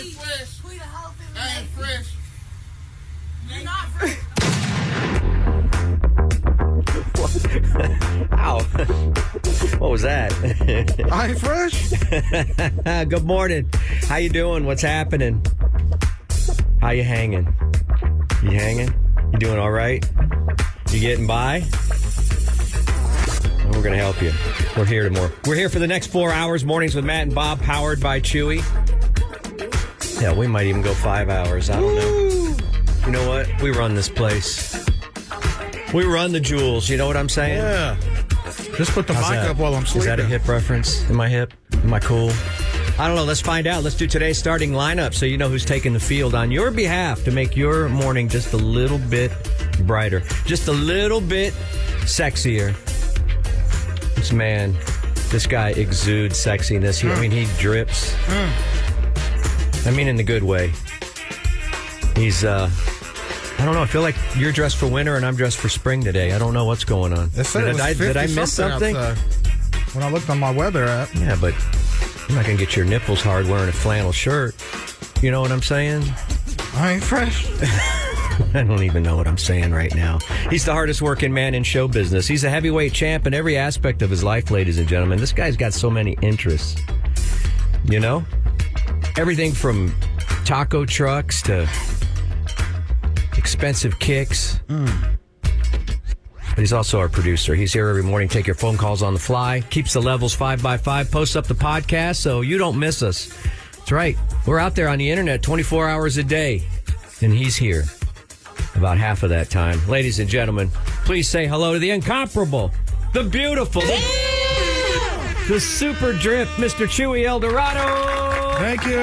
ain't fresh. Tweet a whole thing. I ain't fresh. You're not fresh. Ow. What was that? I ain't fresh. Good morning. How you doing? What's happening? How you hanging? You hanging? You doing all right? You getting by? We're going to help you. We're here tomorrow. We're here for the next 4 hours. Mornings with Matt and Bob, powered by Chuy. Yeah, we might even go 5 hours. I don't know. You know what? We run this place. We run the jewels. You know what I'm saying? Yeah. Just put the mic up while I'm sleeping. Is that a hip reference? Am I hip? Am I cool? I don't know. Let's find out. Let's do today's starting lineup so you know who's taking the field on your behalf to make your morning just a little bit brighter, just a little bit sexier. This guy exudes sexiness. I mean, he drips. I mean, in the good way. He's, I don't know. I feel like you're dressed for winter and I'm dressed for spring today. I don't know what's going on. Did I miss something? When I looked on my weather app. Yeah, but you're not going to get your nipples hard wearing a flannel shirt. You know what I'm saying? I ain't fresh. I don't even know what I'm saying right now. He's the hardest working man in show business. He's a heavyweight champ in every aspect of his life, ladies and gentlemen. This guy's got so many interests. You know? Everything from taco trucks to expensive kicks. But he's also our producer. He's here every morning, take your phone calls on the fly, keeps the levels 5x5, posts up the podcast so you don't miss us. That's right. We're out there on the internet 24 hours a day, and he's here about half of that time. Ladies and gentlemen, please say hello to the incomparable, the beautiful, the super drip, Mr. Chuy Eldorado. Thank you.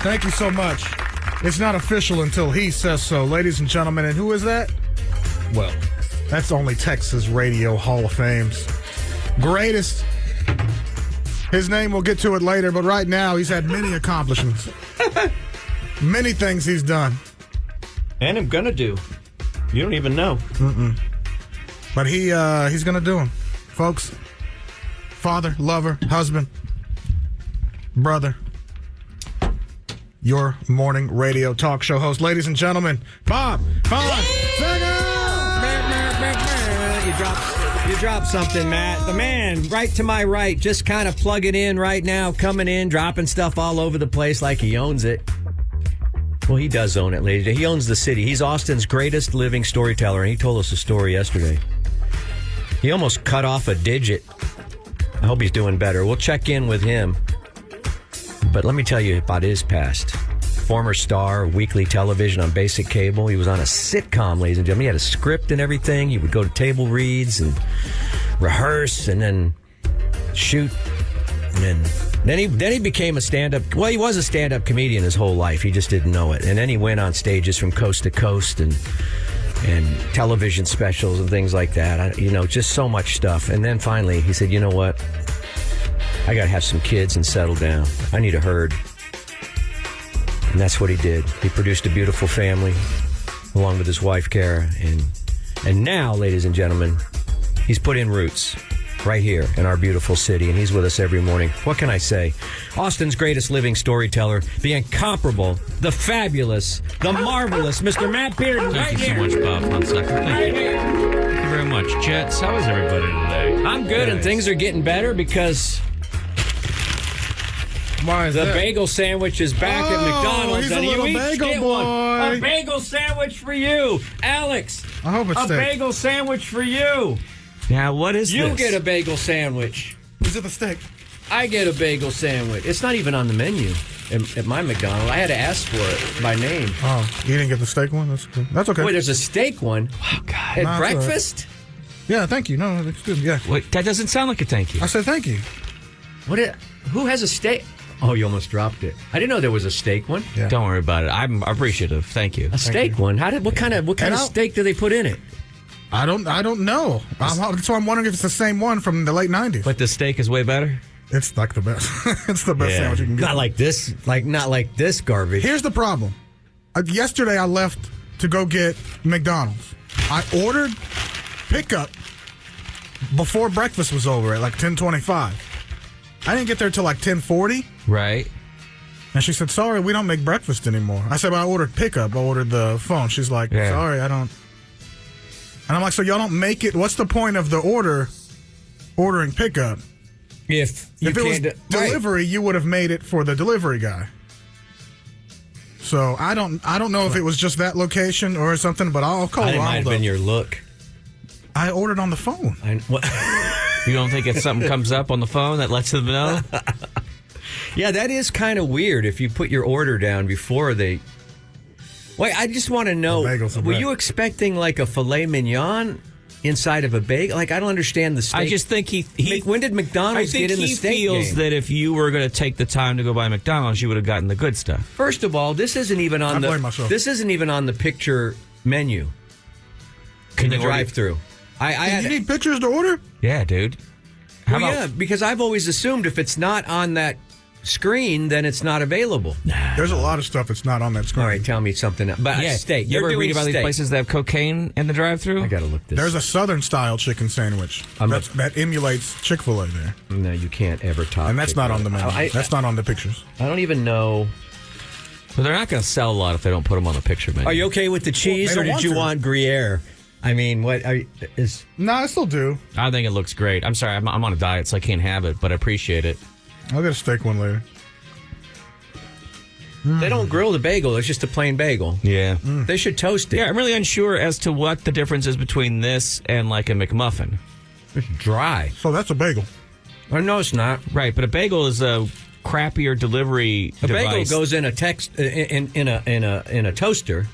Thank you so much. It's not official until he says so, ladies and gentlemen. And who is that? Well, that's only Texas Radio Hall of Fame's greatest. His name, we'll get to it later, but right now he's had many accomplishments. Many things he's done. And I'm going to do. You don't even know. But he's going to do them. Folks, father, lover, husband, brother, your morning radio talk show host. Ladies and gentlemen, Bob, You dropped something, Matt. The man right to my right, just kind of plugging in right now, coming in, dropping stuff all over the place like he owns it. Well, he does own it, ladies. He owns the city. He's Austin's greatest living storyteller, and he told us a story yesterday. He almost cut off a digit. I hope he's doing better. We'll check in with him. But let me tell you about his past. Former star of weekly television on basic cable. He was on a sitcom, ladies and gentlemen. He had a script and everything. He would go to table reads and rehearse and then shoot. And then he became a stand-up. Well, he was a stand-up comedian his whole life. He just didn't know it. And then he went on stages from coast to coast and television specials and things like that. Just so much stuff. And then finally he said, you know what? I got to have some kids and settle down. I need a herd. And that's what he did. He produced a beautiful family along with his wife, Kara. And now, ladies and gentlemen, he's put in roots right here in our beautiful city. And he's with us every morning. What can I say? Austin's greatest living storyteller, the incomparable, the fabulous, the marvelous Mr. Matt Bearden. Thank you so much, Bob. 1 second. Thank you. Thank you very much. Jets, how is everybody today? I'm good, and things are getting better because the bagel sandwich is back at McDonald's. He's a little bagel boy. A bagel sandwich for you. Alex, I hope it's a bagel sandwich for you. Now, what is this? You get a bagel sandwich. Is it the steak? I get a bagel sandwich. It's not even on the menu at my McDonald's. I had to ask for it by name. Oh, you didn't get the steak one? That's good. That's okay. Wait, there's a steak one? Oh, God. At breakfast? Right. Yeah, thank you. No, that's good. Yeah. Wait, that doesn't sound like a thank you. I said thank you. Who has a steak? Oh, you almost dropped it. I didn't know there was a steak one. Yeah. Don't worry about it. I'm appreciative. Thank you. A steak one? What kind of steak do they put in it? I don't know. So I'm wondering if it's the same one from the late 90s. But the steak is way better? It's like the best. It's the best sandwich you can get. Not like this garbage. Here's the problem. Yesterday I left to go get McDonald's. I ordered pickup before breakfast was over at like 10:25. I didn't get there till like 10:40. Right. And she said, sorry, we don't make breakfast anymore. I said, well, I ordered pickup. I ordered the phone. She's like, sorry, I don't. And I'm like, so y'all don't make it? What's the point of the ordering pickup? If it was delivery, you would have made it for the delivery guy. So I don't know if it was just that location or something, but I'll call It Ronald might have up. been your look. I ordered on the phone. You don't think if something comes up on the phone that lets them know? Yeah, that is kind of weird if you put your order down before they... Wait, I just want to know, were you expecting like a filet mignon inside of a bagel? Like, I don't understand the steak. I just think when did McDonald's get in the steak game? I think he feels that if you were going to take the time to go buy McDonald's, you would have gotten the good stuff. First of all, this isn't even on This isn't even on the picture menu in the drive-thru. You need pictures to order? Yeah, dude. Yeah, because I've always assumed if it's not on that screen, then it's not available. There's a lot of stuff that's not on that screen. All right, tell me something else. But steak. You ever read about these places that have cocaine in the drive-thru? I got to look this. There's a Southern-style chicken sandwich that emulates Chick-fil-A there. No, you can't ever top. And that's not on the menu. That's not on the pictures. I don't even know. Well, they're not going to sell a lot if they don't put them on the picture menu. Are you okay with the cheese, or did you want Gruyere? I mean, what is? No, I still do. I think it looks great. I'm sorry, I'm on a diet, so I can't have it, but I appreciate it. I'll get a steak one later. They don't grill the bagel. It's just a plain bagel. Yeah. They should toast it. Yeah, I'm really unsure as to what the difference is between this and like a McMuffin. It's dry. So that's a bagel. Oh, no, it's not. Right, but a bagel is a crappier delivery A device. bagel goes in a toaster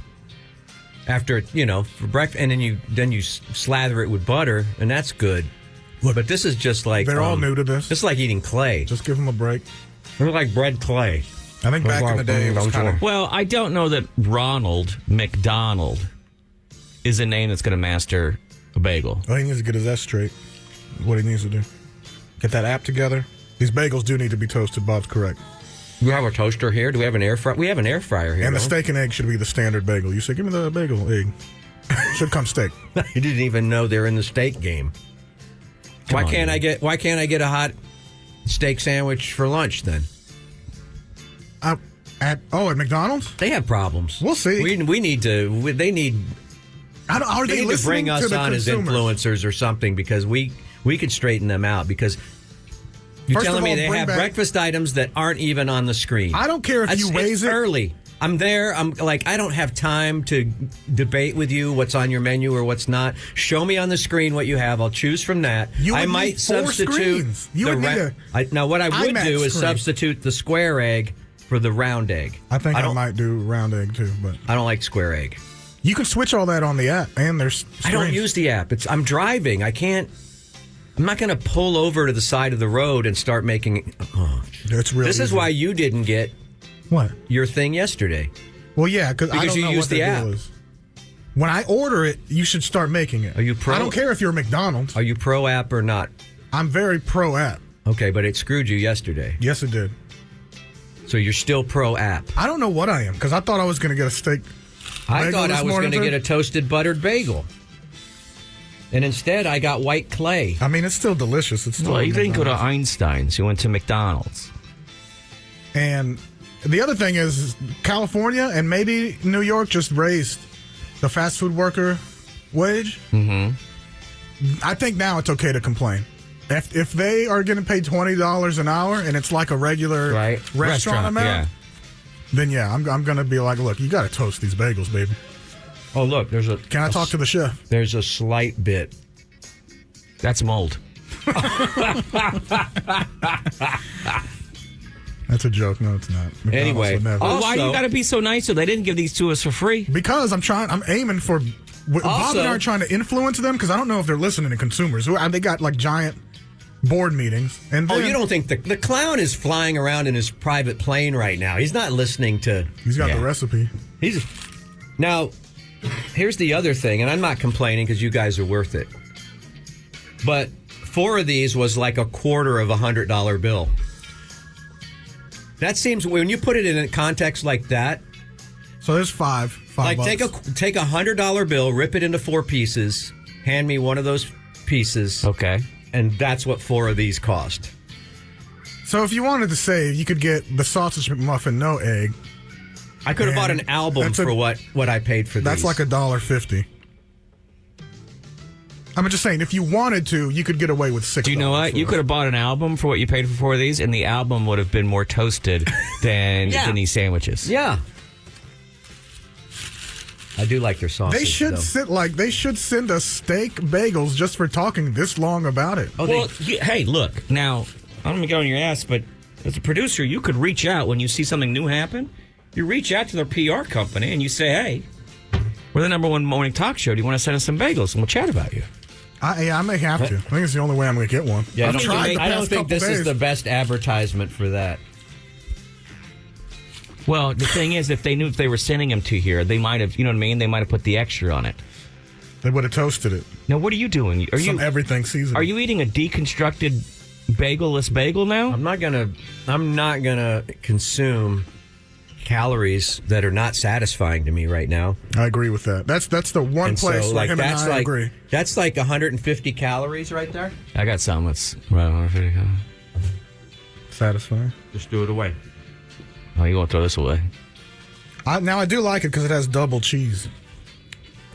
after, for breakfast, and then you slather it with butter, and that's good. Look, but this is just like they're all new to this. It's like eating clay. Just give them a break. It's like bread clay. I think back in the day, it was kind of... Well, I don't know that Ronald McDonald is a name that's going to master a bagel. Oh, he needs to get his S straight. What he needs to do. Get that app together. These bagels do need to be toasted. Bob's correct. You have a toaster here? Do we have an air fryer? We have an air fryer here. And the steak and egg should be the standard bagel. You say, give me the bagel egg. Should come steak. You didn't even know they're in the steak game. Why can't I get a hot steak sandwich for lunch then? At McDonald's? They have problems. We'll see. We need to. They need. Are they need to bring us on as influencers or something, because we could straighten them out, because you're telling me they have breakfast items that aren't even on the screen. I don't care if you raise it early. I'm there. I'm like, I don't have time to debate with you what's on your menu or what's not. Show me on the screen what you have. I'll choose from that. I might substitute. Now, what I would do is substitute the square egg for the round egg. I think I might do round egg too, but I don't like square egg. You can switch all that on the app, and there's. I don't use the app. I'm driving. I can't. I'm not going to pull over to the side of the road and start making. That's real. This is why you didn't get your thing yesterday. Well, yeah, because I don't know what the app is. When I order it, you should start making it. Are you pro? I don't care if you're McDonald's. Are you pro app or not? I'm very pro app. Okay, but it screwed you yesterday. Yes, it did. So you're still pro app. I don't know what I am, because I thought I was going to get a steak. I thought I was going to get a toasted buttered bagel. And instead, I got white clay. I mean, it's still delicious. It's still you didn't go to Einstein's. You went to McDonald's. And the other thing is, California and maybe New York just raised the fast food worker wage. Mm-hmm. I think now it's okay to complain. If they are getting paid $20 an hour and it's like a regular restaurant amount, then I'm going to be like, look, you got to toast these bagels, baby. Oh, look, Can I talk to the chef? There's a slight bit. That's mold. That's a joke. No, it's not. McDonald's anyway, why you got to be so nice? So they didn't give these to us for free? Because I'm aiming for. Bob and I are trying to influence them, because I don't know if they're listening to consumers. They got like giant board meetings. And then, you don't think the clown is flying around in his private plane right now? He's not listening to. He's got the recipe. Now, here's the other thing, and I'm not complaining because you guys are worth it. But 4 of these was like a quarter of $100 bill. That seems, when you put it in a context like that. So there's five like bucks. take a $100 bill, rip it into 4 pieces, hand me one of those pieces. Okay. And that's what 4 of these cost. So if you wanted to save, you could get the sausage McMuffin, no egg. I could have bought an album for what I paid for That's these. like $1.50. I'm just saying, if you wanted to, you could get away with $6. Do you know what? You could have bought an album for what you paid for 4 of these, and the album would have been more toasted than these sandwiches. Yeah. I do like their sausage. They should send us steak bagels just for talking this long about it. Oh, Well, hey, look. Now, I don't want to get on your ass, but as a producer, you could reach out when you see something new happen. You reach out to their PR company and you say, hey, we're the #1 morning talk show. Do you want to send us some bagels and we'll chat about you? I may have to. I think it's the only way I'm going to get one. Yeah, I've tried the I don't past think couple this days. is the best advertisement for that. Well, the thing is, if they knew if they were sending them to here, they might have, you know what I mean? They might have put the extra on it. They would have toasted it. Now, what are you doing? Some everything seasoning. Are you eating a deconstructed bagel-less bagel now? I'm not gonna consume calories that are not satisfying to me right now. I agree with that. That's the one And place so, like him that's and I agree. That's like 150 calories right there. I got some. It's right. Satisfying. Just do it away. Oh, you won't throw this away? Now I do like it because it has double cheese.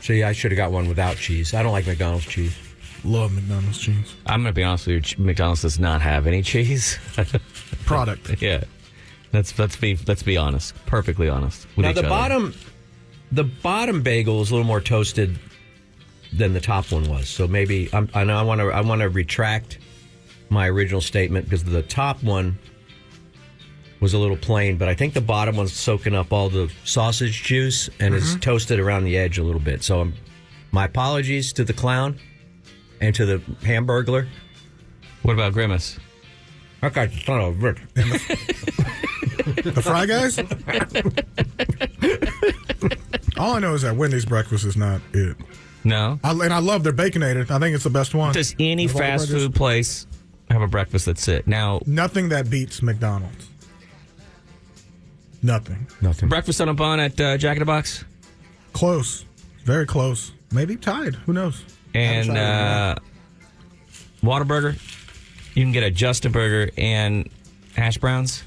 See, I should have got one without cheese. I don't like McDonald's cheese. Love McDonald's cheese. I'm going to be honest with you. McDonald's does not have any cheese. Product. Yeah. Let's be honest. Perfectly honest with Now each the other. bottom bagel is a little more toasted than the top one was. So maybe I want to retract my original statement because the top one was a little plain, but I think the bottom one's soaking up all the sausage juice and is toasted around the edge a little bit. So my apologies to the clown and to the Hamburglar. What about Grimace? Okay, son of a bitch. The Fry Guys? All I know is that Wendy's breakfast is not it. No. And I love their Baconator. I think it's the best one. Does any Of all the fast burgers. food place have a breakfast that's it? Now, Nothing that beats McDonald's. Nothing. breakfast on a bun at Jack in the Box? Close. Very close. Maybe tied. Who knows? And Whataburger? You can get a Just a Burger and hash browns.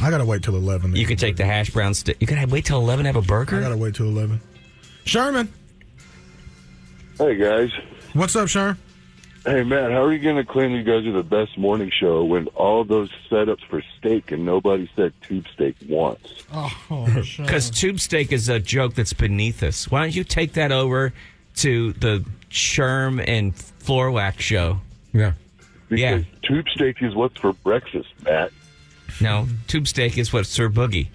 I gotta wait till 11. You can take the hash brown stick. You gotta wait till 11 to have a burger? I gotta wait till 11. Sherman, Hey, guys. what's up, Sherman? Hey, Matt, how are you going to claim you guys are the best morning show when all those setups for steak and nobody said tube steak once? Oh, Sherman. Because tube steak is a joke that's beneath us. Why don't you take that over to the Sherm and Floorwack show? Yeah. Because tube steak is what's for breakfast, Matt. No, tube steak is what's Sir Boogie.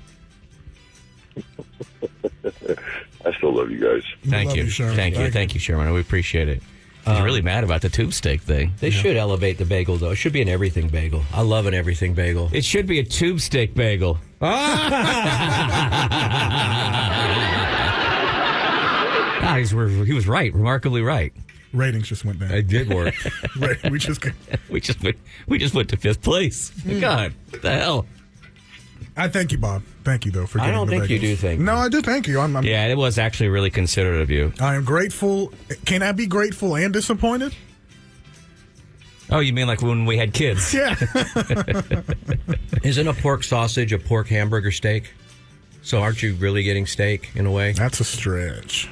I still love you guys. Thank love you. you, Sherman. Thank you, Sherman. We appreciate it. He's really mad about the tube steak thing. They should elevate the bagel, though. It should be an everything bagel. I love an everything bagel. It should be a tube steak bagel. He was right, remarkably right. Ratings just went down. It did work. We just. We just went to 5th place. God, what the hell? I thank you, Bob. Thank you, though, for I getting don't the think you bagels. do thank No, I do thank you. I'm Yeah, it was actually really considerate of you. I am grateful. Can I be grateful and disappointed? Oh, you mean like when we had kids? Yeah. Isn't a pork sausage a pork hamburger steak? So aren't you really getting steak in a way? That's a stretch.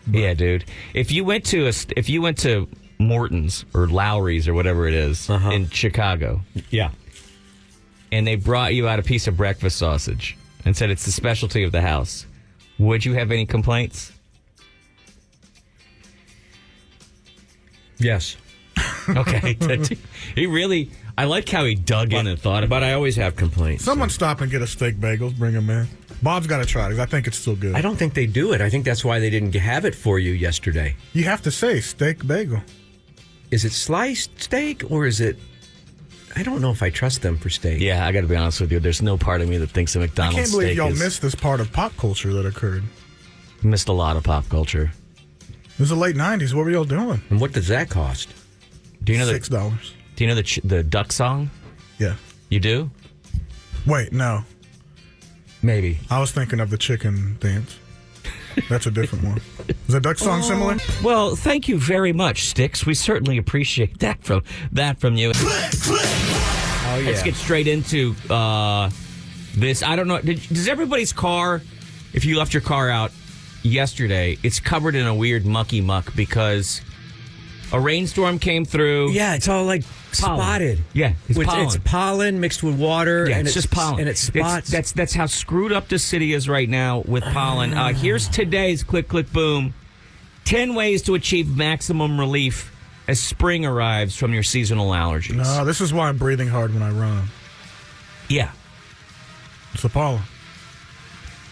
Yeah, dude. If you went to Morton's or Lowry's or whatever it is in Chicago, Yeah. and they brought you out a piece of breakfast sausage and said it's the specialty of the house, would you have any complaints? Yes. Okay. I like how he dug in and thought about But I always have complaints. Someone stop and get a steak bagels. Bring them in. Bob's got to try it because I think it's still good. I don't think they do it. I think that's why they didn't have it for you yesterday. You have to say steak bagel. Is it sliced steak or is it... I don't know if I trust them for steak. Yeah, I got to be honest with you. There's no part of me that thinks a I McDonald's can't believe steak y'all is... missed this part of pop culture that occurred. Missed a lot of pop culture. It was the late 90s. What were y'all doing? And what does that cost? Do you know $6. Do you know the duck song? Yeah. You do? Wait, no. Maybe. I was thinking of the chicken dance. That's a different one. Is that Duck song similar? Well, thank you very much, Sticks. We certainly appreciate that from you. Oh, yeah. Let's get straight into this. I don't know. Does everybody's car, if you left your car out yesterday, it's covered in a weird mucky muck because a rainstorm came through. Yeah, it's all like Pollen. spotted. Yeah, it's pollen. It's pollen mixed with water. Yeah, and it's just pollen. And it spots. That's how screwed up the city is right now with pollen. Here's today's Click, Click, Boom. 10 ways to achieve maximum relief as spring arrives from your seasonal allergies. No, this is why I'm breathing hard when I run. Yeah. It's the pollen.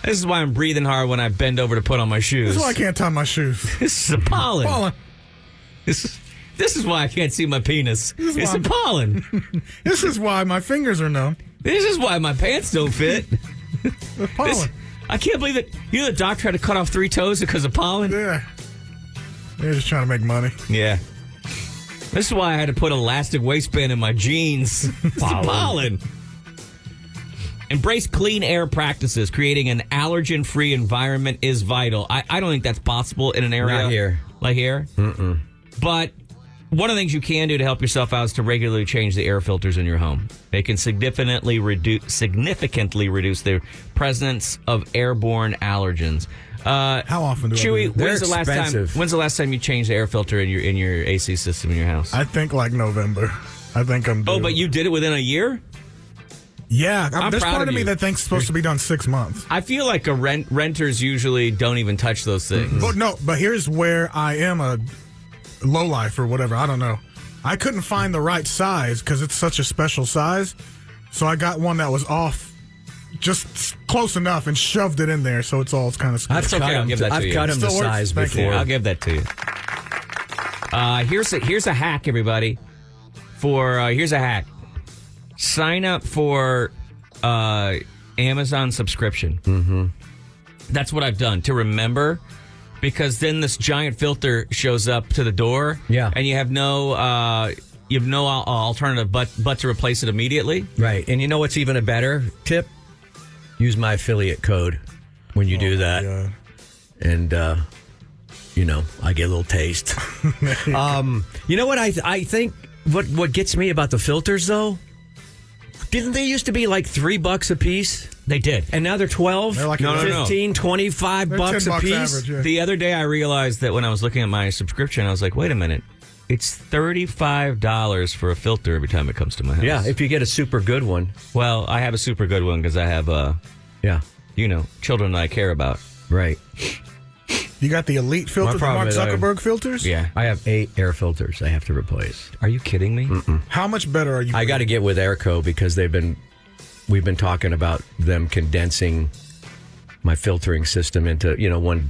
This is why I'm breathing hard when I bend over to put on my shoes. This is why I can't tie my shoes. This is the pollen. Pollen. This is why I can't see my penis. It's the pollen. This is why my fingers are numb. This is why my pants don't fit. The pollen. I can't believe that. You know the doctor had to cut off 3 toes because of pollen? Yeah. They're just trying to make money. Yeah. This is why I had to put an elastic waistband in my jeans. It's the pollen. Embrace clean air practices. Creating an allergen-free environment is vital. I don't think that's possible in an area Not here. like here. Mm-mm. But one of the things you can do to help yourself out is to regularly change the air filters in your home. They can significantly reduce the presence of airborne allergens. How often do Chewy, I do that? when's the last time you changed the air filter in your AC system in your house? I think like November. I think I'm due. Oh, but you did it within a year? Yeah. I'm there's proud part of of me you. that thinks it's supposed to be done 6 months. I feel like renters usually don't even touch those things. But here's where I am a lowlife or whatever. I don't know. I couldn't find the right size because it's such a special size. So I got one that was off just close enough and shoved it in there. So it's kind of I've okay, cut I'll him. give that to I've you. cut him the Still works. size Thank you. before. I'll give that to you. Here's a hack, everybody. Here's a hack. Sign up for Amazon subscription. Mm-hmm. That's what I've done to remember, because then this giant filter shows up to the door. Yeah, and you have no alternative but to replace it immediately. Right, and you know what's even a better tip? Use my affiliate code when you do that, and I get a little taste. You know what I think? What gets me about the filters though? Didn't they used to be like $3 a piece? They did. And now they're 12, They're like 15, 25 They're bucks a $10 piece. average, yeah. The other day I realized that when I was looking at my subscription, I was like, wait a minute. It's $35 for a filter every time it comes to my house. Yeah, if you get a super good one. Well, I have a super good one because I have, children that I care about. Right. You got the elite filter, the problem Mark is Zuckerberg filters? Yeah. I have 8 air filters I have to replace. Are you kidding me? How much better are you? I got to get with Airco because we've been talking about them condensing my filtering system into, one.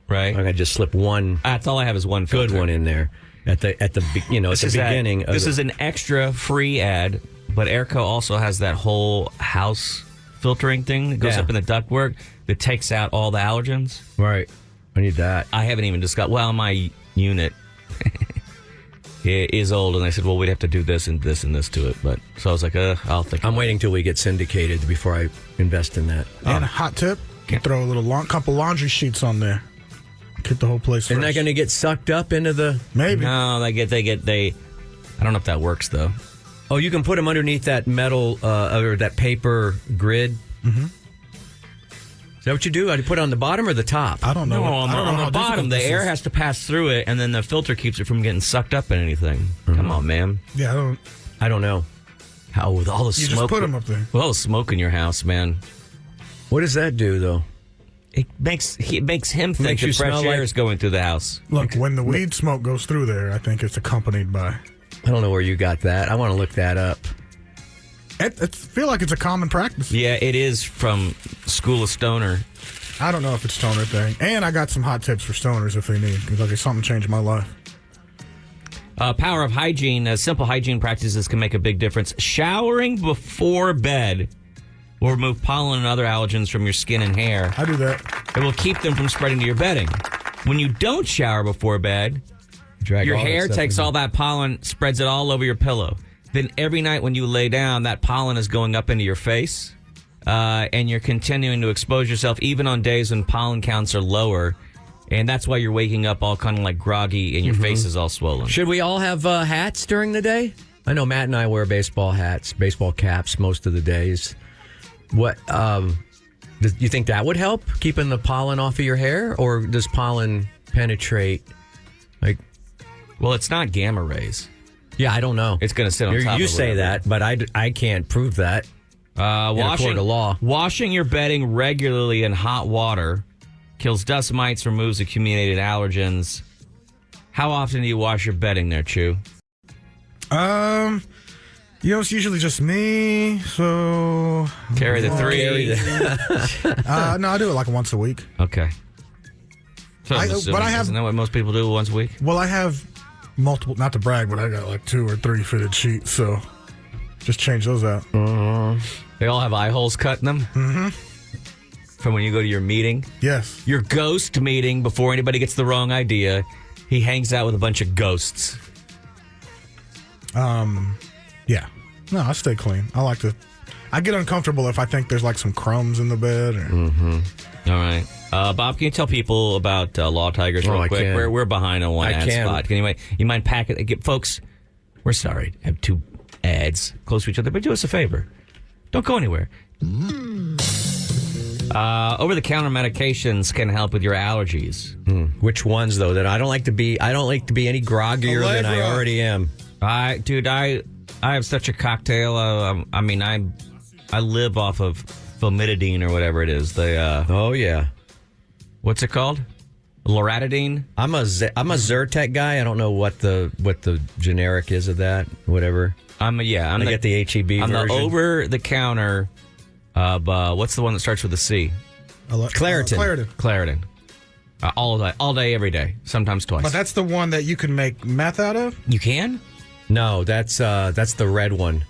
Right. I'm going to just slip one That's all I have is one filter. good one in there at the beginning. This is an extra free ad, but Airco also has that whole house filtering thing that goes up in the ductwork that takes out all the allergens. Right. I need that. I haven't even discussed. Well, my unit is old, and I said, well, we'd have to do this and this and this to it. But so I was like, I'll think. I'm waiting till we get syndicated before I invest in that. And a hot tip, throw a couple laundry sheets on there. Keep the whole place fresh. Isn't that going to get sucked up into the... Maybe. No, they I don't know if that works, though. Oh, you can put them underneath that metal or that paper grid? Mm-hmm. Is that what you do? I put it on the bottom or the top? I don't know. No, I don't know on how the bottom, difficult the this air is. has to pass through it, and then the filter keeps it from getting sucked up in anything. Mm-hmm. Come on, man. Yeah, I don't know. How with all the you smoke... just put them up there. With all the smoke in your house, man. What does that do, though? It makes him think Makes you that fresh smell air like- is going through the house. Look, when the weed smoke goes through there, I think it's accompanied by... I don't know where you got that. I want to look that up. I feel like it's a common practice. Yeah, it is from School of Stoner. I don't know if it's stoner thing. And I got some hot tips for stoners if they need. Because something changed my life. Power of hygiene. Simple hygiene practices can make a big difference. Showering before bed will remove pollen and other allergens from your skin and hair. I do that. It will keep them from spreading to your bedding. When you don't shower before bed, Drag your all that hair stuff takes in. all that pollen, spreads it all over your pillow. Then every night when you lay down, that pollen is going up into your face, and you're continuing to expose yourself even on days when pollen counts are lower. And that's why you're waking up all kind of like groggy and your face is all swollen. Should we all have hats during the day? I know Matt and I wear baseball hats, baseball caps most of the days. What do you think that would help keeping the pollen off of your hair, or does pollen penetrate? Like, well, it's not gamma rays. Yeah, I don't know. It's going to sit on top. You of say whatever. that, but I can't prove that. In a court of law. Washing your bedding regularly in hot water kills dust mites, removes accumulated allergens. How often do you wash your bedding there, Chew? It's usually just me, so... Carry the three. No, I do it like once a week. Okay. So But I have... Isn't that what most people do once a week? Well, I have multiple, not to brag, but I got like 2 or 3 fitted sheets, so just change those out. They all have eye holes cut in them? Mm-hmm. From when you go to your meeting? Yes. Your ghost meeting, before anybody gets the wrong idea, he hangs out with a bunch of ghosts. Yeah. No, I stay clean. I get uncomfortable if I think there's like some crumbs in the bed. Or... All right. Bob, can you tell people about Law Tigers real quick? Can. We're behind on one I ad can. spot. Can you mind pack it? Folks, we're sorry to have 2 ads close to each other, but do us a favor. Don't go anywhere. Over-the-counter medications can help with your allergies. Which ones though? That I don't like to be any groggier than I already am. I have such a cocktail. I live off of famotidine or whatever it is. Oh yeah. What's it called? Loratadine? I'm a Zyrtec guy. I don't know what the generic is of that. Whatever. I get the HEB version. I'm the over-the-counter. What's the one that starts with a C? Claritin. Claritin. All day, every day. Sometimes twice. But that's the one that you can make meth out of? You can? No, that's the red one.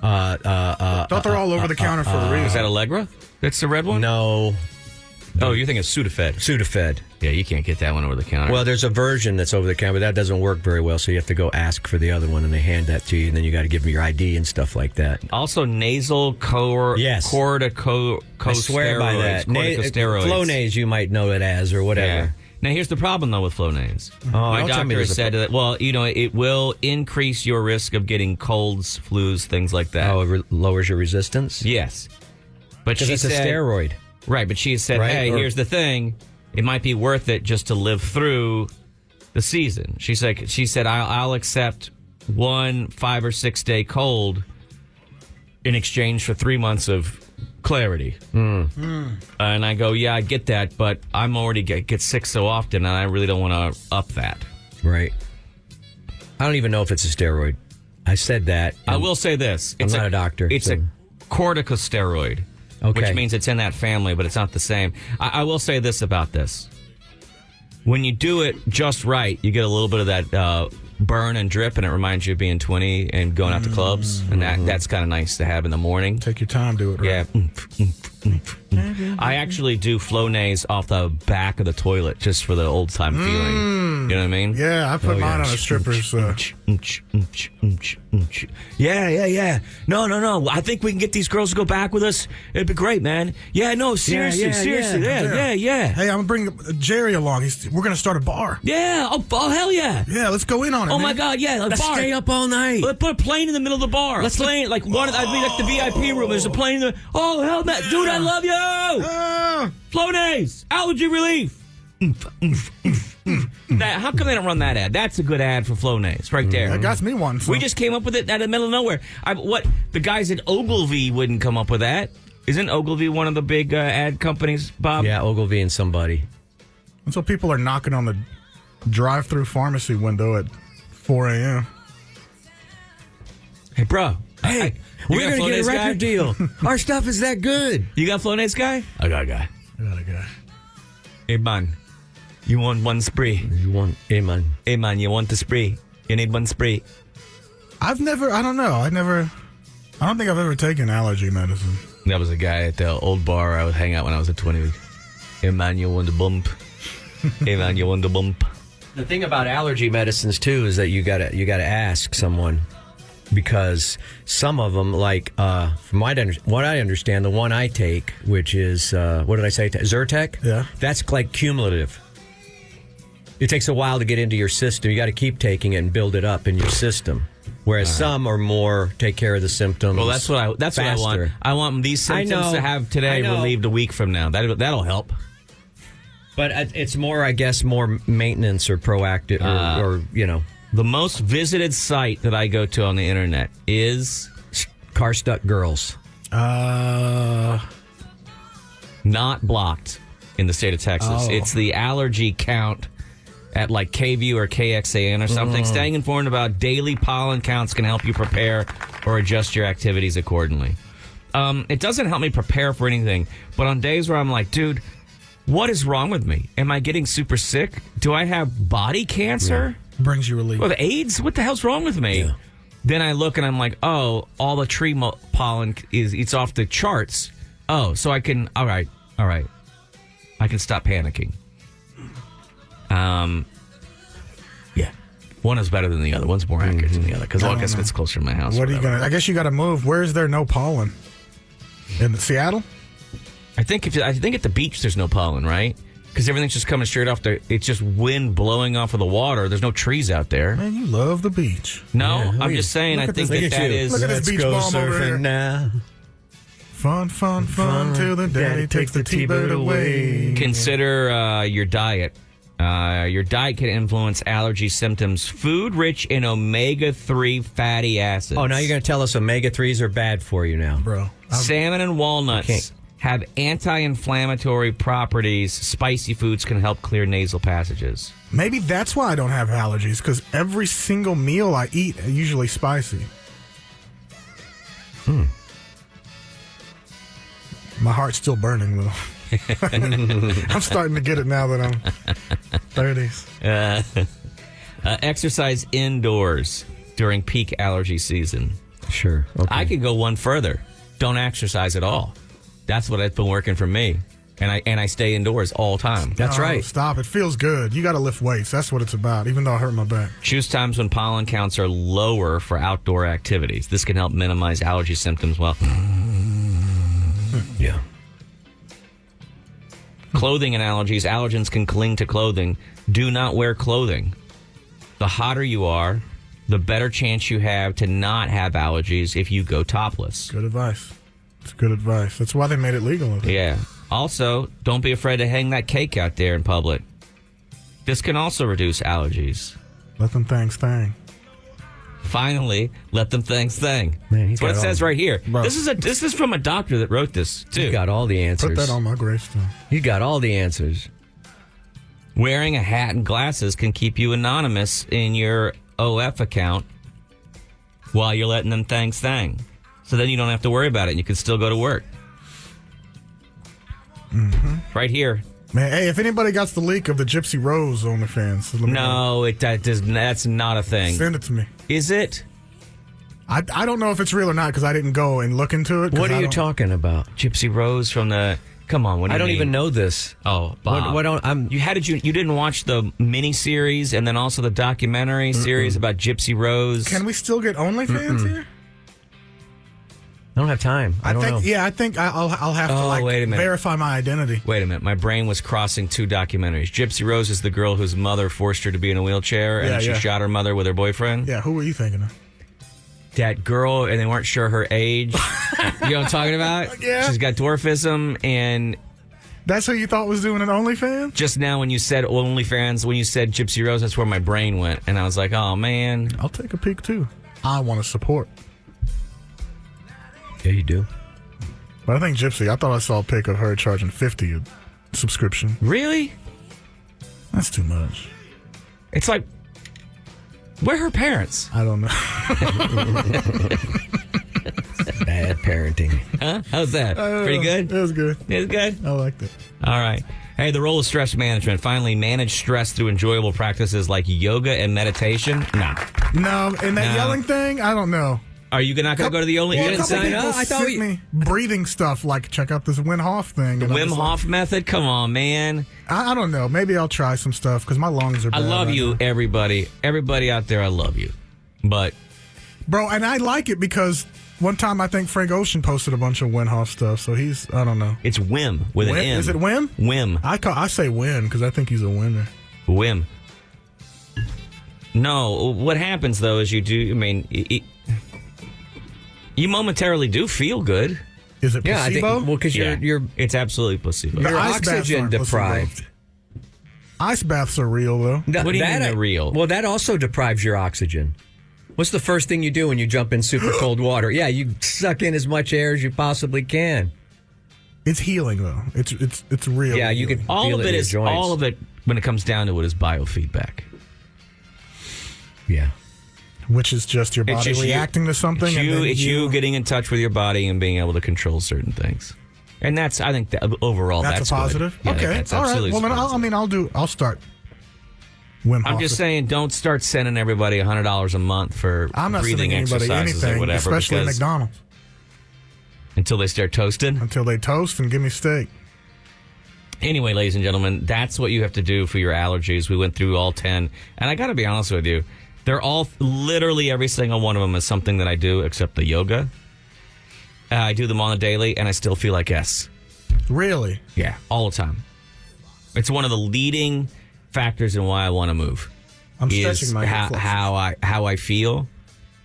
Thought they're all over the counter for a reason. Is that Allegra? That's the red one? No. Oh, you're thinking Sudafed. Sudafed. Yeah, you can't get that one over the counter. Well, there's a version that's over the counter, but that doesn't work very well, so you have to go ask for the other one, and they hand that to you, and then you got to give them your ID and stuff like that. Also, nasal corticosteroids. I swear by that. Corticosteroids. Flonase, you might know it as, or whatever. Yeah. Now, here's the problem, though, with Flonase. My don't tell me doctor there's a said that, it will increase your risk of getting colds, flus, things like that. Oh, it lowers your resistance? Yes. But Because she it's said, a steroid. Right, but she said, Right? hey, here's the thing. It might be worth it just to live through the season. She said, I'll accept 1 5 or 6 day cold in exchange for 3 months of clarity. And I go, yeah, I get that, but I'm already get sick so often, and I really don't want to up that. Right. I don't even know if it's a steroid. I said that. I will say this. I'm not a doctor. It's a corticosteroid. Okay. Which means it's in that family, but it's not the same. I will say this about this. When you do it just right, you get a little bit of that burn and drip, and it reminds you of being 20 and going out to clubs. And that's kind of nice to have in the morning. Take your time, do it right. Yeah. I actually do Flonase off the back of the toilet just for the old-time feeling. You know what I mean? Yeah, I put mine on a stripper's... Yeah. No. I think we can get these girls to go back with us. It'd be great, man. Yeah, no, seriously. Yeah. Hey, I'm going to bring Jerry along. We're going to start a bar. Yeah. Oh, hell yeah. Yeah, let's go in on it, Oh, man. my God, yeah. Let's stay up all night. Let's put a plane in the middle of the bar. Let's plane, like one. I'd be like the VIP room. There's a plane in the... Oh, hell, man. Dude, I love you. Flonase. Allergy relief. How come they don't run that ad? That's a good ad for Flonase right there. That got me one. So. We just came up with it out of the middle of nowhere. The guys at Ogilvy wouldn't come up with that. Isn't Ogilvy one of the big ad companies, Bob? Yeah, Ogilvy and somebody. And so people are knocking on the drive-through pharmacy window at 4 a.m. Hey, bro. Hey, we're going to get a record deal. Our stuff is that good. You got Flonase guy? I got a guy. Hey, man. You want one spree? Hey, man, you want the spree? You need one spree? I don't think I've ever taken allergy medicine. That was a guy at the old bar I would hang out when I was at 20. Hey, man, you want the bump? Hey, man, you want the bump? The thing about allergy medicines, too, is that you gotta ask someone. Because some of them, like, from what I understand, the one I take, which is, what did I say? Zyrtec? Yeah. That's like cumulative. It takes a while to get into your system. You got to keep taking it and build it up in your system. Whereas some are more take care of the symptoms. Well, that's what I want. I want these symptoms to have today relieved a week from now. That'll help. But it's more, I guess, more maintenance or proactive or The most visited site that I go to on the internet is Car Stuck Girls. Not blocked in the state of Texas. Oh. It's the allergy count at like KVU or KXAN or something. Staying informed about daily pollen counts can help you prepare or adjust your activities accordingly. It doesn't help me prepare for anything, but on days where I'm like, dude, what is wrong with me? Am I getting super sick? Do I have body cancer? Yeah. Brings you relief. Or AIDS? What the hell's wrong with me? Yeah. Then I look and I'm like, oh, all the tree pollen it's off the charts. Oh, so I can, all right. I can stop panicking. Yeah. One is better than the other. One's more accurate than the other because I guess it's closer to my house. What are you gonna? I guess you got to move. Where is there no pollen? In Seattle? I think at the beach there's no pollen, right? Because everything's just coming straight off it's just wind blowing off of the water. There's no trees out there. Man, you love the beach. No, Yeah, I'm just saying. I think that is. Look at this beach bum over here. Now. Fun, till the daddy takes the T-bird away. Consider your diet. Your diet can influence allergy symptoms. Food rich in omega-3 fatty acids. Oh, now you're going to tell us omega-3s are bad for you now. Bro. Salmon and walnuts have anti-inflammatory properties. Spicy foods can help clear nasal passages. Maybe that's why I don't have allergies, because every single meal I eat is usually spicy. My heart's still burning, though. I'm starting to get it now that I'm 30s. Exercise indoors during peak allergy season. Sure. Okay. I could go one further. Don't exercise at all. That's what has been working for me. And I stay indoors all the time. That's right. Stop. It feels good. You got to lift weights. That's what it's about, even though I hurt my back. Choose times when pollen counts are lower for outdoor activities. This can help minimize allergy symptoms. Well, yeah. Clothing and allergies. Allergens can cling to clothing. Do not wear clothing. The hotter you are, the better chance you have to not have allergies if you go topless. Good advice. It's good advice. That's why they made it legal. Yeah. Also, don't be afraid to hang that cake out there in public. This can also reduce allergies. Let them things thang. Finally, let them things thang. Man, That's what it says right here. Bro. This is from a doctor that wrote this, too. You got all the answers. Put that on my gravestone. You got all the answers. Wearing a hat and glasses can keep you anonymous in your OF account while you're letting them things thang. So then you don't have to worry about it and you can still go to work. Right here. Man, hey, if anybody got the leak of the Gypsy Rose OnlyFans, let me know. No, that's not a thing. Send it to me. Is it? I don't know if it's real or not because I didn't go and look into it. What are you talking about? Gypsy Rose from the... Come on, what do you I don't mean? even know this. Oh, Bob. You didn't watch the mini series and then also the documentary series about Gypsy Rose? Can we still get OnlyFans here? I don't have time. I don't know. Yeah, I think I'll have to wait a minute. verify my identity. Wait a minute. My brain was crossing two documentaries. Gypsy Rose is the girl whose mother forced her to be in a wheelchair and she shot her mother with her boyfriend. Yeah, who were you thinking of? That girl, and they weren't sure her age. You know what I'm talking about? Yeah. She's got dwarfism, and That's who you thought was doing an OnlyFans? just now when you said OnlyFans, when you said Gypsy Rose, that's where my brain went. And I was like, oh, man. I'll take a peek, too. I want to support. Yeah, you do. But I think Gypsy, I thought I saw a pic of her charging $50 a subscription. Really? That's too much. It's like, where are her parents? I don't know. Bad parenting. Huh? How's that? Pretty good? It was good. It was good? I liked it. All right. Hey, the role of stress management. Finally, manage stress through enjoyable practices like yoga and meditation. No. No, and that yelling thing, I don't know. Are you not going to go to the only... Well, you a didn't couple sign people up? I thought sent me breathing stuff like check out this Wim Hof thing. the Wim Hof method? Come on, man. I don't know. Maybe I'll try some stuff because my lungs are bad. I love right you, now. everybody. Everybody out there, I love you. But... Bro, and I like it because one time I think Frank Ocean posted a bunch of Wim Hof stuff, so he's, I don't know. It's Wim with an Wim? M. Is it Wim? Wim. I say win because I think he's a winner. Wim. No, what happens though is you momentarily do feel good. Is it Yeah, I think, placebo? well, because you're It's absolutely placebo. The you're ice baths oxygen aren't placebo. deprived. Ice baths are real, though. No, What do you mean that- they're real? Well, that also deprives your oxygen. What's the first thing you do when you jump in super cold water? Yeah, you suck in as much air as you possibly can. It's healing, though. It's real. Yeah, you healing. could feel it in your joints. all of it when it comes down to it is biofeedback. Yeah. Which is just your It's body just reacting to something. and then It's you getting in touch with your body and being able to control certain things. And that's, I think, overall, That's a positive. Good. Yeah, Okay, that's all right. absolutely Well, then positive. I'll start. Wim Hof. I'm just saying, don't start sending everybody $100 a month for I'm not breathing sending anybody exercises anything, or whatever, especially because McDonald's, until they start toasting. until they toast and give me steak. Anyway, ladies and gentlemen, that's what you have to do for your allergies. We went through all 10, and I got to be honest with you, they're all, literally every single one of them is something that I do, except the yoga. I do them on a daily, and I still feel like S. Really? Yeah, all the time. It's one of the leading factors in why I want to move. I'm is stretching my hip flexors. how I feel,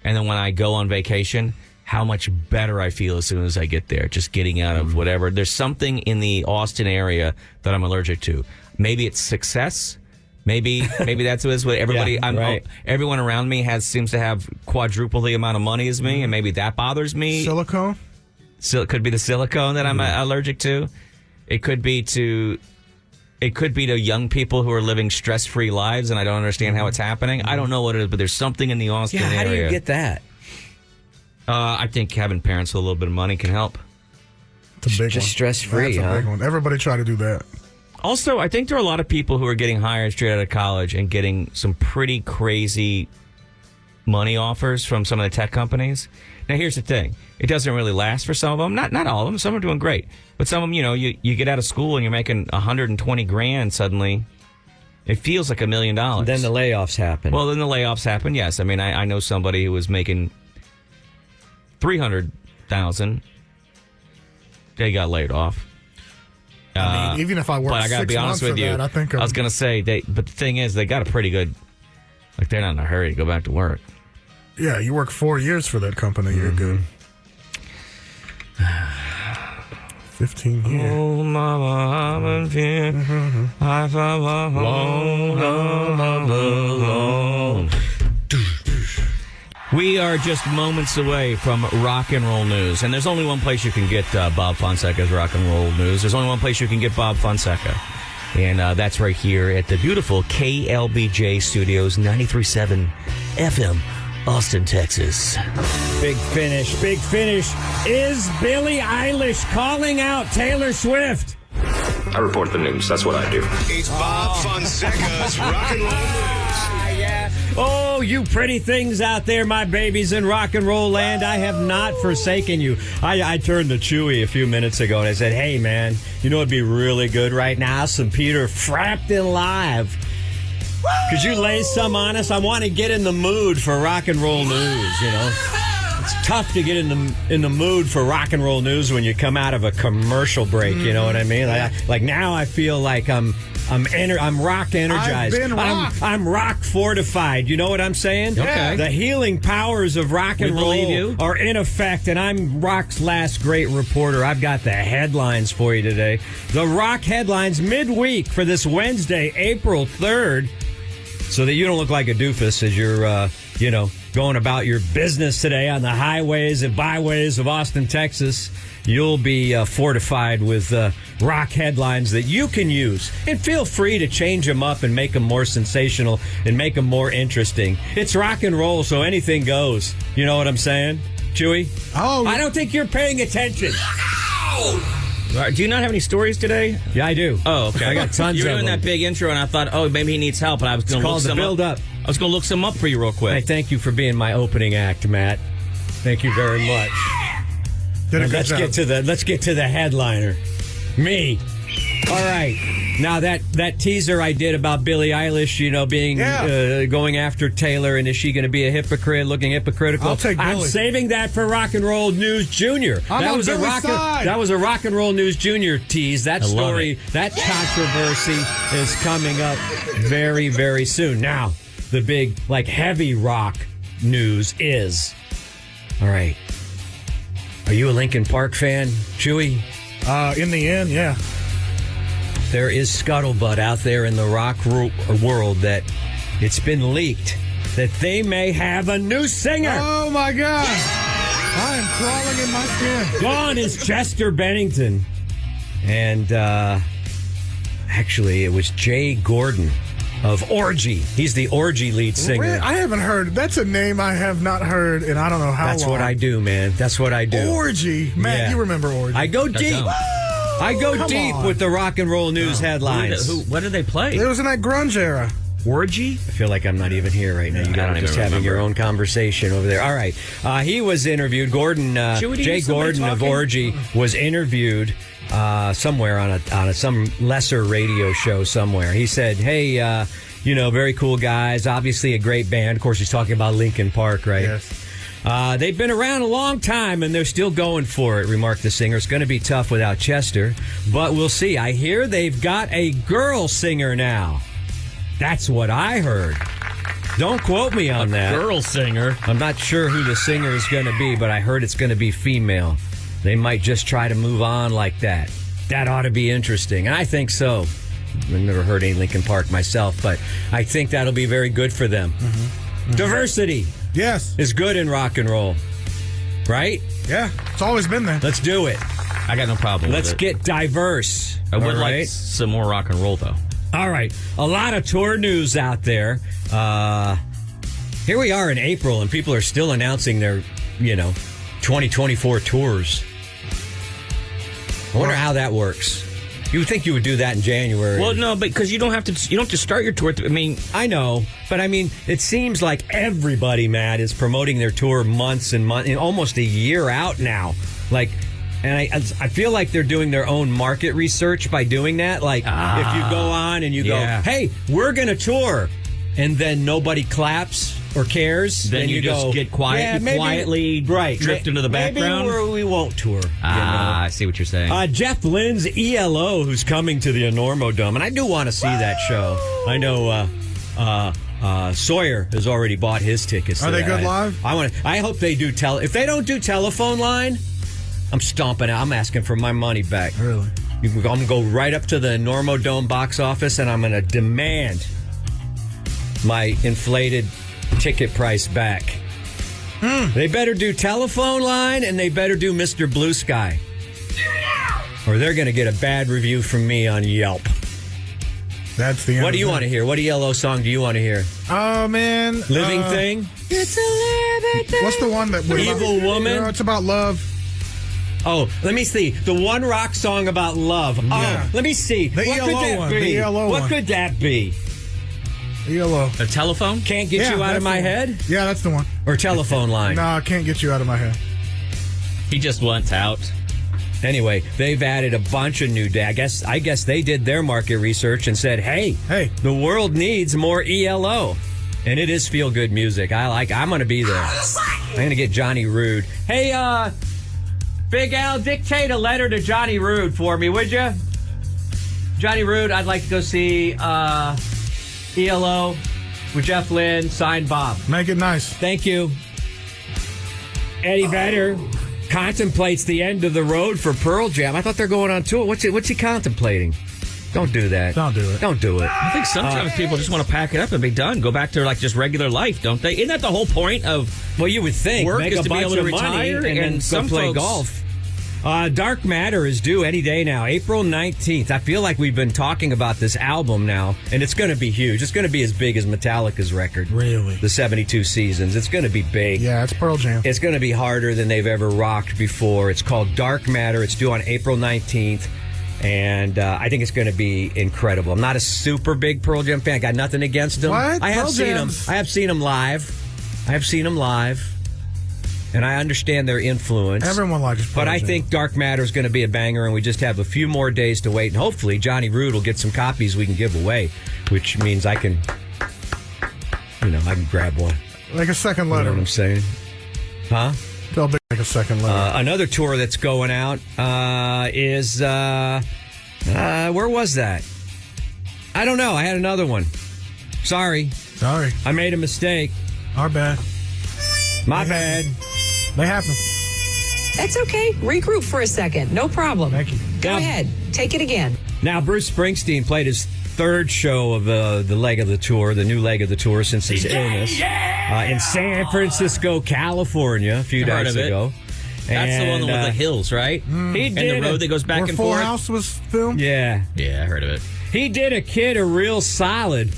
and then when I go on vacation, how much better I feel as soon as I get there. Just getting out of whatever. There's something in the Austin area that I'm allergic to. Maybe it's success. Maybe that's what it is. What everybody, Yeah, right. everyone around me seems to have quadruple the amount of money as me, and maybe that bothers me. Silicone? So it could be the silicone that I'm allergic to. It could be to young people who are living stress-free lives, and I don't understand how it's happening. I don't know what it is, but there's something in the Austin Yeah, how area. do you get that? I think having parents with a little bit of money can help. It's a big Just one. stress-free, That's huh? a big one. Everybody try to do that. Also, I think there are a lot of people who are getting hired straight out of college and getting some pretty crazy money offers from some of the tech companies. Now, here's the thing. It doesn't really last for some of them. Not all of them. Some are doing great. But some of them, you get out of school and you're making $120,000 suddenly. It feels like $1 million. Then the layoffs happen. Well, then the layoffs happen, yes. I mean, I know somebody who was making $300,000. They got laid off. I mean, even if I work But I got to 6 be honest months with for you. that, I think I was going to say, but the thing is, they got a pretty good, like, they're not in a hurry to go back to work. yeah, you work 4 years for that company, you're good. 15 years. Oh, mama, I'm in fear. I felt alone. We are just moments away from rock and roll news, and there's only one place you can get Bob Fonseca's rock and roll news. There's only one place you can get Bob Fonseca, and that's right here at the beautiful KLBJ Studios, 93.7 FM, Austin, Texas. Big finish. Is Billie Eilish calling out Taylor Swift? I report the news. That's what I do. It's Bob Fonseca's Rock and Roll News. Oh, you pretty things out there, my babies in rock and roll land. I have not forsaken you. I turned to Chuy a few minutes ago and I said, hey, man, you know it'd be really good right now? Some Peter Frampton live. Could you lay some on us? I want to get in the mood for rock and roll news, It's tough to get in the mood for rock and roll news when you come out of a commercial break, you know what I mean? Like now I feel like I'm rock energized. I've been rocked. I'm rock fortified. You know what I'm saying? Okay. The healing powers of rock and We believe roll you. are in effect, and I'm rock's last great reporter. I've got the headlines for you today. The rock headlines midweek for this Wednesday, April 3rd, so that you don't look like a doofus as you're, going about your business today on the highways and byways of Austin, Texas. You'll be fortified with rock headlines that you can use. And feel free to change them up and make them more sensational and make them more interesting. It's rock and roll, so anything goes. You know what I'm saying, Chewy? Oh, I don't think you're paying attention. Do you not have any stories today? Yeah, I do. Oh, okay. I got tons You were of doing them. that big intro, and I thought, oh, maybe he needs help, and I was going to look called the some build-up. I was going to look some up for you real quick. Hey, thank you for being my opening act, Matt. Thank you very much. did a And good let's job. get to the headliner. Me. All right. Now that teaser I did about Billie Eilish, being going after Taylor, and is she going to be a hypocrite, looking hypocritical? I'll take I'm Billie. saving that for Rock and Roll News Junior. I'm on Billie's side. That was a Rock and Roll News Junior tease. That love story, it. that controversy is coming up very, very soon. Now, the big, like, heavy rock news is. All right. Are you a Linkin Park fan, Chewy? In the end, yeah. There is scuttlebutt out there in the rock world that it's been leaked that they may have a new singer. Oh, my God. I am crawling in my skin. Gone is Chester Bennington. And actually, it was Jay Gordon of Orgy. He's the Orgy lead singer. I haven't heard. That's a name I have not heard in I don't know how long. That's what I do, man. That's what I do. Orgy. Matt, Yeah. you remember Orgy. I go deep. I go Come deep on. with the rock and roll news headlines. What did they play? It was in that grunge era. Orgy? I feel like I'm not even here right now. You I guys don't are just even having your remember. own conversation over there. All right. He was interviewed. Gordon, Chewy, do you Jay hear somebody Gordon of talking? Orgy was interviewed somewhere on some lesser radio show somewhere. He said, hey, very cool guys. Obviously a great band. Of course, he's talking about Linkin Park, right? Yes. They've been around a long time, and they're still going for it, remarked the singer. It's going to be tough without Chester, but we'll see. I hear they've got a girl singer now. That's what I heard. Don't quote me on that. Girl singer. I'm not sure who the singer is going to be, but I heard it's going to be female. They might just try to move on like that. That ought to be interesting, and I think so. I've never heard any Linkin Park myself, but I think that'll be very good for them. Diversity Yes. is good in rock and roll, right? Yeah. It's always been there. Let's do it. I got no problem Let's with it. get diverse. I would All like right? some more rock and roll, though. All right. A lot of tour news out there. Here we are in April, and people are still announcing their, 2024 tours. I wonder how that works. You would think you would do that in January. Well, no, because you don't have to start your tour. I know, but it seems like everybody, Matt, is promoting their tour months and months, almost a year out now. And I feel like they're doing their own market research by doing that. Like, if you go on and you go, hey, we're going to tour, and then nobody claps or cares, then you just go, get quiet, yeah, maybe, quietly drift into the background. Maybe we won't tour. I see what you're saying. Jeff Lynne's ELO, who's coming to the Enormo Dome, and I do want to see that show. I know Sawyer has already bought his tickets. Are they good live? I hope they do if they don't do telephone line, I'm stomping out. I'm asking for my money back. Really? I'm going to go right up to the Enormo Dome box office, and I'm going to demand my inflated ticket price back. They better do telephone line, and they better do Mr. Blue Sky, or they're going to get a bad review from me on Yelp. That's the end. What do you want to hear? What ELO song do you want to hear? Oh, man. Living Thing? It's a living thing. What's the one that... Evil Woman? It's about love. Oh, let me see. The one rock song about love. Yeah. Oh, let me see. The what ELO could that one. be? The ELO what one. could that be? ELO. A telephone? Can't get you out that's of my the one. head? Yeah, that's the one. Or telephone line? No, I can't get you out of my head. He just wants out. Anyway, they've added a bunch of new I guess they did their market research and said, hey, the world needs more ELO. And it is feel-good music. I'm going to be there. I'm going to get Johnny Rude. Hey, Big Al, dictate a letter to Johnny Rude for me, would you? Johnny Rude, I'd like to go see ELO with Jeff Lynne, signed Bob. Make it nice. Thank you. Eddie Vedder contemplates the end of the road for Pearl Jam. I thought they're going on tour. What's he contemplating? Don't do that. Don't do it. Don't do it. I think sometimes people just want to pack it up and be done. Go back to just regular life, don't they? Isn't that the whole point of you would think work make is a to be bunch able to of money retire and then some go play folks- golf. Dark Matter is due any day now, April 19th. I feel like we've been talking about this album now, and it's going to be huge. It's going to be as big as Metallica's record. Really? The 72 Seasons. It's going to be big. Yeah, it's Pearl Jam. It's going to be harder than they've ever rocked before. It's called Dark Matter. It's due on April 19th. And I think it's going to be incredible. I'm not a super big Pearl Jam fan. I got nothing against them. What? I have Pearl seen them. Jam's- I have seen them live. And I understand their influence. Everyone likes Pearl But I Jam. think Dark Matter is going to be a banger, and we just have a few more days to wait. And hopefully Johnny Rude will get some copies we can give away, which means I can grab one. Like a second You know letter. what I'm saying? Huh? Tell Big like a second letter. Another tour that's going out is where was that? I don't know. I had another one. Sorry. I made a mistake. Our bad. My bad. They happen. That's okay. Regroup for a second. No problem. Thank you. Go Now- ahead. Take it again. Now, Bruce Springsteen played his third show of the leg of the tour, the new leg of the tour since his illness, in San Francisco, California, a few Heard days of it. ago. That's the one with the hills, right? He And did the road that goes back Where and Full forth. House was filmed? Yeah. Yeah, I heard of it. He did a kid a real solid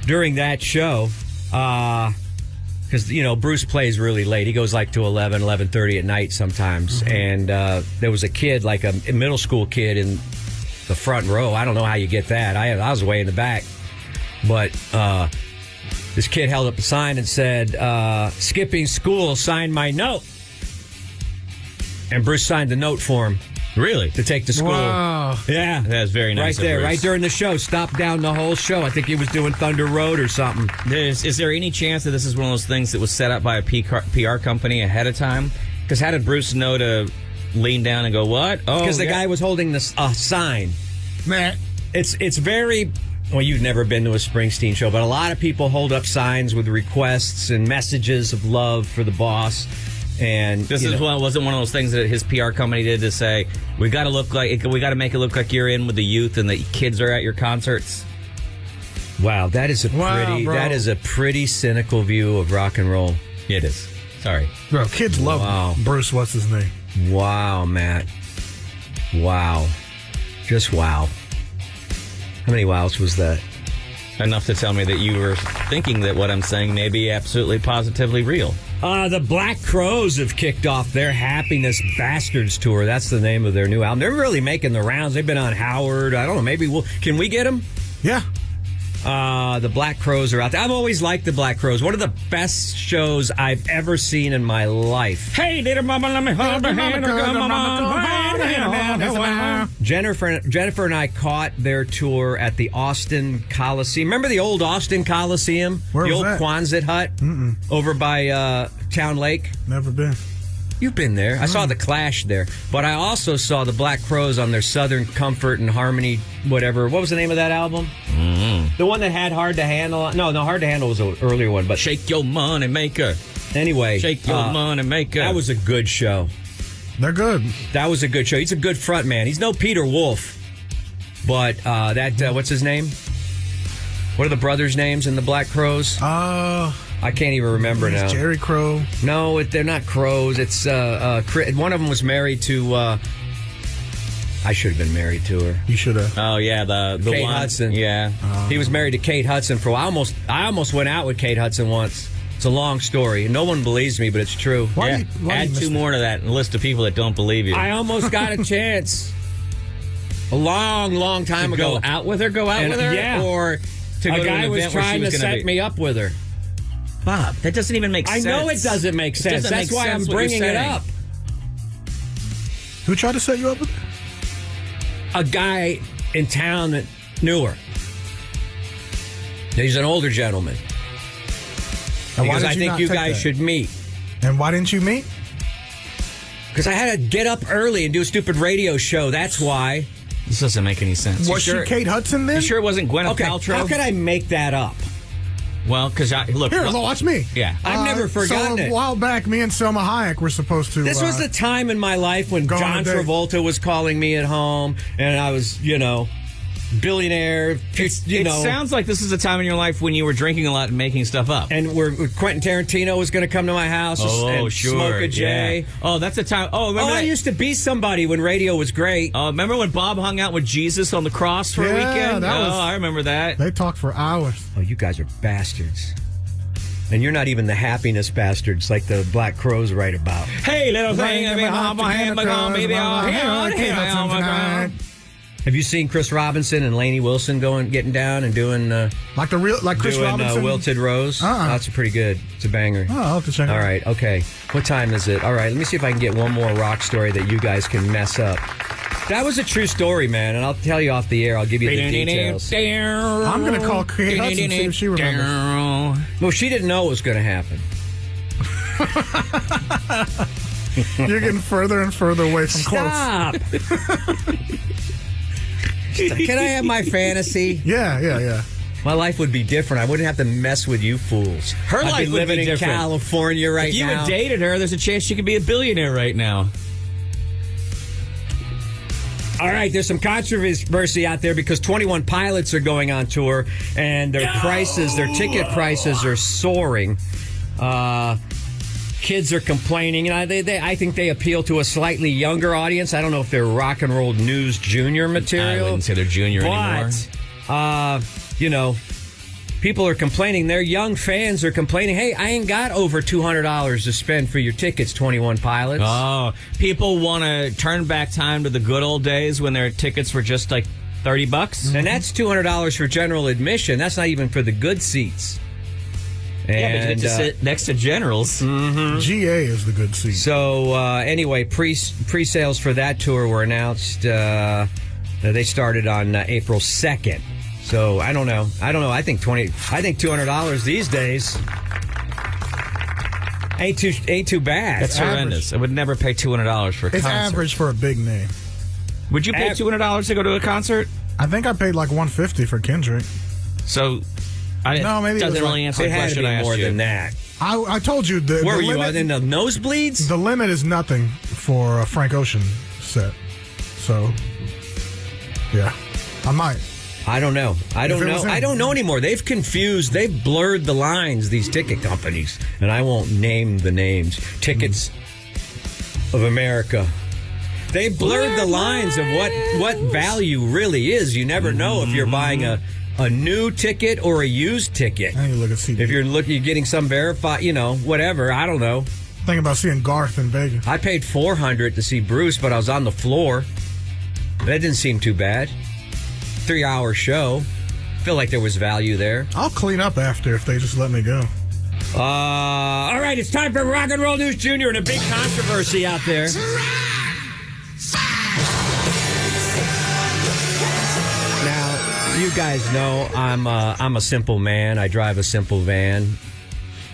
during that show. Because, Bruce plays really late. He goes like to 11, 11:30 at night sometimes. And there was a kid, like a middle school kid in the front row. I don't know how you get that. I was way in the back. But this kid held up a sign and said, skipping school, sign my note. And Bruce signed the note for him. Really? To take to school. Wow. Yeah. That's very nice. Right there, of Bruce. right during the show. Stopped down the whole show. I think he was doing Thunder Road or something. Is there any chance that this is one of those things that was set up by a PR company ahead of time? Because how did Bruce know to lean down and go, what? Oh, Because the yeah. guy was holding this sign. Man. It's very... Well, you've never been to a Springsteen show, but a lot of people hold up signs with requests and messages of love for the boss. And This is wasn't one of those things that his PR company did to say, we got to make it look like you're in with the youth and the kids are at your concerts. Wow, that is a pretty cynical view of rock and roll. It is. Sorry. Bro, kids love Bruce. What's his name? Wow, Matt. Wow. Just wow. How many wows was that? Enough to tell me that you were thinking that what I'm saying may be absolutely positively real. The Black Crowes have kicked off their Happiness Bastards tour. That's the name of their new album. They're really making the rounds. They've been on Howard. I don't know. Can we get them? Yeah. The Black Crowes are out there. I've always liked the Black Crowes. One of the best shows I've ever seen in my life. Hey, little mama, let me hold your hand. Jennifer and I caught their tour at the Austin Coliseum. Remember the old Austin Coliseum? Where the was old that? Quonset hut over by Town Lake? Never been. You've been there. I saw the Clash there. But I also saw the Black Crowes on their Southern Comfort and Harmony, whatever. What was the name of that album? The one that had Hard to Handle. No, Hard to Handle was an earlier one. But Shake your money maker. anyway. Shake your money maker. That was a good show. They're good. That was a good show. He's a good front man. He's no Peter Wolf. But what's his name? What are the brothers' names in the Black Crowes? I can't even remember now. Jerry Crow. No, they're not Crows. It's one of them was married to. I should have been married to her. You should have. Oh yeah, the Kate one. Hudson. Yeah, He was married to Kate Hudson for a while. I almost went out with Kate Hudson once. It's a long story. No one believes me, but it's true. yeah. Add two more to that list of people that don't believe you. I almost got a chance. A long time ago. Go out with her? Yeah. Or to go a to guy an was event where she trying was to gonna set be... me up with her. Bob, that doesn't even make I sense. know it doesn't make sense. doesn't That's make why sense I'm what you're bringing it saying. up. Who tried to set you up with? A guy in town that knew her. He's an older gentleman. And why Because did I think not you take guys that? should meet. And why didn't you meet? Because I had to get up early and do a stupid radio show. That's why. This doesn't make any sense. Was she Kate Hudson then? You sure it wasn't Gwyneth Okay, Paltrow? how could I make that up? Well, because look. Here, watch me. Yeah. I've never forgotten so a it. while back, me and Selma Hayek were supposed to. This was the time in my life when go on John a date. Travolta was calling me at home, and I was, billionaire, It sounds like this is a time in your life when you were drinking a lot and making stuff up. and Quentin Tarantino was going to come to my house and smoke a J. Yeah. Oh, that's a time. Oh, remember I that? used to be somebody when radio was great. Oh, remember when Bob hung out with Jesus on the cross for a Yeah, weekend? that was- I remember that. They talked for hours. Oh, you guys are bastards. And you're not even the happiness bastards like the Black Crows write about. Hey, little thing, baby, Have you seen Chris Robinson and Lainey Wilson getting down and doing Like Chris Robinson. Wilted Rose? That's pretty good. It's a banger. Oh, I'll have to check it All out. right, okay. What time is it? All right, let me see if I can get one more rock story that you guys can mess up. That was a true story, man, and I'll tell you off the air. I'll give you the details. I'm going to call Kate Hudson see if she remembers. Well, she didn't know it was going to happen. You're getting further and further away from close. Stop! Can I have my fantasy? Yeah. My life would be different. I wouldn't have to mess with you fools. Her I'd life be would living be in different. California right If you now. had dated her, there's a chance she could be a billionaire right now. All right, there's some controversy out there because 21 Pilots are going on tour and their ticket prices are soaring. Kids are complaining, and I think they appeal to a slightly younger audience. I don't know if they're rock and roll news junior material. I wouldn't say they're junior anymore. But, people are complaining. Their young fans are complaining, hey, I ain't got over $200 to spend for your tickets, 21 Pilots. Oh, people want to turn back time to the good old days when their tickets were just like $30. And that's $200 for general admission. That's not even for the good seats. Yeah, but you get to sit next to generals. GA is the good seat. So, anyway, pre-sales for that tour were announced. They started on April 2nd. So, I don't know. I think $200 these days ain't too bad. That's horrendous. I would never pay $200 for a concert. It's average for a big name. Would you pay $200 to go to a concert? I think I paid like $150 for Kendrick. So, No, maybe it doesn't was really like- answer It the had to question be I asked more you. than that. I told you the Where were you, limit, in the nosebleeds? the limit is nothing for a Frank Ocean set. So, yeah, I might. I don't know. I don't If it know. was him. I don't know anymore. They've blurred the lines, these ticket companies. And I won't name the names. Tickets of America. They blurred the lines of what value really is. You never know if you're buying a new ticket or a used ticket. I need to look at CD. If you're getting some verified, whatever. I don't know. Thinking about seeing Garth in Vegas. I paid $400 to see Bruce, but I was on the floor. That didn't seem too bad. 3-hour show. Feel like there was value there. I'll clean up after if they just let me go. All right, it's time for Rock and Roll News Junior and a big controversy out there. Now, you guys know I'm a simple man. I drive a simple van.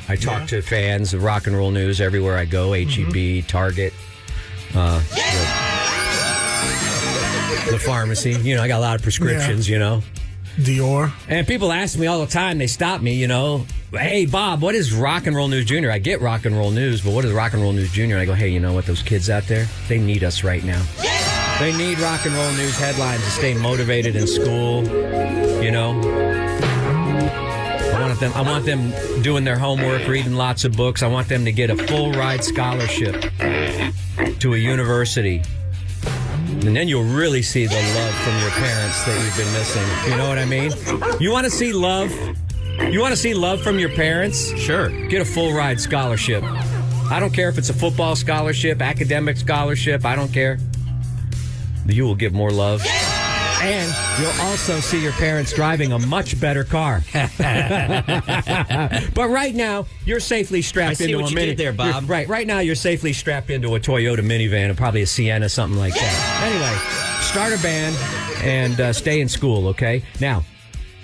I talk to fans of Rock and Roll News everywhere I go. HEB, Target, the pharmacy. I got a lot of prescriptions. Dior. And people ask me all the time, they stop me, hey, Bob, what is Rock and Roll News Junior? I get Rock and Roll News, but what is Rock and Roll News Junior? And I go, hey, you know what, those kids out there, they need us right now. They need Rock and Roll News headlines to stay motivated in school, I want them doing their homework, reading lots of books. I want them to get a full ride scholarship to a university. And then you'll really see the love from your parents that you've been missing. You know what I mean? You want to see love? You want to see love from your parents? Sure. Get a full ride scholarship. I don't care if it's a football scholarship, academic scholarship. I don't care. You will give more love. And you'll also see your parents driving a much better car. But right now, you're safely strapped into a what you mini. did there, Bob. Right now, you're safely strapped into a Toyota minivan and probably a Sienna, something like that. Anyway, start a band and stay in school, okay? Now,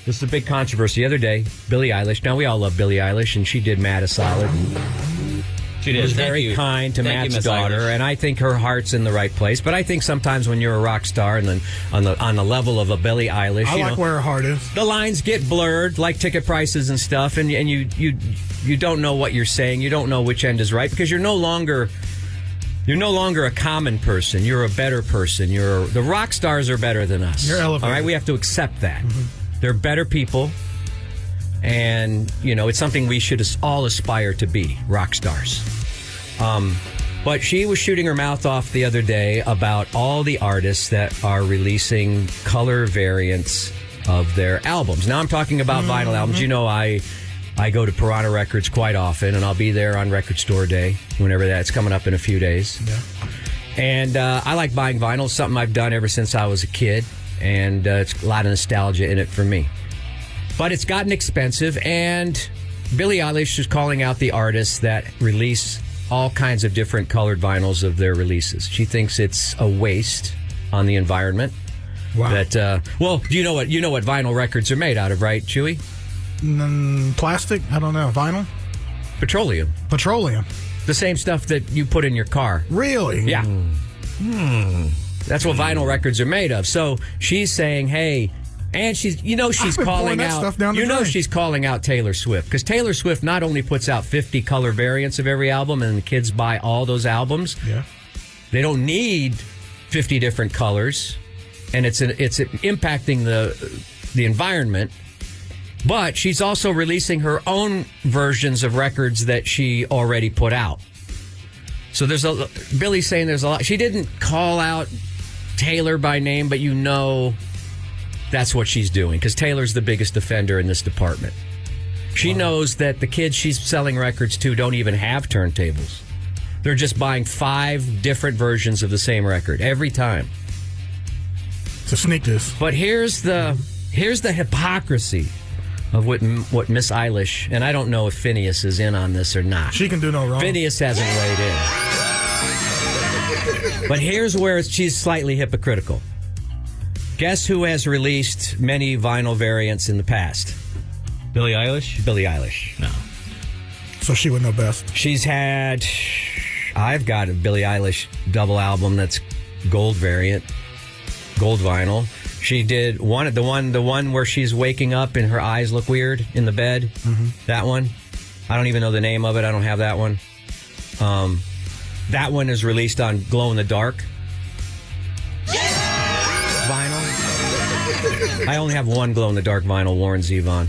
this is a big controversy. The other day, Billie Eilish. Now, we all love Billie Eilish, and she did Matt a solid. She did. Was Thank very you. kind to Thank you, Matt's Miss daughter, Eilish. and I think her heart's in the right place. But I think sometimes when you're a rock star and then on the level of a Billie Eilish, I like where her heart is. the lines get blurred, like ticket prices and stuff, and you don't know what you're saying. You don't know which end is right because you're no longer a common person. You're a better person. The rock stars are better than us. You're elevated. All right, we have to accept that. They're better people, and it's something we should all aspire to be, rock stars. But she was shooting her mouth off the other day about all the artists that are releasing color variants of their albums. Now I'm talking about vinyl albums. I go to Piranha Records quite often, and I'll be there on Record Store Day, whenever that's coming up in a few days. Yeah. And I like buying vinyl. It's something I've done ever since I was a kid, and it's a lot of nostalgia in it for me. But it's gotten expensive, and Billie Eilish is calling out the artists that release all kinds of different colored vinyls of their releases. She thinks it's a waste on the environment. Wow. That you know what vinyl records are made out of, right, Chewy? Plastic? I don't know. Vinyl? Petroleum. Petroleum. The same stuff that you put in your car. Really? Yeah. That's what vinyl records are made of. So she's saying, hey, And she's I've been calling pouring that out. stuff down the drain. She's calling out Taylor Swift because Taylor Swift not only puts out 50 color variants of every album, and the kids buy all those albums. Yeah. They don't need 50 different colors, and it's impacting the environment. But she's also releasing her own versions of records that she already put out. So Billie's saying there's a lot. She didn't call out Taylor by name, but that's what she's doing because Taylor's the biggest offender in this department. She knows that the kids she's selling records to don't even have turntables. They're just buying 5 different versions of the same record every time. To sneak this. But here's the hypocrisy of what Miss Eilish, and I don't know if Phineas is in on this or not. She can do no wrong. Phineas hasn't weighed in. But here's where she's slightly hypocritical. Guess who has released many vinyl variants in the past? Billie Eilish? Billie Eilish. No. So she would know best. She's had... I've got a Billie Eilish double album that's gold variant, gold vinyl. She did the one where she's waking up and her eyes look weird in the bed. Mm-hmm. That one. I don't even know the name of it. I don't have that one. That one is released on glow in the dark vinyl. I only have one glow in the dark vinyl, Warren Zevon.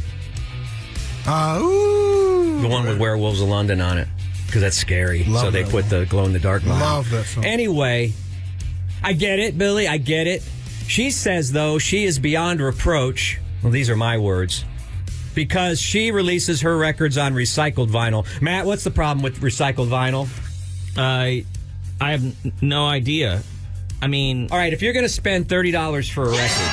Ooh. The one with Werewolves of London on it. Because that's scary. Love so they that put one. the glow in the dark vinyl. Love that song. Anyway, I get it, Billy. I get it. She says, though, she is beyond reproach. Well, these are my words. Because she releases her records on recycled vinyl. Matt, what's the problem with recycled vinyl? I have no idea. I mean... All right, if you're going to spend $30 for a record,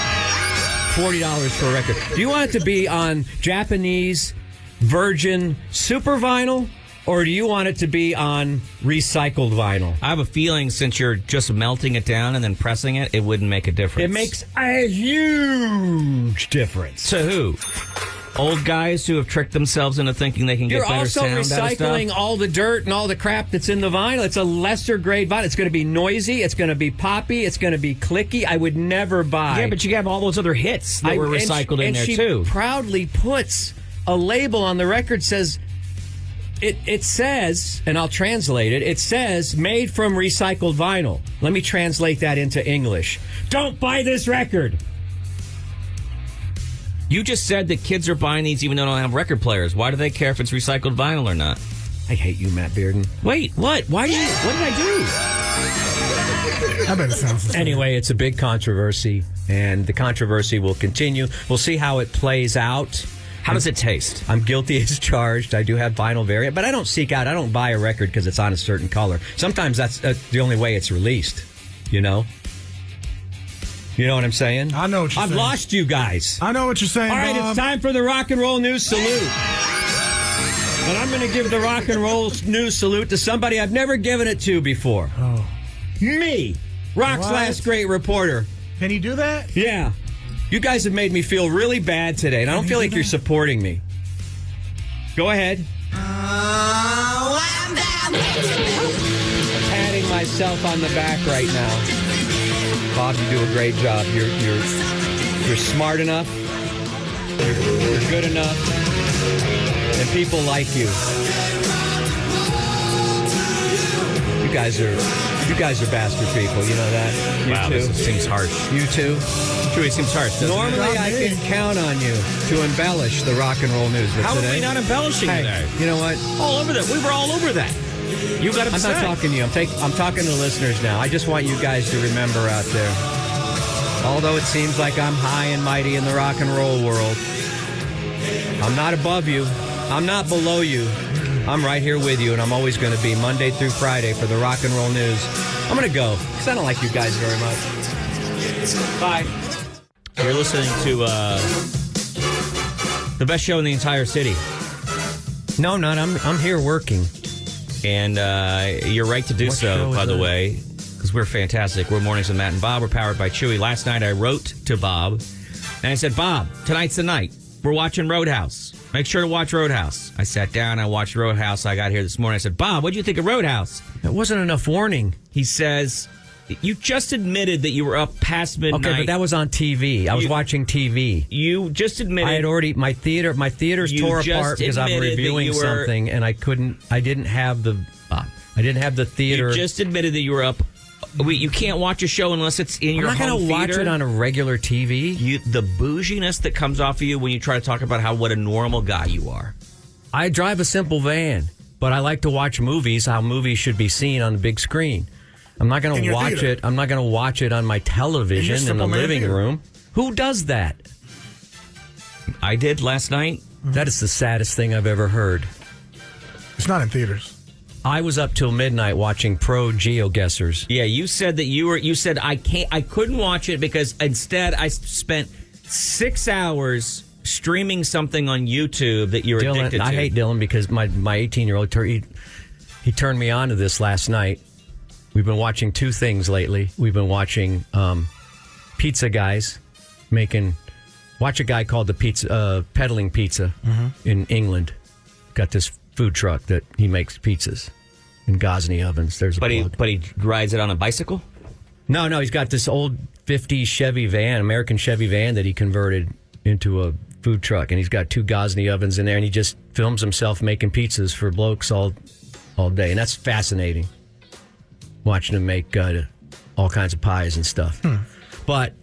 $40 for a record, do you want it to be on Japanese virgin super vinyl? Or do you want it to be on recycled vinyl? I have a feeling since you're just melting it down and then pressing it, it wouldn't make a difference. It makes a huge difference. To who? Old guys who have tricked themselves into thinking they can get better sound out of stuff? You're also recycling all the dirt and all the crap that's in the vinyl. It's a lesser grade vinyl. It's going to be noisy. It's going to be poppy. It's going to be clicky. I would never buy. Yeah, but you have all those other hits that were recycled in there, too. And she proudly puts a label on the record says... It says, and I'll translate it, it says, made from recycled vinyl. Let me translate that into English. Don't buy this record! You just said that kids are buying these even though they don't have record players. Why do they care if it's recycled vinyl or not? I hate you, Matt Bearden. Wait, what? What did I do? I bet it sounds the same. Anyway, it's a big controversy, and the controversy will continue. We'll see how it plays out. How does it taste? I'm guilty as charged. I do have vinyl variant, but I don't seek out. I don't buy a record because it's on a certain color. Sometimes that's the only way it's released. You know? You know what I'm saying? I know what you're saying. I've lost you guys. I know what you're saying, All right, Bob. it's time for the Rock and Roll News Salute. And I'm going to give the Rock and Roll News Salute to somebody I've never given it to before. Oh. Me, Rock's What? last great reporter. Can you do that? Yeah. You guys have made me feel really bad today, and I don't feel like you're supporting me. Go ahead. I'm patting myself on the back right now. Bob, you do a great job. You're smart enough. You're good enough. And people like you. You guys are bastard people. You know that? You Wow, too? this seems harsh. You too? Chewy seems harsh, doesn't it? Normally, I can count on you to embellish the rock and roll news, but How today... are we not embellishing Hey, today? you know what? All over that. We were all over that. You got I'm upset. not talking to you. I'm talking to the listeners now. I just want you guys to remember out there. Although it seems like I'm high and mighty in the rock and roll world, I'm not above you. I'm not below you. I'm right here with you, and I'm always going to be Monday through Friday for the rock and roll news. I'm going to go because I don't like you guys very much. Bye. You're listening to the best show in the entire city. No, I'm not. I'm here working. And you're right to do What so, show is by the that? way, because we're fantastic. We're Mornings with Matt and Bob. We're powered by Chuy. Last night I wrote to Bob, and I said, Bob, tonight's the night. We're watching Roadhouse. Make sure to watch Roadhouse. I sat down. I watched Roadhouse. I got here this morning. I said, Bob, what do you think of Roadhouse? It wasn't enough warning. He says, You just admitted that you were up past midnight. Okay, but that was on TV. I was watching TV. You just admitted I had already my theaters tore apart because I'm reviewing something, and I didn't have the theater. You just admitted that you were up. You can't watch a show unless it's in your home theater. I'm not going to watch it on a regular TV. The bouginess that comes off of you when you try to talk about what a normal guy you are. I drive a simple van, but I like to watch movies, how movies should be seen on the big screen. I'm not going to watch it. I'm not going to watch it on my television in the living room. Who does that? I did last night. That is the saddest thing I've ever heard. It's not in theaters. I was up till midnight watching Pro GeoGuessers. Yeah, you said that you said I couldn't watch it because instead I spent 6 hours streaming something on YouTube that you're addicted to. I hate Dylan because my 18-year-old he turned me on to this last night. We've been watching two things lately. We've been watching pizza guys watch a guy called the Peddling Pizza in England. Got this food truck that he makes pizzas in Gosney ovens. But he rides it on a bicycle? No, he's got this old 50s Chevy van, American Chevy van that he converted into a food truck, and he's got 2 Gosney ovens in there, and he just films himself making pizzas for blokes all day, and that's fascinating. Watching him make all kinds of pies and stuff. But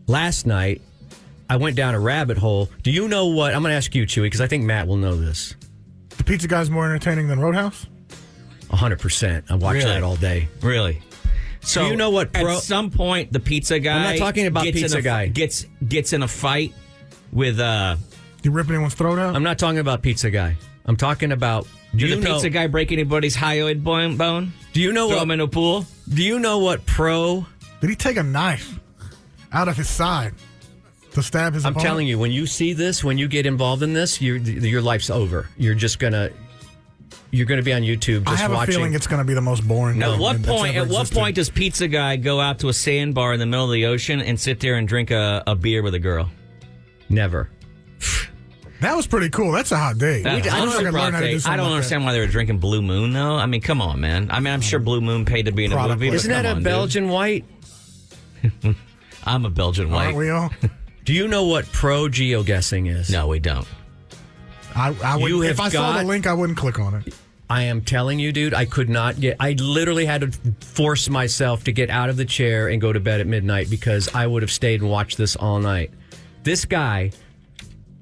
last night, I went down a rabbit hole. Do you know what? I'm going to ask you, Chewy, because I think Matt will know this. The Pizza Guy's more entertaining than Roadhouse? 100%. I watch that all day. Really? So do you know what? At some point, the pizza guy. I'm not talking about pizza guy. Gets in a fight with. You rip anyone's throat out? I'm not talking about pizza guy. I'm talking about. Did the pizza guy break anybody's hyoid bone? Do you know Throw him in a pool? Do you know what Pro? Did he take a knife out of his side to stab his opponent? I'm telling you, when you see this, when you get involved in this, your life's over. You're going to be on YouTube just watching. I have a feeling it's going to be the most boring. At what point does Pizza Guy go out to a sandbar in the middle of the ocean and sit there and drink a beer with a girl? Never. That was pretty cool. That's a hot date. I don't understand why they were drinking Blue Moon, though. I mean, come on, man. I mean, I'm sure Blue Moon paid to be in a movie. Isn't that a Belgian white? I'm a Belgian white. Aren't we all? Do you know what Pro GeoGuessing is? No, we don't. I would. If I saw the link, I wouldn't click on it. I am telling you, dude, I could not get. I literally had to force myself to get out of the chair and go to bed at midnight because I would have stayed and watched this all night. This guy,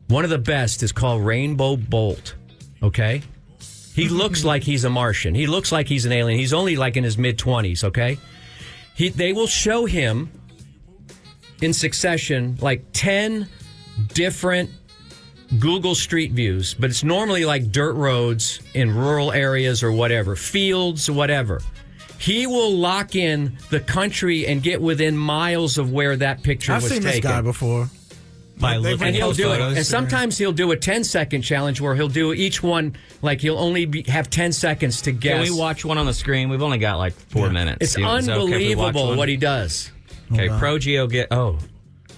one of the best, is called Rainbow Bolt. Okay, he looks like he's a Martian. He looks like he's an alien. He's only like in his mid-20s. Okay, they will show him in succession like 10 different Google Street Views, but it's normally like dirt roads in rural areas or whatever, fields, whatever. He will lock in the country and get within miles of where that picture was taken. I've seen this guy before. And he'll do it. And sometimes he'll do a 10-second challenge where he'll do each one, like he'll only have 10 seconds to guess. Can we watch one on the screen? We've only got like 4 minutes. It's unbelievable what he does. Okay, Pro Geo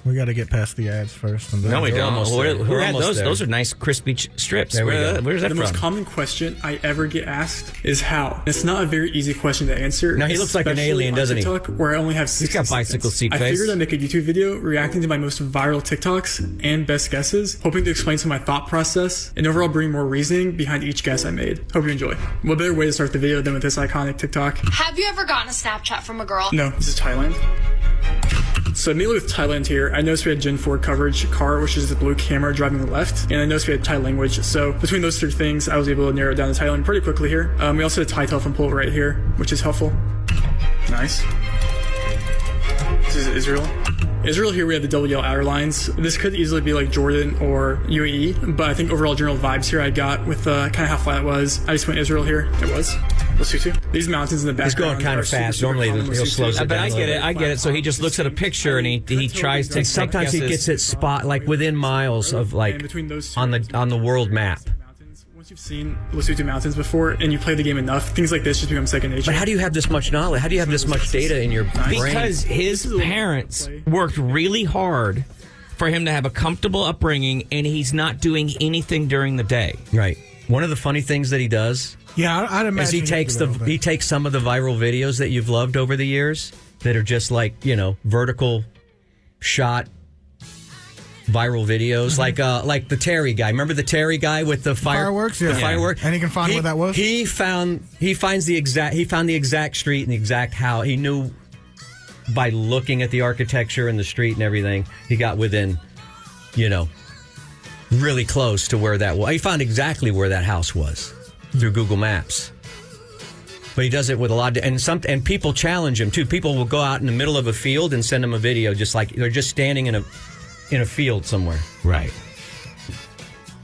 we got to get past the ads first. No, we don't. Who had those? There. Those are nice crispy strips. Where's that from? The most common question I ever get asked is how. It's not a very easy question to answer. Now he looks like an alien, doesn't TikTok, he? Where I only have 60 He's got bicycle seat face. I figured I'd make a YouTube video reacting to my most viral TikToks and best guesses, hoping to explain some of my thought process and overall bring more reasoning behind each guess I made. Hope you enjoy. What better way to start the video than with this iconic TikTok? Have you ever gotten a Snapchat from a girl? No, this is Thailand. So immediately with Thailand here, I noticed we had Gen 4 coverage car, which is the blue camera driving left, and I noticed we had Thai language. So between those 3 things, I was able to narrow it down to Thailand pretty quickly here. We also had Thai telephone pole right here, which is helpful. Nice. This is Israel. Israel here, we have the double yellow outer lines. This could easily be like Jordan or UAE, but I think overall general vibes here I got with kind of how flat it was. I just went Israel here. It was. Lesotho. These mountains in the background. He's going kind of fast. Normally he'll slow it down. But I get it. So he just looks at a picture and he tries to. Sometimes he gets it spot like within miles of like on the world map. Once you've seen Lesotho Mountains before and you play the game enough, things like this just become second nature. But how do you have this much knowledge? How do you have this much data in your brain? Because his parents worked really hard for him to have a comfortable upbringing, and he's not doing anything during the day. Right. One of the funny things that he does, I'd imagine, is he takes some of the viral videos that you've loved over the years. that are just like, vertical shot viral videos, like the Terry guy. Remember the Terry guy with the fireworks? Yeah. The fireworks. And he can find where that was? He found the exact street and the exact house. He knew by looking at the architecture and the street and everything, he got within, really close to where that was. He found exactly where that house was through Google Maps. But he does it with a lot of... And people challenge him, too. People will go out in the middle of a field and send him a video just like they're just standing in a field somewhere. Right.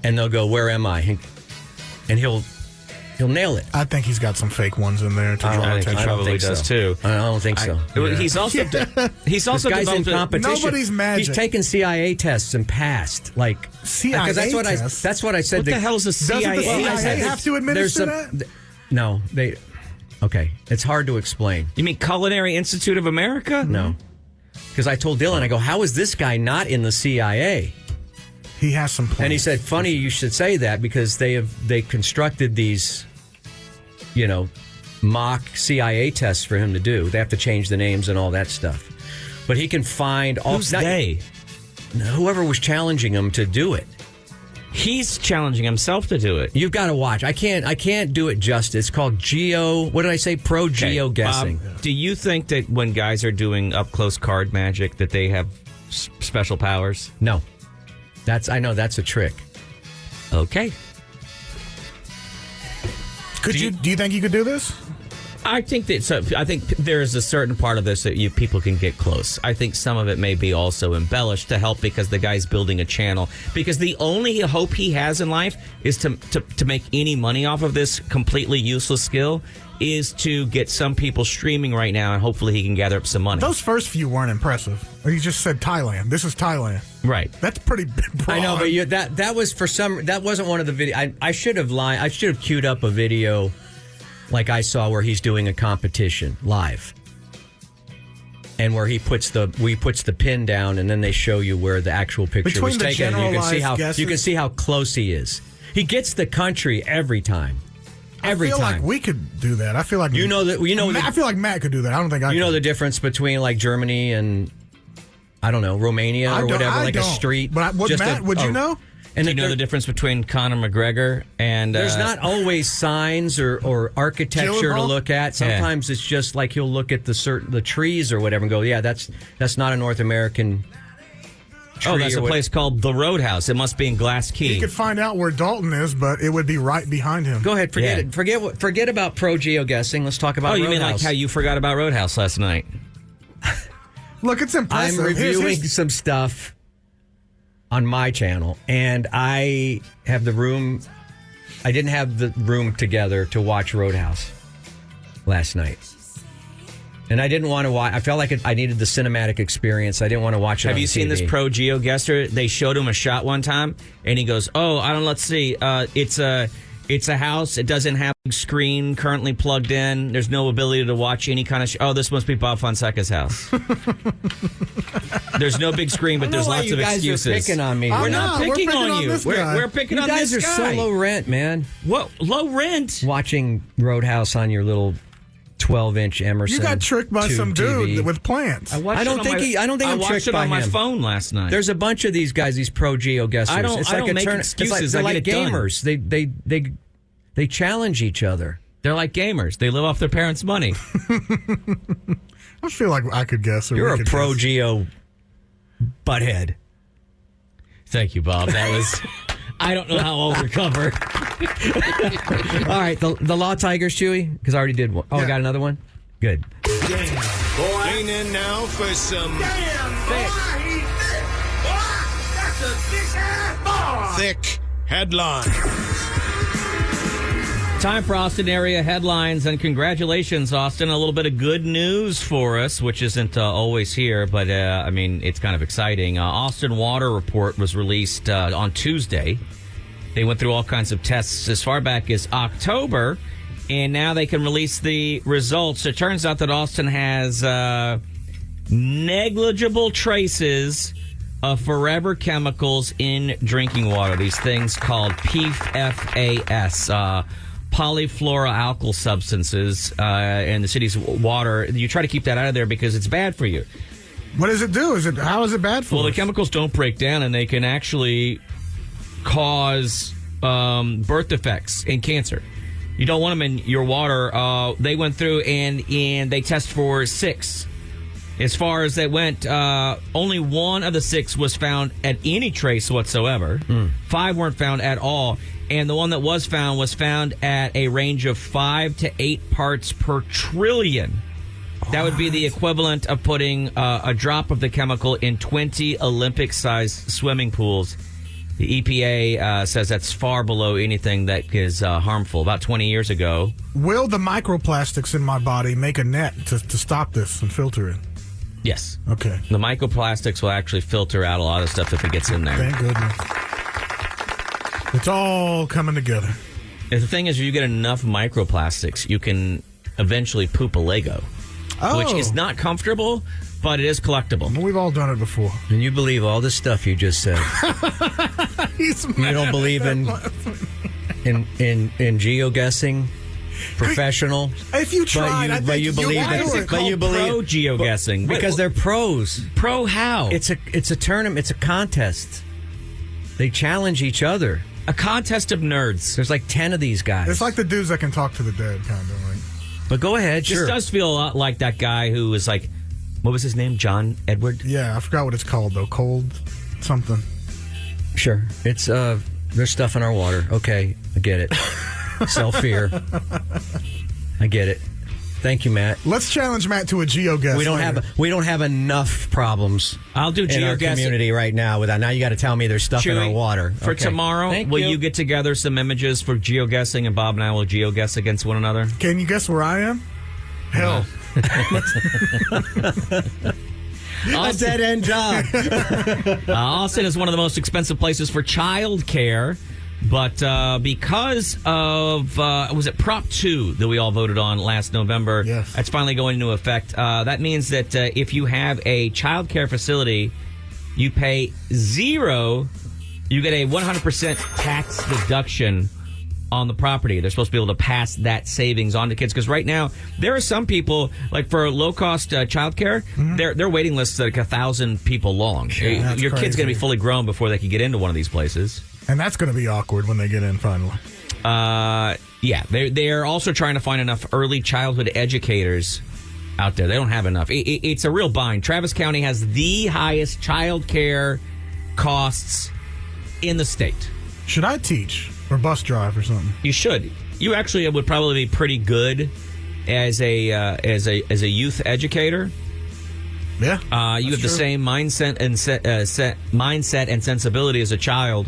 And they'll go, "Where am I?" And he'll nail it. I think he's got some fake ones in there to draw attention. He probably does, too. I don't think so. He's also... He's also this guy's in competition. Nobody's magic. He's taken CIA tests and passed. Like CIA tests? That's what I said. What the hell is a CIA? Doesn't the CIA have to administer that? No, they... Okay, it's hard to explain. You mean Culinary Institute of America? No. Because I told Dylan, I go, how is this guy not in the CIA? He has some plans. And he said, funny you should say that because they constructed these, mock CIA tests for him to do. They have to change the names and all that stuff. But he can find all... Who's they? Whoever was challenging him to do it. He's challenging himself to do it. You've got to watch. I can't do it justice. It's called what did I say? Geo-guessing. Bob, do you think that when guys are doing up-close card magic that they have special powers? No. I know that's a trick. Okay. Do you think you could do this? I think there is a certain part of this that people can get close. I think some of it may be also embellished to help because the guy's building a channel. Because the only hope he has in life is to make any money off of this completely useless skill is to get some people streaming right now, and hopefully he can gather up some money. Those first few weren't impressive. You just said Thailand. This is Thailand. Right. That's pretty broad. I know, but that was that wasn't one of the videos. I should have lied. I should have queued up a video like I saw where he's doing a competition live. And where we puts the pin down and then they show you where the actual picture was taken. And you can see how close he is. He gets the country every time. I feel like we could do that. I feel like I feel like Matt could do that. I don't think I. You know the difference between like Germany and I don't know Romania or whatever, like a street. But Matt, would you know? And do you know the difference between Conor McGregor and... There's not always signs or architecture to look at. Sometimes it's just like he'll look at the trees or whatever and go, yeah, that's not a North American tree. Oh, that's a place called the Roadhouse. It must be in Glass Key. He could find out where Dalton is, but it would be right behind him. Go ahead, forget it. Forget about pro geoguessing. Let's talk about Roadhouse. You mean like how you forgot about Roadhouse last night? Look, it's impressive. I'm reviewing some stuff on my channel, and I didn't have the room together to watch Roadhouse last night. And I didn't want to watch. I felt like I needed the cinematic experience. I didn't want to watch it on Have you TV. seen this pro geoguesser? They showed him a shot one time, and he goes, let's see. It's a house. It doesn't have a screen currently plugged in. There's no ability to watch any kind of... this must be Bob Fonseca's house. There's no big screen, but there's lots of excuses. You guys are picking on me. We're not picking on you. We're picking on this guy. You guys are so low rent, man. What? Low rent? Watching Roadhouse on your little 12-inch Emerson. You got tricked by some dude with plants. I don't think I'm tricked by him. I watched it on my phone last night. There's a bunch of these guys, these pro geoguessers. I don't make excuses. They're like gamers. They challenge each other. They're like gamers. They live off their parents' money. I feel like I could guess. You're a pro geo butthead. Thank you, Bob. That was... I don't know how I'll recover. All right, the Law Tigers, Chuy, because I already did one. I got another one? Good. Damn, boy. Lean in now for some... That's a thick-ass boy. Thick headline. Time for Austin area headlines, and congratulations, Austin. A little bit of good news for us, which isn't always here, but it's kind of exciting. Austin Water Report was released on Tuesday. They went through all kinds of tests as far back as October, and now they can release the results. It turns out that Austin has negligible traces of forever chemicals in drinking water. These things called PFAS. polyfluoroalkyl substances in the city's water. You try to keep that out of there because it's bad for you. What does it do? How is it bad for us? Well, the chemicals don't break down, and they can actually cause birth defects and cancer. You don't want them in your water. They went through and they tested for 6. As far as that went, only 1 of the 6 was found at any trace whatsoever. 5 weren't found at all. And the one that was found at a range of 5 to 8 parts per trillion. That would be the equivalent of putting a drop of the chemical in 20 Olympic-sized swimming pools. The EPA says that's far below anything that is harmful. About 20 years ago. Will the microplastics in my body make a net to stop this and filter it? Yes. Okay. The microplastics will actually filter out a lot of stuff if it gets in there. Thank goodness. It's all coming together. And the thing is, if you get enough microplastics, you can eventually poop a Lego. Which is not comfortable, but it is collectible. We've all done it before. And you believe all the stuff you just said. You don't believe in geoguessing, professional. If you tried, but you believe it. But you believe pro geoguessing because they're pros. Pro how? It's a tournament. It's a contest. They challenge each other. A contest of nerds. There's like 10 of these guys. It's like the dudes that can talk to the dead, kind of like. But go ahead, sure. This does feel a lot like that guy who was like, what was his name? John Edward? Yeah, I forgot what it's called, though. Cold something. Sure. It's, there's stuff in our water. Okay, I get it. Self-fear. I get it. Thank you, Matt. Let's challenge Matt to a geoguess. We don't have enough problems. I'll do in our community right now. Now you got to tell me there's stuff in our water. For tomorrow, will you get together some images for geoguessing, and Bob and I will geoguess against one another? Can you guess where I am? Hell. A dead-end job. Austin is one of the most expensive places for child care. But because of, was it Prop 2 that we all voted on last November? Yes. That's finally going into effect. That means that if you have a child care facility, you pay 0, you get a 100% tax deduction on the property. They're supposed to be able to pass that savings on to kids. Because right now, there are some people, like for low-cost child care, their waiting lists are like 1,000 people long. Yeah, your kid's going to be fully grown before they can get into one of these places. And that's going to be awkward when they get in finally. Yeah, they're also trying to find enough early childhood educators out there. They don't have enough. It's a real bind. Travis County has the highest child care costs in the state. Should I teach or bus drive or something? You should. You actually would probably be pretty good as a youth educator. Yeah, you have the same mindset and sensibility as a child.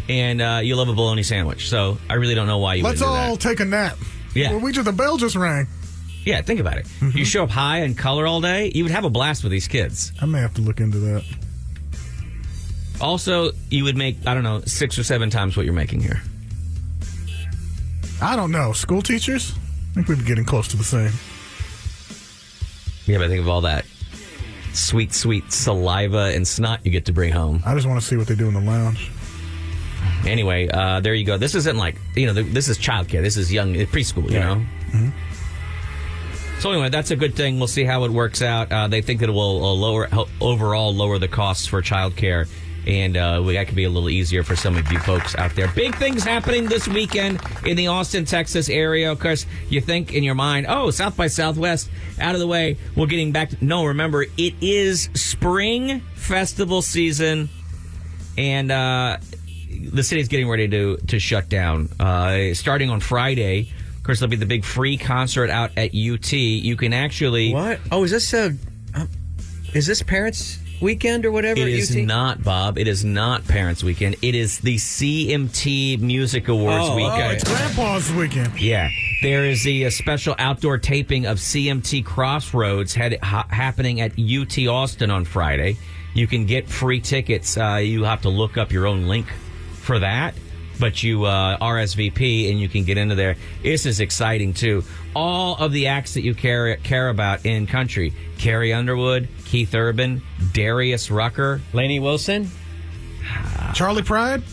And you love a bologna sandwich, so I really don't know why you would do that. Let's all take a nap. Yeah. Well, the bell just rang. Yeah, think about it. If you show up high in color all day, you would have a blast with these kids. I may have to look into that. Also, you would make, 6 or 7 times what you're making here. I don't know. School teachers? I think we'd be getting close to the same. Yeah, but think of all that sweet, sweet saliva and snot you get to bring home. I just want to see what they do in the lounge. Anyway, there you go. This isn't like, this is childcare. This is young preschool, you know? Mm-hmm. So anyway, that's a good thing. We'll see how it works out. They think that it will overall lower the costs for childcare, and that could be a little easier for some of you folks out there. Big things happening this weekend in the Austin, Texas area. Of course, you think in your mind, South by Southwest, out of the way. We're getting back to... No, remember, it is spring festival season, and... the city's getting ready to shut down. Starting on Friday, of course, there'll be the big free concert out at UT. You can actually... What? Oh, is this Parents Weekend or whatever? It is not, Bob. It is not Parents Weekend. It is the CMT Music Awards weekend. Oh, it's Grandpa's weekend. Yeah. There is a special outdoor taping of CMT Crossroads happening at UT Austin on Friday. You can get free tickets. You have to look up your own link for that, but you RSVP and you can get into there. This is exciting too. All of the acts that you care about in country: Carrie Underwood, Keith Urban, Darius Rucker, Lainey Wilson, Charlie Pride,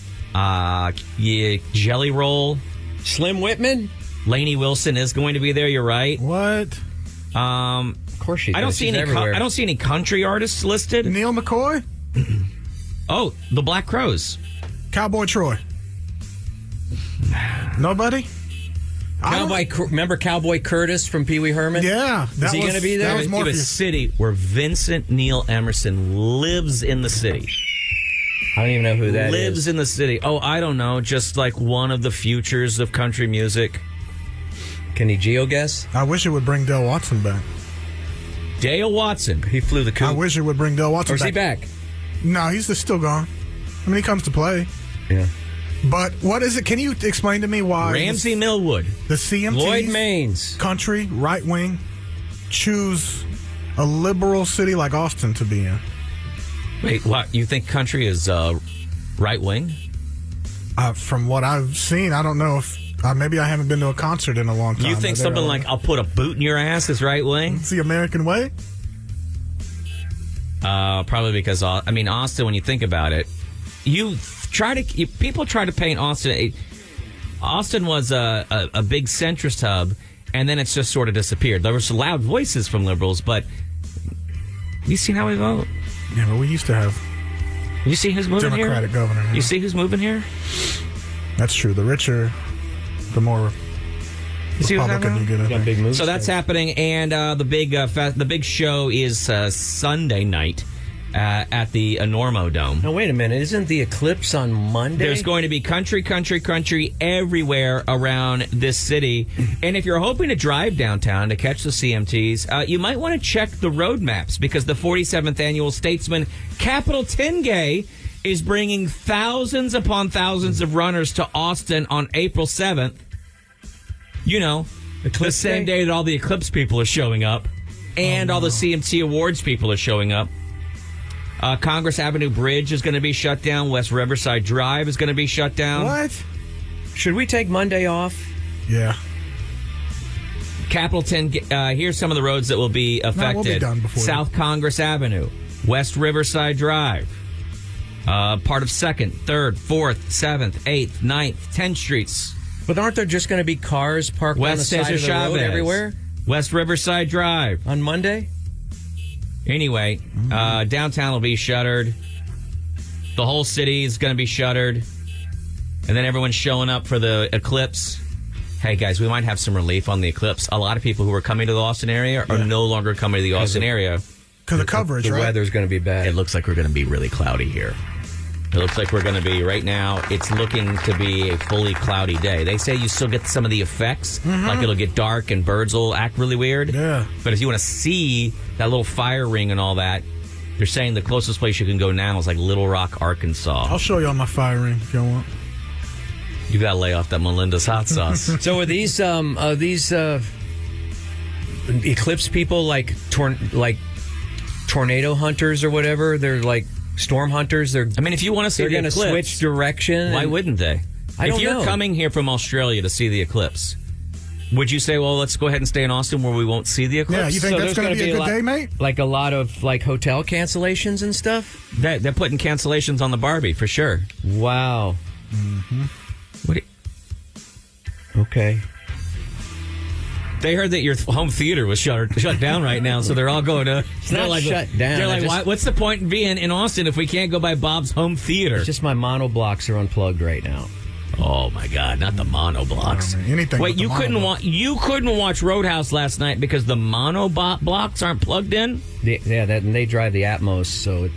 Jelly Roll, Slim Whitman? Lainey Wilson is going to be there. You're right. What? Of course she does. I don't see I don't see any country artists listed. Neil McCoy? Oh, the Black Crowes. Cowboy Troy? Nobody? Remember Cowboy Curtis from Pee Wee Herman? Yeah. Is he going to be there? That was a city where Vincent Neil Emerson lives in the city. I don't even know who that lives is. in the city. Oh, I don't know. Just like one of the futures of country music. Can he geo-guess? I wish it would bring Dale Watson back. Dale Watson. He flew the coop. I wish it would bring Dale Watson Or is back. he back? No, he's just still gone. I mean, he comes to play. Yeah. But what is it? Can you explain to me why Ramsey Millwood, the CMTs, Lloyd Maines, country, right wing, choose a liberal city like Austin to be in? Wait, what? You think country is right wing? From what I've seen, I don't know if maybe I haven't been to a concert in a long time. You think something like "I'll put a boot in your ass" is right wing? It's the American way. Probably because Austin. When you think about it, people try to paint Austin. Austin was a big centrist hub, and then it's just sort of disappeared. There were some loud voices from liberals, but you seen how we vote? Yeah, but we used to have. You see who's moving Democratic here? governor. Yeah. You see who's moving here? That's true. The richer, the more Republican you get. Got big moves. So that's happening, and the big show is Sunday night at the Enormo Dome. No, wait a minute. Isn't the eclipse on Monday? There's going to be country everywhere around this city. And if you're hoping to drive downtown to catch the CMTs, you might want to check the road maps because the 47th Annual Statesman Capital 10K is bringing thousands upon thousands of runners to Austin on April 7th. You know, the same day that all the Eclipse people are showing up and all the CMT Awards people are showing up. Congress Avenue Bridge is going to be shut down. West Riverside Drive is going to be shut down. What? Should we take Monday off? Yeah. Capital 10, here's some of the roads that will be affected. We'll be done before South Congress Avenue, West Riverside Drive, part of 2nd, 3rd, 4th, 7th, 8th, 9th, 10th Streets. But aren't there just going to be cars parked on the side of the road everywhere? West Riverside Drive. On Monday? Anyway, downtown will be shuttered. The whole city is going to be shuttered. And then everyone's showing up for the eclipse. Hey, guys, we might have some relief on the eclipse. A lot of people who are coming to the Austin area are no longer coming to the Austin area. Because of coverage, the right? The weather's going to be bad. It looks like we're going to be really cloudy here. It looks like we're going to be, right now, it's looking to be a fully cloudy day. They say you still get some of the effects, like it'll get dark and birds will act really weird. Yeah. But if you want to see that little fire ring and all that, they're saying the closest place you can go now is like Little Rock, Arkansas. I'll show you on my fire ring if you want. You got to lay off that Melinda's hot sauce. So are these eclipse people like tornado hunters or whatever? They're like storm hunters. If you want to see they're the going to eclipse, switch direction. why wouldn't they? If you're coming here from Australia to see the eclipse, would you say, well, let's go ahead and stay in Austin where we won't see the eclipse? Yeah, you think that's going to be a good day, mate? Like a lot of like hotel cancellations and stuff? They're putting cancellations on the Barbie, for sure. Wow. Mm-hmm. Okay. They heard that your home theater was shut down right now, so they're all going to... It's not shut down. They're like, what's the point in being in Austin if we can't go by Bob's home theater? It's just my monoblocks are unplugged right now. Oh my God! Not the monoblocks. Oh, anything? Wait, you couldn't watch Roadhouse last night because the monoblocks aren't plugged in? And they drive the Atmos, so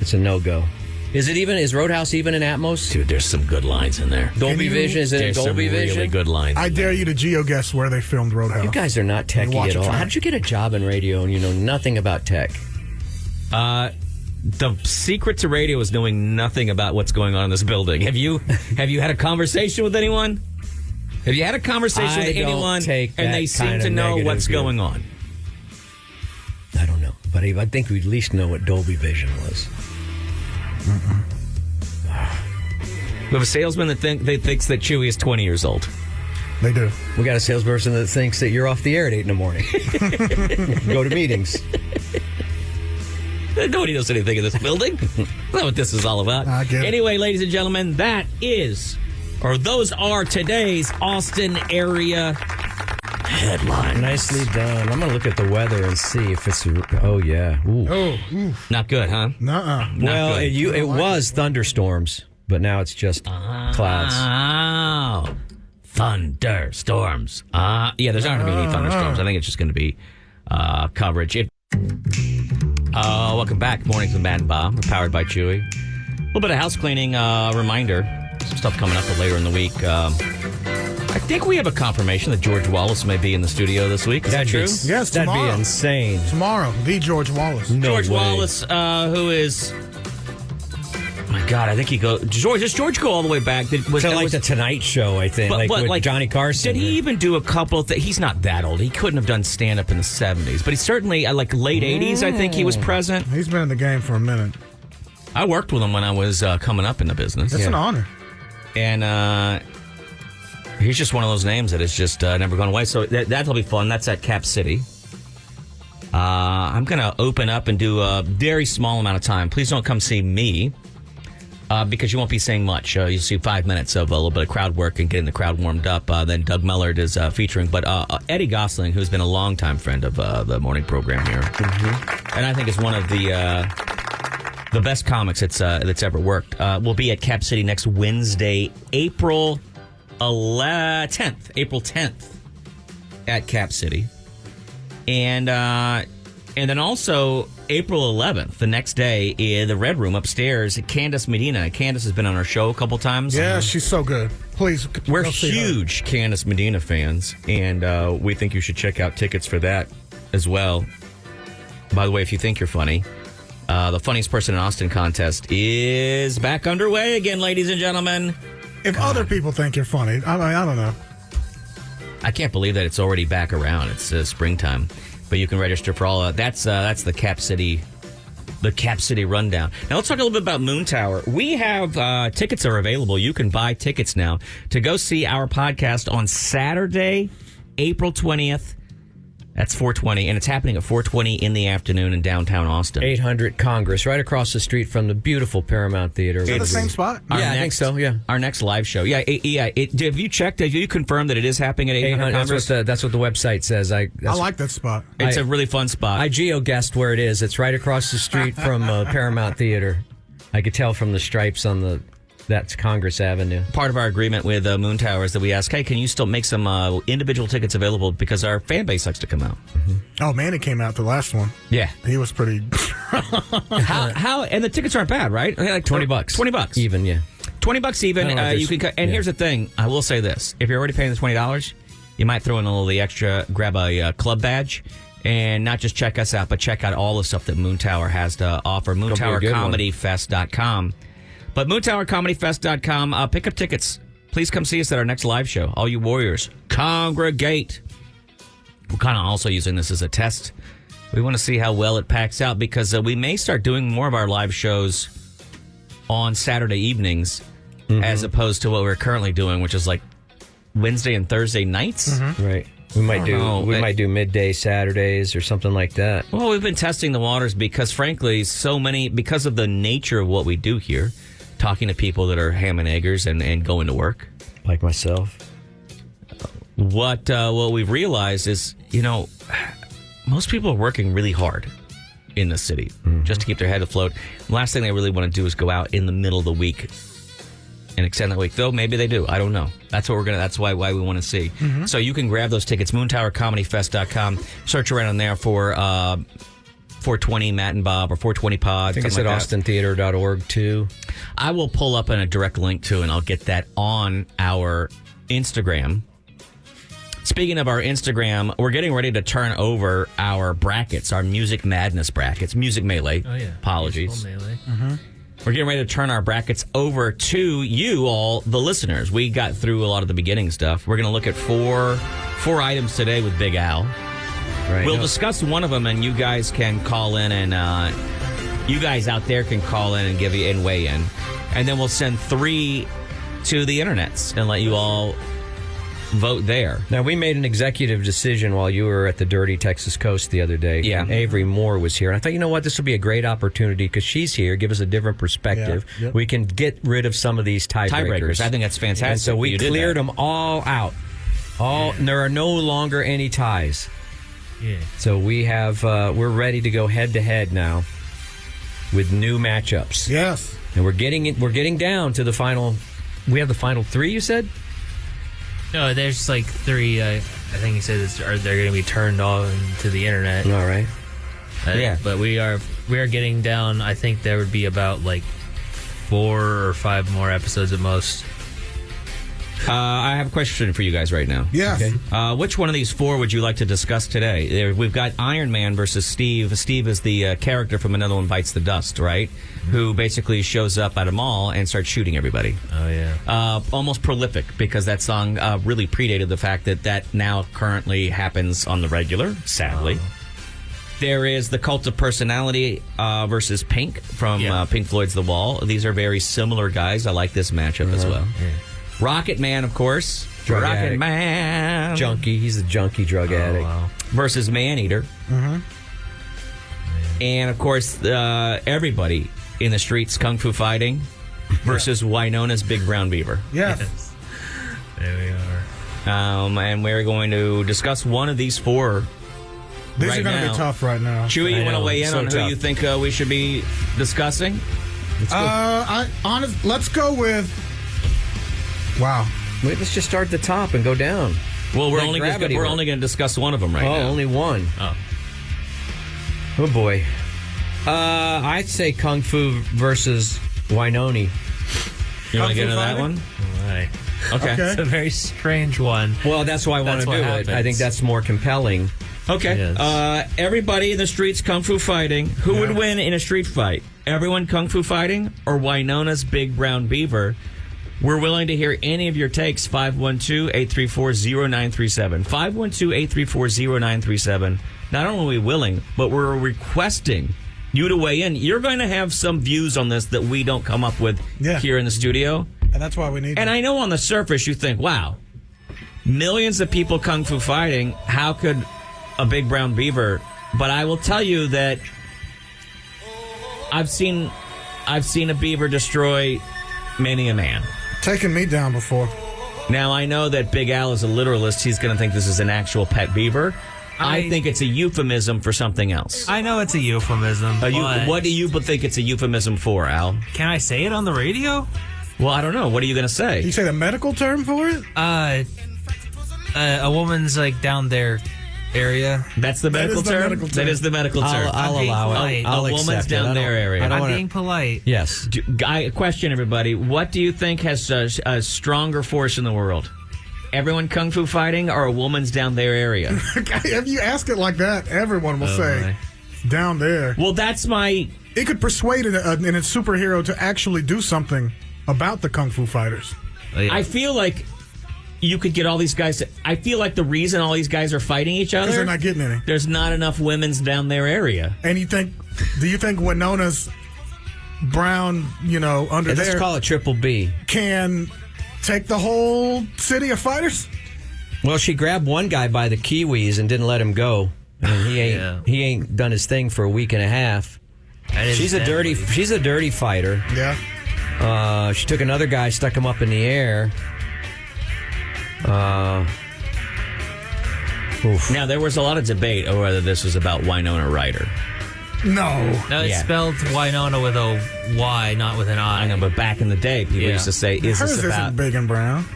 it's a no-go. Is Roadhouse even in Atmos? Dude, there's some good lines in there. Dolby Vision? Is it in Dolby Vision? There's some really good lines. I dare you to geo-guess where they filmed Roadhouse. You guys are not techie at all. How did you get a job in radio and you know nothing about tech? The secret to radio is knowing nothing about what's going on in this building. Have you had a conversation with anyone? Have you had a conversation with anyone and they seem to know what's going on? I don't know, but I think we at least know what Dolby Vision was. We have a salesman that thinks that Chuy is 20 years old. They do. We got a salesperson that thinks that you're off the air at 8 in the morning. Go to meetings. Nobody knows anything in this building. That's not what this is all about. I get it. Anyway, ladies and gentlemen, that is Or those are today's Austin area headlines. Nicely done. I'm going to look at the weather and see if it's... Oh, yeah. Ooh. Oh, Not good, huh? nuh-uh. Well, good. it was thunderstorms, but now it's just clouds. Oh, thunderstorms. Yeah, there's not going to be any thunderstorms. I think it's just going to be coverage. Welcome back. Mornings with Matt and Bob. We're powered by Chuy. A little bit of house cleaning reminder. Some stuff coming up later in the week. I think we have a confirmation that George Wallace may be in the studio this week. Is that true? Yes, That'd tomorrow. be insane. Tomorrow, the George Wallace. No George way. Wallace, who is... My God, I think he goes... Does George go all the way back? To the Tonight Show, I think. With Johnny Carson. Did he even do a couple of things? He's not that old. He couldn't have done stand-up in the 70s. But he's certainly, late 80s, I think he was present. He's been in the game for a minute. I worked with him when I was coming up in the business. It's an honor. And he's just one of those names that has just never gone away. So that'll be fun. That's at Cap City. I'm going to open up and do a very small amount of time. Please don't come see me because you won't be saying much. You'll see 5 minutes of a little bit of crowd work and getting the crowd warmed up. Then Doug Mellard is featuring. But Eddie Gosling, who's been a longtime friend of the morning program here, and I think is one of the best comics that's ever worked, will be at Cap City next Wednesday, April 10th at Cap City. And then also April 11th, the next day, in the Red Room upstairs, Candace Medina. Candace has been on our show a couple times. Yeah, she's so good. Please, we're go see her. huge Candace Medina fans, and we think you should check out tickets for that as well. By the way, if you think you're funny, the Funniest Person in Austin contest is back underway again, ladies and gentlemen. If other people think you're funny, I don't know. I can't believe that it's already back around. It's springtime, but you can register for all. That's the Cap City rundown. Now let's talk a little bit about Moon Tower. We have tickets are available. You can buy tickets now to go see our podcast on Saturday, April 20th. That's 4:20, and it's happening at 4:20 in the afternoon in downtown Austin. 800 Congress, right across the street from the beautiful Paramount Theater. Is that the same spot? I think so, yeah. Our next live show. Yeah. Have you checked? Have you confirmed that it is happening at 800 Congress? That's what the website says. I like that spot. It's a really fun spot. I geo-guessed where it is. It's right across the street from Paramount Theater. I could tell from the stripes on that's Congress Avenue. Part of our agreement with Moon Tower is that we ask, hey, can you still make some individual tickets available because our fan base likes to come out. Mm-hmm. Oh, Manny came out the last one. Yeah. He was pretty... How? And the tickets aren't bad, right? Like $20. $20. Even, yeah. $20 even. You can. And here's the thing. I will say this. If you're already paying the $20, you might throw in a little the extra, grab a club badge, and not just check us out, but check out all the stuff that Moon Tower has to offer. MoonTowerComedyFest.com. But MoonTowerComedyFest.com. Pick up tickets. Please come see us at our next live show. All you Warriors, congregate. We're kind of also using this as a test. We want to see how well it packs out because we may start doing more of our live shows on Saturday evenings as opposed to what we're currently doing, which is like Wednesday and Thursday nights. Right. We might do midday Saturdays or something like that. Well, we've been testing the waters because, frankly, because of the nature of what we do here, talking to people that are ham and eggers and going to work. Like myself. What we've realized is, most people are working really hard in the city just to keep their head afloat. The last thing they really want to do is go out in the middle of the week and extend that week. Though maybe they do. I don't know. That's why we want to see. So you can grab those tickets, MoonTowerComedyFest.com. Search around on there for 420 Matt and Bob or 420 Pod. I think it's at austintheater.org too. I will pull up in a direct link to, and I'll get that on our Instagram. Speaking of our Instagram, we're getting ready to turn over our brackets, our Music Madness brackets. Music Melee. Oh, yeah. Apologies. Melee. We're getting ready to turn our brackets over to you all, the listeners. We got through a lot of the beginning stuff. We're going to look at four items today with Big Al. Right. We'll discuss one of them, and you guys can call in, and you guys out there can call in and weigh in. And then we'll send 3 to the internets and let you all vote there. Now, we made an executive decision while you were at the dirty Texas coast the other day. Yeah. Avery Moore was here. And I thought, you know what, this will be a great opportunity because she's here, give us a different perspective. Yeah. Yep. We can get rid of some of these tiebreakers. I think that's fantastic. And so we You did cleared that. them all out. There are no longer any ties. Yeah. So we have, we're ready to go head to head now with new matchups. Yes. And we're getting down to the final. We have the final 3, you said? No, there's like 3. I think he said they're going to be turned on to the internet. All right. Yeah. But we are getting down. I think there would be about like 4 or 5 more episodes at most. I have a question for you guys right now. Yes. Okay. Which one of these 4 would you like to discuss today? We've got Iron Man versus Steve. Steve is the character from Another One Bites the Dust, right? Who basically shows up at a mall and starts shooting everybody. Oh, yeah. Almost prolific, because that song really predated the fact that now currently happens on the regular, sadly. There is the Cult of Personality versus Pink from Pink Floyd's The Wall. These are very similar guys. I like this matchup as well. Yeah. Rocket Man, of course. Drug Rocket addict. Man. Junkie. He's a junkie drug addict. Wow. Versus Maneater. Mm-hmm. And, of course, everybody in the streets kung fu fighting versus Winona's Big Brown Beaver. Yes. There we are. And we're going to discuss one of these 4 These right are going to now. be tough right now. Chewy, you want to weigh in so on who tough. you think we should be discussing? Let's go with. Wow. Wait, let's just start at the top and go down. Well, we're Like only gravity work. going to discuss one of them right now. Only one. Oh boy. I'd say Kung Fu versus Wynoni. You want to Kung get Fu into that fighting? one? Right. Okay. Okay. It's a very strange one. Well, that's why I want That's to what do happens. it. I think that's more compelling. Okay. Yes. Everybody in the streets kung fu fighting. Who would win in a street fight? Everyone kung fu fighting or Winona's Big Brown Beaver? We're willing to hear any of your takes. 512-834-0937. 512-834-0937. Not only are we willing, but we're requesting you to weigh in. You're going to have some views on this that we don't come up with here in the studio. And that's why we need. And I know on the surface you think, wow, millions of people kung fu fighting. How could a Big Brown Beaver? But I will tell you that I've seen a beaver destroy many a man. Taking me down before. Now, I know that Big Al is a literalist. He's going to think this is an actual pet beaver. I think it's a euphemism for something else. I know it's a euphemism. But What do you think it's a euphemism for, Al? can I say it on the radio? Well, I don't know. What are you going to say? You say the medical term for it? A woman's like down there area. That's the medical term? That is the medical term. I'll allow it. I'll a woman's accept it. down I don't- their area. I don't I'm wanna- being polite. Yes. Question, everybody. What do you think has a stronger force in the world? Everyone kung fu fighting or a woman's down their area? If you ask it like that, everyone will say down there. Well, that's my... It could persuade a superhero to actually do something about the kung fu fighters. I feel like you could get all these guys to... I feel like the reason all these guys are fighting each other... Because they're not getting any. There's not enough women's down their area. And do you think Winona's brown, under Let's there call it Triple B. can take the whole city of fighters? Well, she grabbed one guy by the kiwis and didn't let him go. And he ain't done his thing for a week and a half. She's a dirty fighter. Yeah. She took another guy, stuck him up in the air. Now, there was a lot of debate over whether this was about Winona Ryder. No, it's spelled Winona with a Y, not with an I. I know, but back in the day, people used to say, is hers this about... isn't big and brown.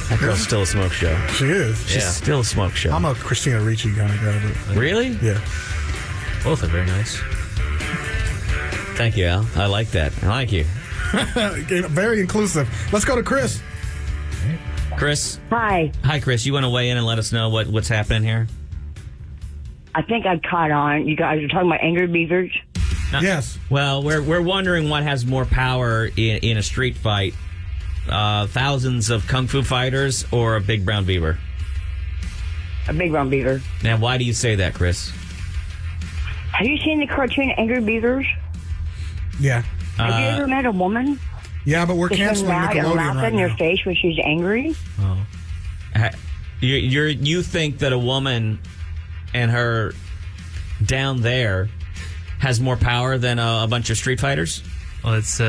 That girl's still a smoke show. She is. She's still a smoke show. I'm a Christina Ricci kind of guy. But Really? Yeah. Both are very nice. Thank you, Al. I like that. I like you. Very inclusive. Let's go to Chris. Chris? Hi. Hi, Chris. You want to weigh in and let us know what's happening here? I think I caught on. You guys are talking about angry beavers. Yes. Well, we're wondering what has more power in a street fight. Thousands of kung fu fighters or a big brown beaver? A big brown beaver. Now, why do you say that, Chris? Have you seen the cartoon Angry Beavers? Yeah. Have you ever met a woman? Yeah, but we're She's canceling loud and Nickelodeon laugh right in your now. face when she's angry. You think that a woman and her down there has more power than a bunch of street fighters? Well, it's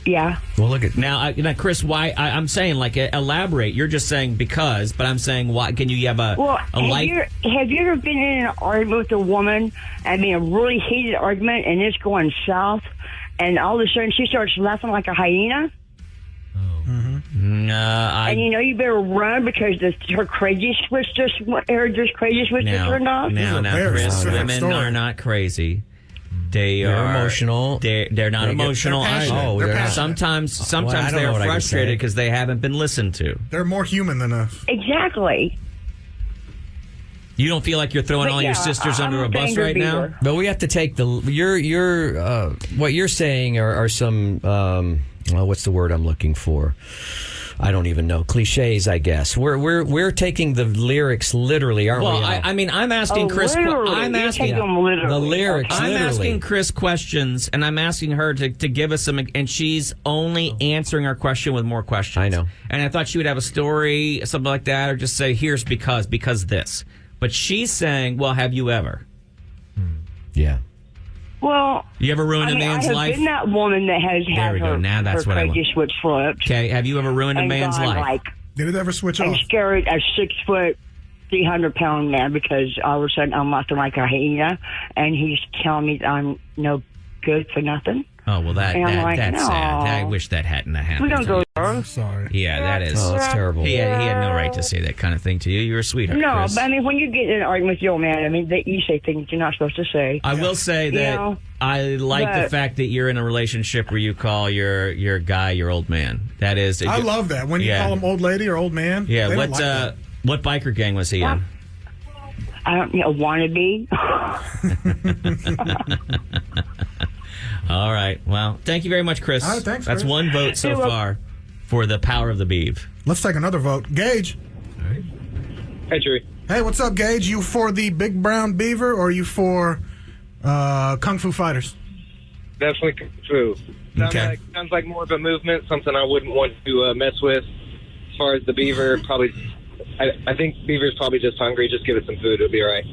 Yeah. Well, look at now, Chris. Why I'm saying elaborate. You're just saying because, but I'm saying why? Can you have a life? Have you ever been in an argument with a woman and been a really heated argument and it's going south, and all of a sudden she starts laughing like a hyena? And you better run because her crazy switch just turned off. Now, Chris, women are not crazy. They're emotional. They're not emotional. They're sometimes they're frustrated because they haven't been listened to. They're more human than us. Exactly. You don't feel like you're throwing all your sisters under a bus right now? But we have to take what you're saying are some what's the word I'm looking for? I don't even know. Cliches, I guess. We're taking the lyrics literally, aren't we? Well, I'm asking Chris. I'm asking them literally. The lyrics. I'm literally. asking Chris questions, and I'm asking her to give us some, and she's only answering our question with more questions. I know. And I thought she would have a story, something like that, or just say, "Here's because this." But she's saying, "Well, have you ever?" Yeah. Well, you ever ruined a man's I have life? been that woman that has had her crazy switch flipped. Okay, have you ever ruined a man's life? Did it ever switch I'm off? scared a 6 foot, 300-pound man because all of a sudden I'm laughing like a hyena, and he's telling me that I'm no good for nothing. Oh, well, that's no. sad. I wish that hadn't happened. We don't go there. I'm sorry. Yeah, that is. Oh, that's terrible. He had no right to say that kind of thing to you. You're a sweetheart. No, Chris. but when you get in an argument with your old man, you say things you're not supposed to say. I will say that I like the fact that you're in a relationship where you call your guy your old man. That is. I love that. When you call him old lady or old man. Yeah, what what biker gang was he in? I don't know, wannabe. All right. Well, thank you very much, Chris. All right, thanks, That's Chris. one vote so far for the power of the beav. Let's take another vote. Gage. All right. Hey, Chuy. Hey, what's up, Gage? You for the big brown beaver or you for Kung Fu Fighters? Definitely Kung Fu. Sounds like more of a movement, something I wouldn't want to mess with. As far as the beaver, probably, I think beaver's probably just hungry. Just give it some food; it'll be all right.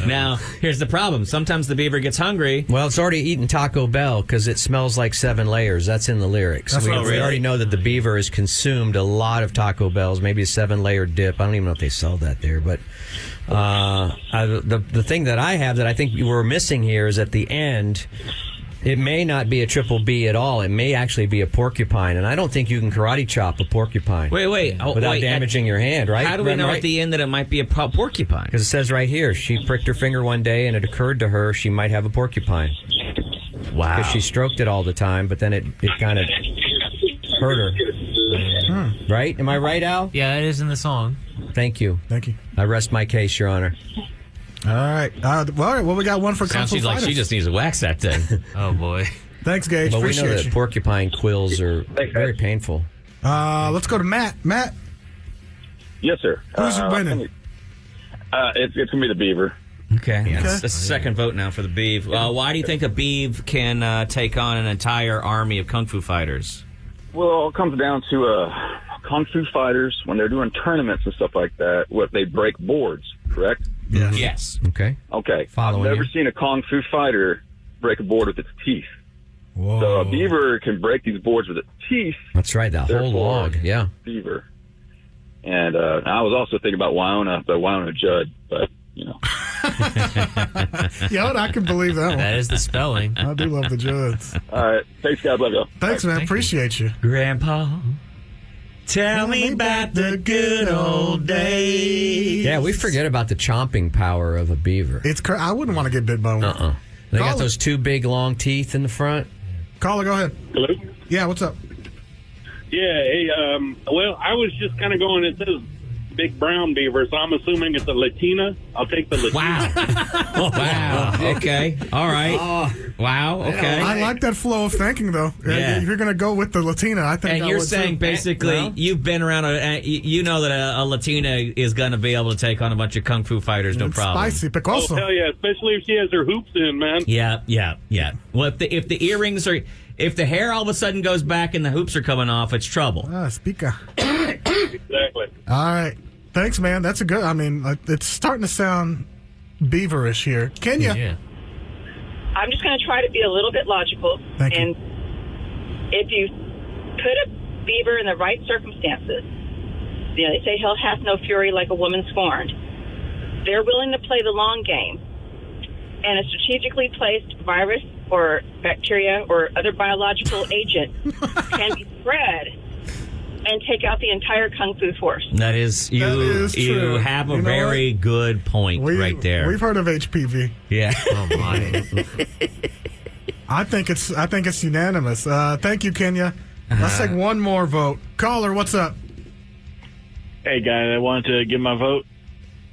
Now, here's the problem. Sometimes the beaver gets hungry. Well, it's already eaten Taco Bell because it smells like 7 layers. That's in the lyrics. We already know that the beaver has consumed a lot of Taco Bells, maybe a 7-layer dip. I don't even know if they sell that there. But the thing that I have that I think you were missing here is at the end, it may not be a triple B at all. It may actually be a porcupine. And I don't think you can karate chop a porcupine. Without damaging your hand, right? How do we know at the end that it might be a porcupine? Because it says right here, she pricked her finger one day and it occurred to her she might have a porcupine. Wow. Because she stroked it all the time, but then it kind of hurt her. Right? Am I right, Al? Yeah, it is in the song. Thank you. Thank you. I rest my case, Your Honor. All right. Well, we got one for Kung Fu Sounds like Fighters. she just needs to wax that thing. Oh, boy. Thanks, Gage. But we Appreciate know that you. porcupine quills are very painful. Let's go to Matt. Matt, Yes, sir. who's winning? It's going to be the beaver. Okay. That's the second vote now for the beav. Why do you think a beav can take on an entire army of Kung Fu fighters? Well, it all comes down to Kung Fu Fighters, when they're doing tournaments and stuff like that, they break boards, correct? Yes. Okay. Okay. Following I've never you. seen a Kung Fu Fighter break a board with its teeth. Whoa. So a beaver can break these boards with its teeth. That's right, that whole Therefore, log, yeah. Beaver. And I was also thinking about Wyona Judd, but, you know. Yeah, I can believe that one. That is the spelling. I do love the Judds. All right. Thanks, God. Love you. Thanks, man. Appreciate you. Grandpa, tell me about the good old days. Yeah, we forget about the chomping power of a beaver. I wouldn't want to get bit by one. They got those 2 big, long teeth in the front. Caller, go ahead. Hello? Yeah, what's up? Yeah, hey, well, I was just kind of going, it says big brown beaver, so I'm assuming it's a Latina. I'll take the Latina. Wow. Wow. Okay. All right. Wow. Okay. I like that flow of thinking, though. Yeah. If you're going to go with the Latina, I think And that you're would saying too. basically you've been around, you know that a Latina is going to be able to take on a bunch of kung fu fighters, no problem. Spicy, picoso. Oh, hell yeah, especially if she has her hoops in, man. Yeah. Well, if the earrings are, if the hair all of a sudden goes back and the hoops are coming off, it's trouble. Speaker. Exactly. All right. Thanks, man. That's a good, it's starting to sound beaverish here. Kenya. Yeah. I'm just going to try to be a little bit logical. Thank you. And if you put a beaver in the right circumstances, they say hell hath no fury like a woman scorned. They're willing to play the long game. And a strategically placed virus or bacteria or other biological agent can be spread and take out the entire kung fu force. That is That is you true. have a You know very good point right there. We've heard of HPV. Yeah. Oh my. I think it's unanimous. Thank you, Kenya. Let's take one more vote. Caller, what's up? Hey, guys, I wanted to give my vote.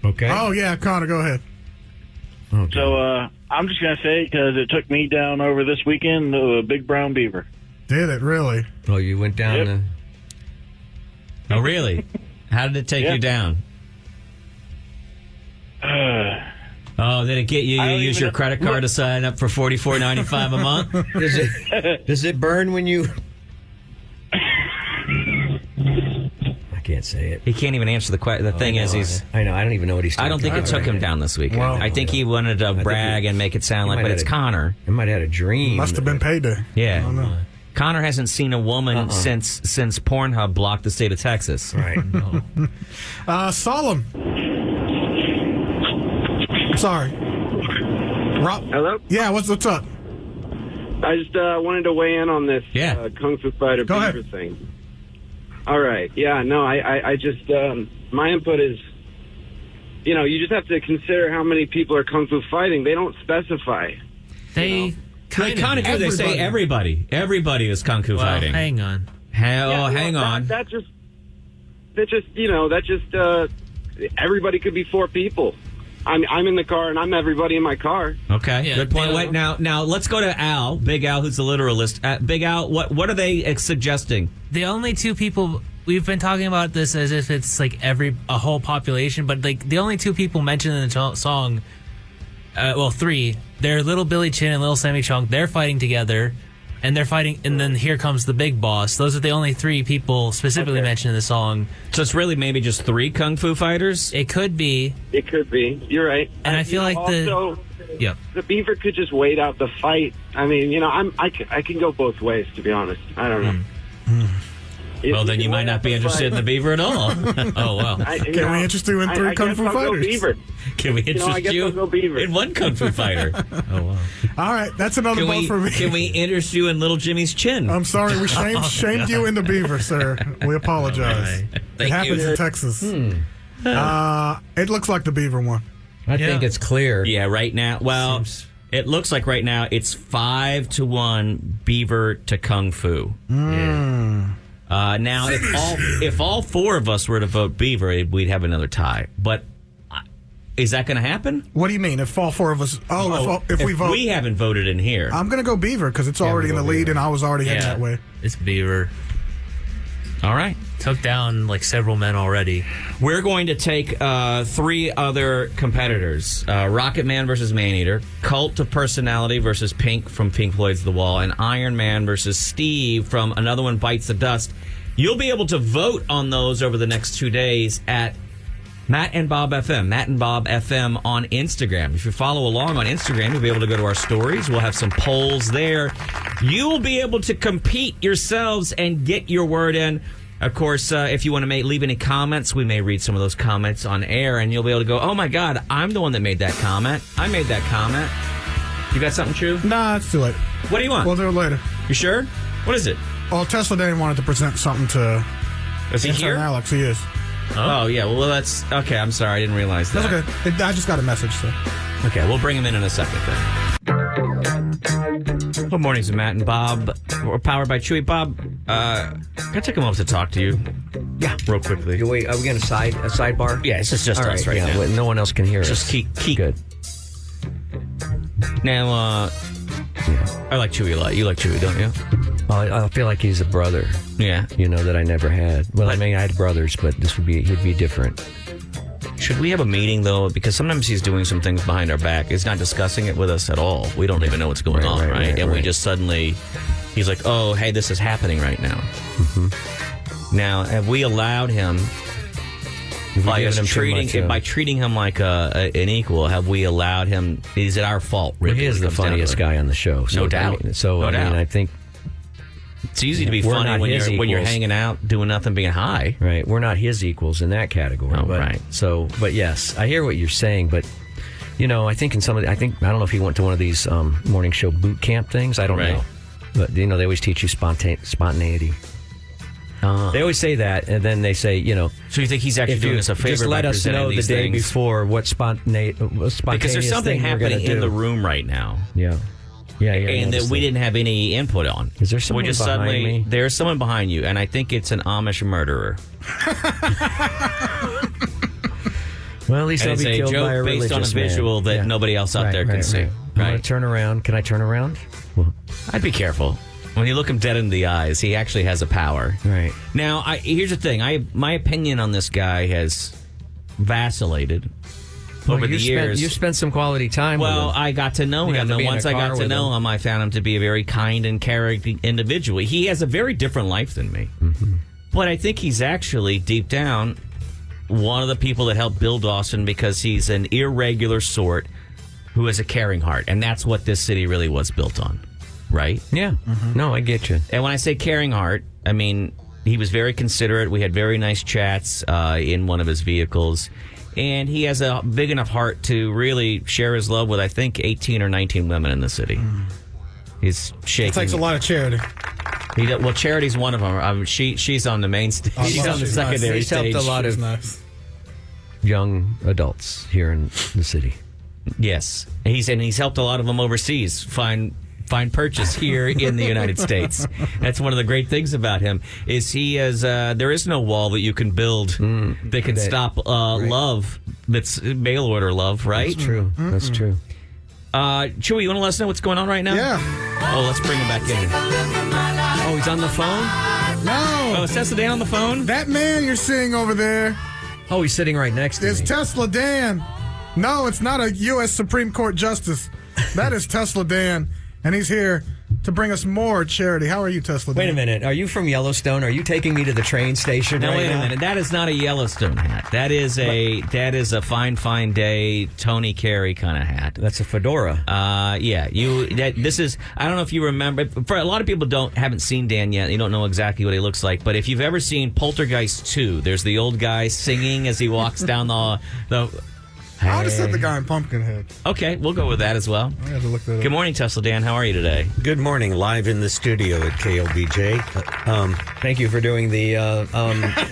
Okay. Oh, yeah, Connor, go ahead. Okay. So I'm just going to say, because it took me down over this weekend, a big brown beaver. Did it, really? Oh, you went down Yep. the... Oh, really? How did it take you down? Oh, did it get you? You use your credit card to sign up for $44.95 a month? Does it burn when you... I can't say it. He can't even answer the question. The thing is, he's. I know. I don't even know what he's. I don't think it took him down this weekend. Well, I think he wanted to brag and make it sound like, but it's Connor. He might have had a dream. Must have been payday. Yeah. I don't know. Connor hasn't seen a woman since Pornhub blocked the state of Texas. Right. Solemn. Sorry. Rob. Hello? Yeah, what's up? I just wanted to weigh in on this Kung Fu Fighter Go beaver ahead. thing. All right. Yeah, no, I just, my input is, you just have to consider how many people are Kung Fu fighting. They don't specify. They kind of do. They say everybody. Everybody is Kung Fu fighting. Hang on. Hang on. That just, everybody could be four people. I'm in the car and I'm everybody in my car. Okay, Yeah, good point. Wait, now let's go to Al, Big Al, who's the literalist. Big Al, what are they suggesting? The only two people we've been talking about this as if it's like a whole population, but like the only two people mentioned in the song, three. They're Little Billy Chin and Little Sammy Chung. They're fighting together, and they're fighting. And then here comes the big boss. Those are the only three people specifically mentioned in the song. So it's really maybe just three Kung Fu fighters. It could be. It could be. You're right. And I feel like also, Yep. the beaver could just wait out the fight. I mean, I can go both ways, to be honest. I don't know. Well, then you might not be interested in the beaver at all. Oh, well. Can we interest you in three Kung Fu fighters? Can we interest you in one Kung Fu fighter? Oh, wow. All right, that's another vote for me. Can we interest you in Little Jimmy's chin? I'm sorry, we shamed you in the beaver, sir. We apologize. Right. It Thank happens you. in Texas. It looks like the beaver one. I think it's clear. Yeah, right now. Well, it looks like right now it's 5-1 beaver to Kung Fu. Yeah. Now, if all four of us were to vote beaver, we'd have another tie. But is that going to happen? What do you mean? If all four of us? If we vote, we haven't voted in here. I'm going to go beaver because it's already in the lead, and I was already heading that way. It's beaver. All right. Took down like several men already. We're going to take three other competitors. Rocket Man versus Maneater, Cult of Personality versus Pink from Pink Floyd's The Wall, and Iron Man versus Steve from Another One Bites the Dust. You'll be able to vote on those over the next 2 days at Matt and Bob FM, Matt and Bob FM on Instagram. If you follow along on Instagram, you'll be able to go to our stories. We'll have some polls there. You will be able to compete yourselves and get your word in. Of course, if you want to leave any comments, we may read some of those comments on air, and you'll be able to go, oh, my God, I'm the one that made that comment. I made that comment. You got something, Chew? Nah, it's too late. What do you want? We'll do it later. You sure? What is it? Well, Tesla Dane wanted to present something to Is he Intern here? Alex. He is. Oh, yeah. Well, that's... Okay, I'm sorry. I didn't realize that. That's okay. I just got a message, so. Okay, we'll bring him in a second, then. Good mornings, Matt and Bob. We're powered by Chuy. Bob, can I take a moment to talk to you? Yeah, real quickly. Wait, are we going to a sidebar? Yeah, it's just All us right now. Well, no one else can hear us. Just keep. Good. Now, I like Chuy a lot. You like Chuy, don't you? I feel like he's a brother. Yeah. That I never had. Well, I had brothers, but he'd be different. Should we have a meeting, though? Because sometimes he's doing some things behind our back. He's not discussing it with us at all. We don't even know what's going on, right? And we just suddenly, he's like, oh, hey, this is happening right now. Mm-hmm. Now, have we allowed him, by treating him like an equal, have we allowed him, is it our fault, really? He is the funniest guy on the show. So, no doubt. I think it's easy to be funny when you're hanging out, doing nothing, being high. Right. We're not his equals in that category. Oh, right. But yes, I hear what you're saying. But I think I don't know if he went to one of these morning show boot camp things. I don't know. But they always teach you spontaneity. They always say that, and then they say, So you think he's actually doing us a favor? Just let us know the day before what spontaneous because there's something happening in the room right now. Yeah. Yeah, and that we didn't have any input on. Is there someone behind me? There's someone behind you, and I think it's an Amish murderer. Well, at least I'll be killed by a religious based on a visual that nobody else out there can see. Right? Turn around. Can I turn around? Well, I'd be careful. When you look him dead in the eyes, he actually has a power. Right. Now, here's the thing. My opinion on this guy has vacillated over the years. You spent some quality time with him. Well, I got to know him, and once I got to know him, I found him to be a very kind and caring individual. He has a very different life than me. Mm-hmm. But I think he's actually, deep down, one of the people that helped build Austin because he's an irregular sort who has a caring heart. And that's what this city really was built on. Right? Yeah. Mm-hmm. No, I get you. And when I say caring heart, I mean, he was very considerate. We had very nice chats in one of his vehicles. And he has a big enough heart to really share his love with, I think, 18 or 19 women in the city. He's shaking. It takes a lot of charity. Well, Charity's one of them. She's on the main stage. She's on the secondary stage. He's helped a lot of young adults here in the city. Yes. He's helped a lot of them overseas find purchase here in the United States. That's one of the great things about him is there is no wall that you can build that can stop love that's mail order love, right? That's true. Mm-hmm. That's true. Chuy, you want to let us know what's going on right now? Yeah. Oh, let's bring him back in. Oh, he's on the phone? No. Oh, is Tesla Dan on the phone? That man you're seeing over there. Oh, he's sitting right next to me. It's Tesla Dan. No, it's not a U.S. Supreme Court justice. That is Tesla Dan. And he's here to bring us more charity. How are you, Tesla? Wait a minute. Are you from Yellowstone? Are you taking me to the train station now? Right Wait a now? minute. That is not a Yellowstone hat. That is a fine day Tony Carey kind of hat. That's a fedora. Yeah. This is. I don't know if you remember. For a lot of people haven't seen Dan yet. You don't know exactly what he looks like. But if you've ever seen Poltergeist 2, there's the old guy singing as he walks down the. I would have said the guy in Pumpkinhead. Okay, we'll go with that as well. I had to look that up. Good morning, Tesla Dan. How are you today? Good morning. Live in the studio at KLBJ. Thank you for doing the,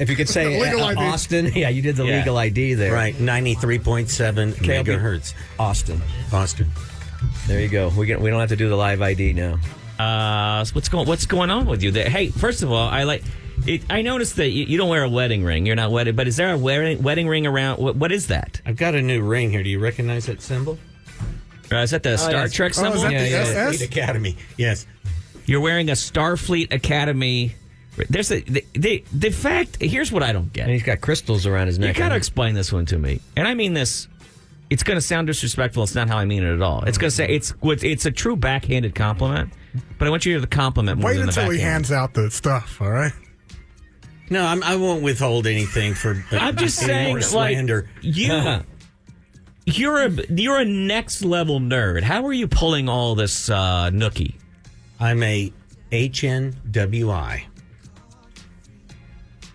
if you could say legal ID. Austin. Yeah, you did the legal ID there. Right, 93.7 megahertz. Austin. There you go. We don't have to do the live ID now. So what's going on with you there? Hey, first of all, I noticed that you don't wear a wedding ring. You're not wedded, but is there a wedding ring around? What is that? I've got a new ring here. Do you recognize that symbol? Is that the Star Trek symbol? Is that the SS? Fleet Academy. Yes. You're wearing a Starfleet Academy. There's the fact. Here's what I don't get. And he's got crystals around his neck. You got to explain this one to me. And I mean this. It's going to sound disrespectful. It's not how I mean it at all. It's going to say it's a true backhanded compliment. But I want you to hear the compliment more than the backhand. Wait until he hands out the stuff. All right. No, I won't withhold anything for. I'm just saying, slander. You're a next level nerd. How are you pulling all this nookie? I'm a HNWI.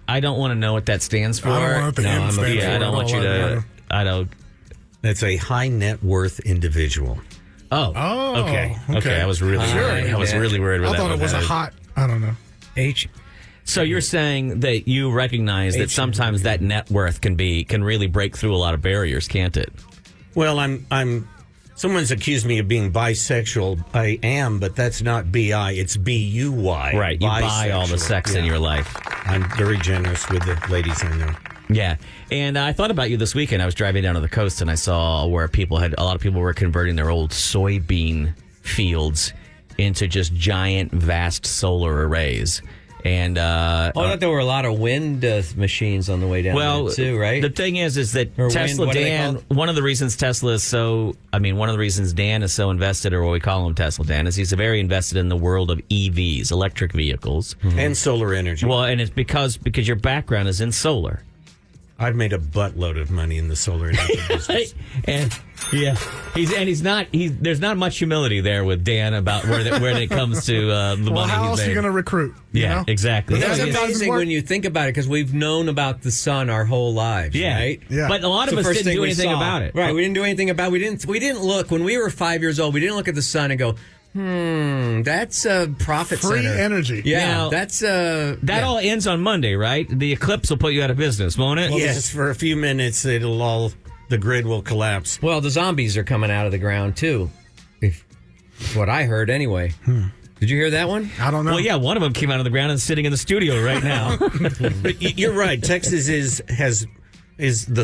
I don't want to know what that stands for. I don't know what the N stands for. I don't want you to. I don't. That's a high net worth individual. Oh. Okay. I was really worried. I was really worried about that. I thought it was a hot. I don't know. So you're saying that you recognize that sometimes that net worth can really break through a lot of barriers, can't it? Well, I'm. Someone's accused me of being bisexual. I am, but that's not BI. It's BUY. Right. You buy all the sex in your life. I'm very generous with the ladies I know. Yeah, and I thought about you this weekend. I was driving down to the coast, and I saw where a lot of people were converting their old soybean fields into just giant, vast solar arrays. And I thought there were a lot of wind machines on the way down there too, right? The thing is that Tesla Dan, one of the reasons one of the reasons Dan is so invested, or what we call him Tesla Dan, is he's very invested in the world of EVs, electric vehicles. And solar energy. Well, and it's because your background is in solar. I've made a buttload of money in the solar energy business. And yeah, there's not much humility there with Dan about where it comes to the money. Well, how else are you going to recruit? Yeah, exactly. That's amazing when you think about it, because we've known about the sun our whole lives, right? Yeah. But a lot of us didn't do anything about it. Right, we didn't do anything about it. We didn't look, when we were 5 years old, we didn't look at the sun and go, that's a profit free center. energy. Yeah, now, that's all ends on Monday, right? The eclipse will put you out of business, won't it? Well, yes, for a few minutes, the grid will collapse. Well, the zombies are coming out of the ground too. What I heard, anyway. Did you hear that one? I don't know. Well, yeah, one of them came out of the ground and is sitting in the studio right now. You're right. Texas is the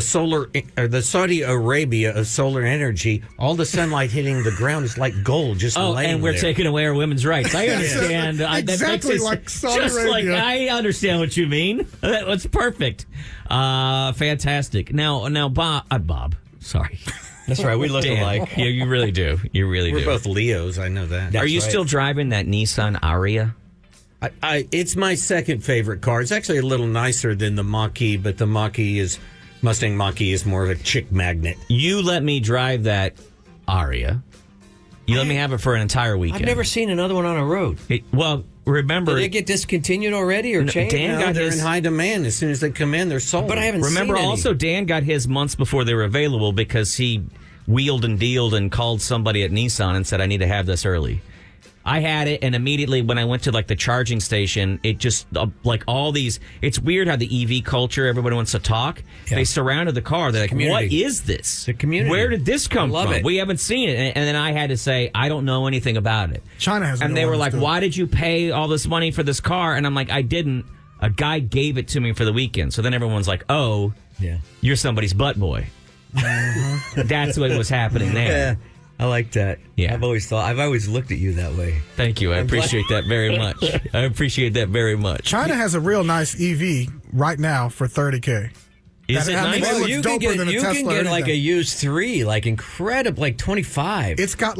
Saudi Arabia of solar energy. All the sunlight hitting the ground is like gold, just laying and we're there. taking away our women's rights. I understand. Exactly like Saudi Arabia. Like I understand what you mean. That's perfect. Fantastic. Now, Bob. Sorry. That's right. We look alike. Yeah, you really do. You really do. We're both Leos. I know that. Are you still driving that Nissan Aria? It's my second favorite car. It's actually a little nicer than the Mach-E, but the Mustang Mach-E is more of a chick magnet. You let me drive that Aria. You let me have it for an entire weekend. I've never seen another one on a road. Remember... Did it get discontinued already or changed? They're in high demand. As soon as they come in, they're sold. But I haven't seen any. Remember, also, Dan got his months before they were available because he wheeled and dealed and called somebody at Nissan and said, I need to have this early. I had it, and immediately when I went to the charging station, it just all these. It's weird how the EV culture, everybody wants to talk. Yeah. They surrounded the car. They're like, "What is this? The community. Where did this come from? It. We haven't seen it." And then I had to say, "I don't know anything about it." China has. And they were like, "Why did you pay all this money for this car?" And I'm like, "I didn't. A guy gave it to me for the weekend." So then everyone's like, "Oh, yeah, you're somebody's butt boy." That's what was happening there. Yeah. I like that. Yeah. I've always looked at you that way. Thank you. I appreciate that very much. I appreciate that very much. China has a real nice EV right now for $30K. Is it nice? Well, you can get like a used 3, like incredible, like 25. It's got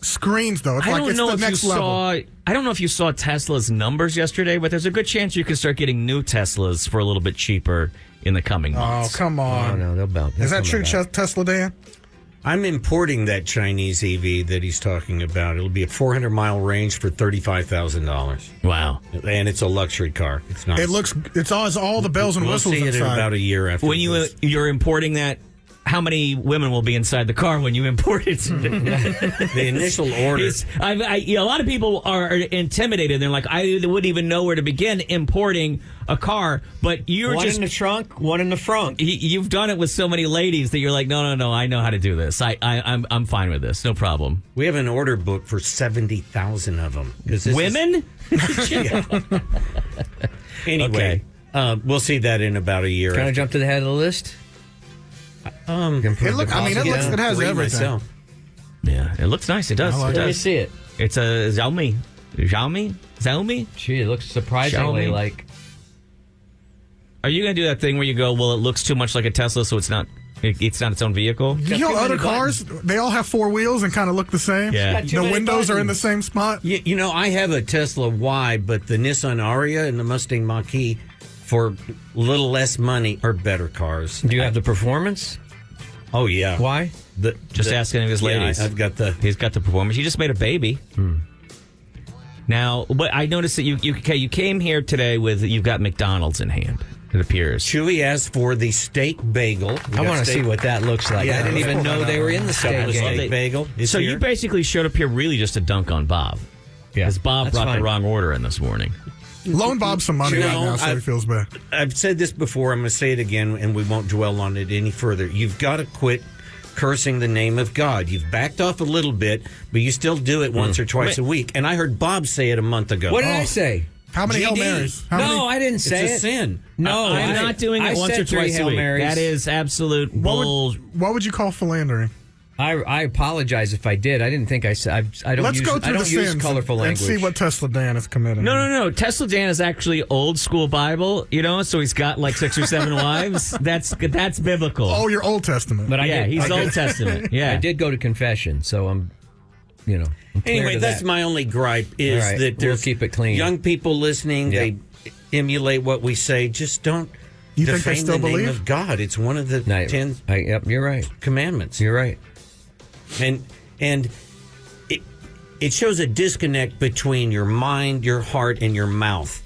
screens though. It's the next level. I don't know if you saw Tesla's numbers yesterday, but there's a good chance you can start getting new Teslas for a little bit cheaper in the coming months. Oh, come on. Oh, no, they'll bounce. Is that true, Tesla, Dan? I'm importing that Chinese EV that he's talking about. It'll be a 400-mile range for $35,000. Wow. And it's a luxury car. It's not. It's all the bells and whistles We'll see it inside. in about a year after when you're importing that, how many women will be inside the car when you import it? The initial order. A lot of people are intimidated. They're like, I wouldn't even know where to begin importing a car. But you're one in the trunk, one in the front. You've done it with so many ladies that you're like, no, I know how to do this. I'm fine with this. No problem. We have an order book for 70,000 of them. Women? Anyway, we'll see that in about a year. Can I jump to the head of the list? It has everything. Myself. Yeah, it looks nice. It does. Let me see it. It's a Xiaomi. Gee, it looks surprisingly like. Are you going to do that thing where you go, well, it looks too much like a Tesla, so it's not its own vehicle? You know, other cars, they all have 4 wheels and kind of look the same. Yeah. The windows are in the same spot. You know, I have a Tesla Y, but the Nissan Aria and the Mustang Mach-E, for a little less money, are better cars. Do you have the performance? Oh, yeah. Why? Just asking his ladies. Yeah, he's got the performance. He just made a baby. Now, but I noticed that you came here today you've got McDonald's in hand. It appears. Chewy asked for the steak bagel. I want to see what that looks like. Yeah, I didn't even know they were in the steak bagel. So you basically showed up here really just to dunk on Bob. Yeah, because Bob brought the wrong order in this morning. Loan Bob some money right now so he feels bad. I've said this before. I'm going to say it again, and we won't dwell on it any further. You've got to quit cursing the name of God. You've backed off a little bit, but you still do it once or twice a week. And I heard Bob say it a month ago. What did I say? How many Hail GD. Marys? I didn't say it's a sin. No, I'm not doing it once or twice a week. That is absolute bull. What would you call philandering? I apologize if I did. I didn't think I said. I don't Let's use, go through I don't the use sins colorful and language. see what Tesla Dan is committing. No. Tesla Dan is actually old school Bible, so he's got like 6 or 7 wives. That's biblical. Oh, your Old Testament. But he's Old Testament. Yeah. I did go to confession, so I'm clear Anyway, to that's that. my only gripe is All right, that we'll there's keep it clean. young people listening. Yep. They emulate what we say. Just don't You think they defame still the name believe? of God. It's one of the 10 Yep, you're right. commandments. You're right. And it shows a disconnect between your mind, your heart, and your mouth.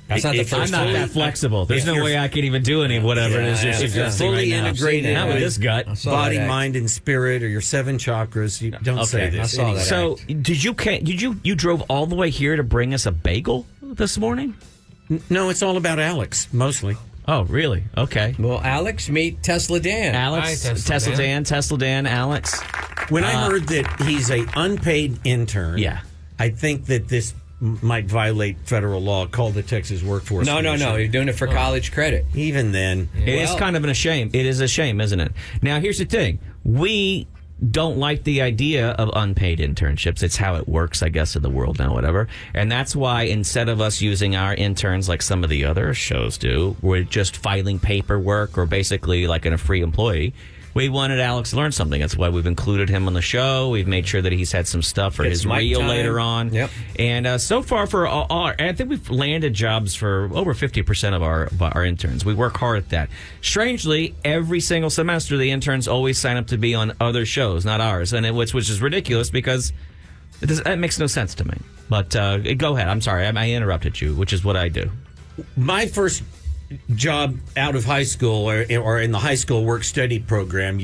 That's not the first I'm not that flexible. There's no way I can even do any whatever it is you're suggesting fully right now. integrated Not with with this gut. body, mind, and spirit, or your 7 chakras. You don't say this. I saw that. So did you drove all the way here to bring us a bagel this morning? No, it's all about Alex mostly. Oh, really? Okay. Well, Alex, meet Tesla Dan. Alex, Hi, Tesla Dan, Alex. When I heard that he's a unpaid intern, I think that this might violate federal law called the Texas Workforce No. Commission. You're doing it for college credit. Even then. It is kind of a shame. It is a shame, isn't it? Now, here's the thing. We don't like the idea of unpaid internships. It's how it works, I guess, in the world now, whatever. And that's why instead of us using our interns like some of the other shows do, we're just filing paperwork or basically like a free employee. We wanted Alex to learn something. That's why we've included him on the show. We've made sure that he's had some stuff for his reel later on. Yep. And so far, for I think we've landed jobs for over 50% of our interns. We work hard at that. Strangely, every single semester, the interns always sign up to be on other shows, not ours, and which is ridiculous because that makes no sense to me. But go ahead. I'm sorry. I interrupted you, which is what I do. My first job out of high school or in the high school work-study program,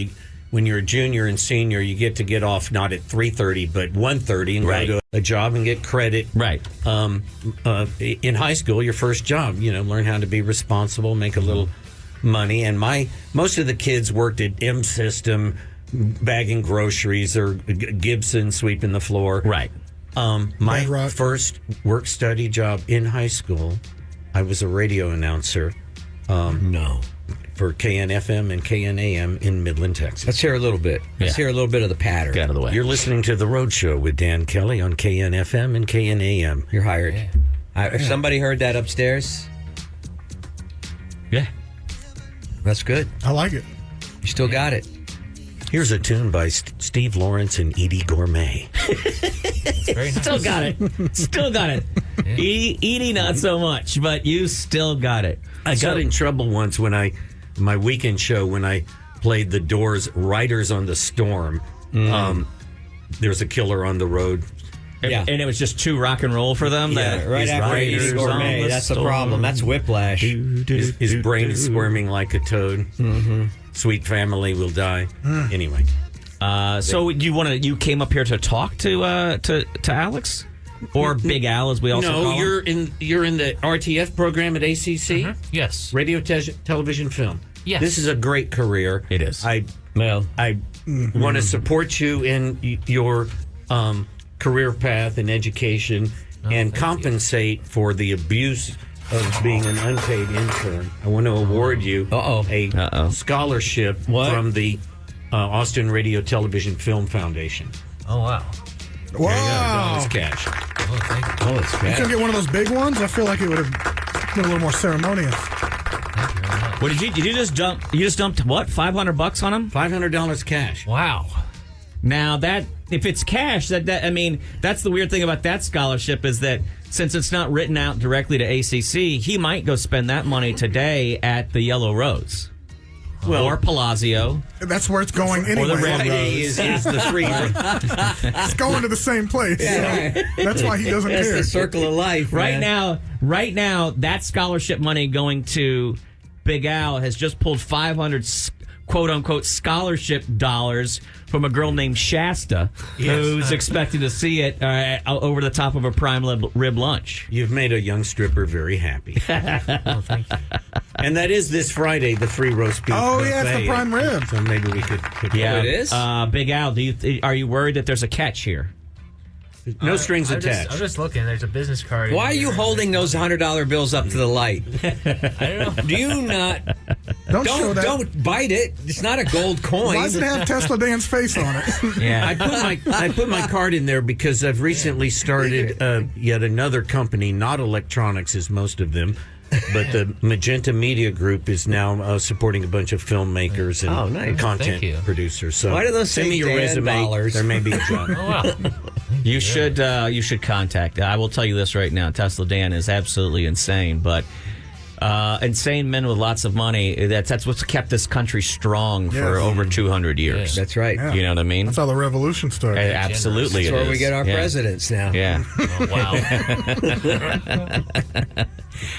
when you're a junior and senior, you get off not at 3:30 but 1:30 and go to a job and get credit. Right. In high school, your first job, learn how to be responsible, make a little money. And most of the kids worked at M System, bagging groceries, or Gibson sweeping the floor. Right. My first work-study job in high school, I was a radio announcer. For KNFM and KNAM in Midland, Texas. Let's hear a little bit. Let's hear a little bit of the pattern. Get out of the way. You're listening to The Road Show with Dan Kelly on KNFM and KNAM. You're hired. If somebody heard that upstairs, that's good. I like it. You still got it. Here's a tune by Steve Lawrence and Edie Gourmet. Very nice. Still got it. Still got it. Edie, not so much, but you still got it. I got in trouble once my weekend show when I played the Doors' Riders on the Storm. There's a killer on the road. And it was just too rock and roll for them. Right after Edie Gourmet. That's the problem. That's whiplash. His brain is squirming like a toad. Sweet family will die. Anyway. So you came up here to talk to Alex? Or Big Al, as we also call him? you're in the RTF program at ACC? Yes. Radio, television, film. Yes. This is a great career. It is. I want to support you in your career path and education and compensate for the abuse of being an unpaid intern. I want to award you a scholarship from the Austin Radio, Television, Film Foundation. Oh, wow. Wow. It's cash. Oh, thank you. Oh, it's You bad. couldn't get one of those big ones? I feel like it would have been a little more ceremonious. What did you just dump? You just dumped what? $500 on him? $500 cash. Wow. Now that if it's cash, that's the weird thing about that scholarship is that since it's not written out directly to ACC, he might go spend that money today at the Yellow Rose. Or Palazzo. That's where it's going anyway. Or the Red Friday Rose. is the free. It's going to the same place. Yeah. So that's why he doesn't That's care. the circle of life. Right man. now, that scholarship money going to Big Al has just pulled 500 quote-unquote scholarship dollars from a girl named Shasta, who's expecting to see it over the top of a prime rib lunch. You've made a young stripper very happy. Oh, thank you. And that is this Friday, the free roast beef. Oh, yeah, it's buffet. the prime rib. So maybe we could Yeah, it is? Big Al, are you worried that there's a catch here? No strings attached. I'm just looking. There's a business card. Why are you holding those $100 bills up to the light? I don't know. Do you not? Show that. Don't bite it. It's not a gold coin. Why does it have Tesla Dan's face on it? Yeah. I put my card in there because I've recently started yet another company, not electronics as most of them, but the Magenta Media Group is now supporting a bunch of filmmakers and content producers. So why do those send me your resume? Dollars? There may be a job. You should contact. I will tell you this right now. Tesla Dan is absolutely insane, but insane men with lots of money. That's what's kept this country strong for over 200 years. That's right. Yeah. You know what I mean? That's how the revolution started. Absolutely, That's where we get our presidents now. Yeah. Oh, wow.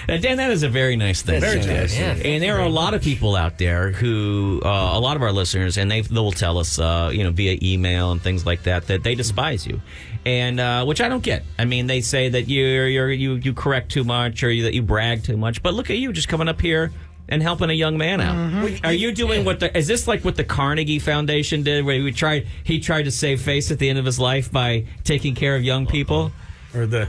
Dan, that is a very nice thing. Very nice. Yeah. And there are a lot of people out there who, a lot of our listeners, and they will tell us, via email and things like that they despise you, and which I don't get. I mean, they say that you correct too much or that you brag too much. But look at you, just coming up here and helping a young man out. Mm-hmm. Are you doing is this like what the Carnegie Foundation did, where he tried to save face at the end of his life by taking care of young people, or the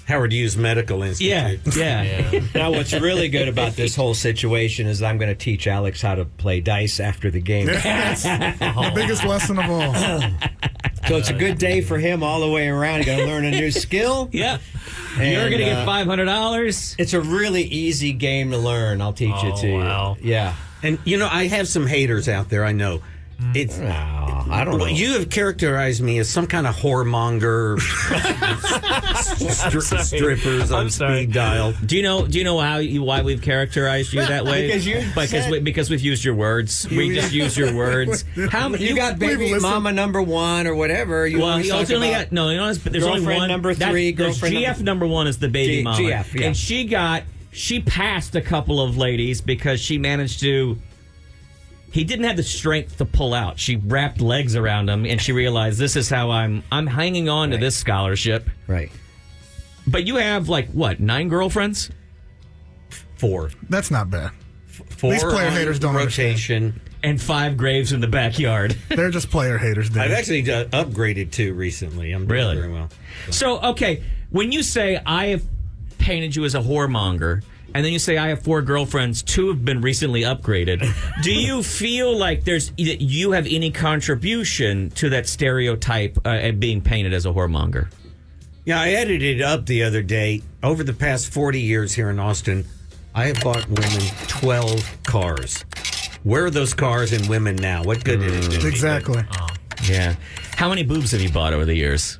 Howard Hughes Medical Institute. Yeah. Now, what's really good about this whole situation is I'm going to teach Alex how to play dice after the game. The biggest lesson of all. So it's a good day for him all the way around. He's going to learn a new skill. Yeah. And, you're going to get $500. It's a really easy game to learn. I'll teach it to you. Yeah. And, I have some haters out there, I know. It's I don't know. You have characterized me as some kind of whoremonger, strippers on speed dial. Do you know why we've characterized you that way? because we've used your words. We just use your words. How many? You got baby mama number 1 or whatever. He only got there's only one. Number 3. Girlfriend GF number 1 is the baby mama. GF, yeah. And she passed a couple of ladies because she managed to. He didn't have the strength to pull out. She wrapped legs around him, and she realized this is how I'm hanging on to this scholarship. Right. But you have 9 girlfriends? 4. That's not bad. 4 These player haters don't rotation. Understand. And 5 graves in the backyard. They're just player haters, Dave. I've actually upgraded 2 recently. I'm doing very well. So, okay, when you say I have painted you as a whoremonger, and then you say I have 4 girlfriends, 2 have been recently upgraded. Do you feel like that you have any contribution to that stereotype and being painted as a whoremonger? Yeah, I edited it up the other day. Over the past 40 years here in Austin, I have bought women 12 cars. Where are those cars and women now? What good did it do? Exactly. Yeah. How many boobs have you bought over the years?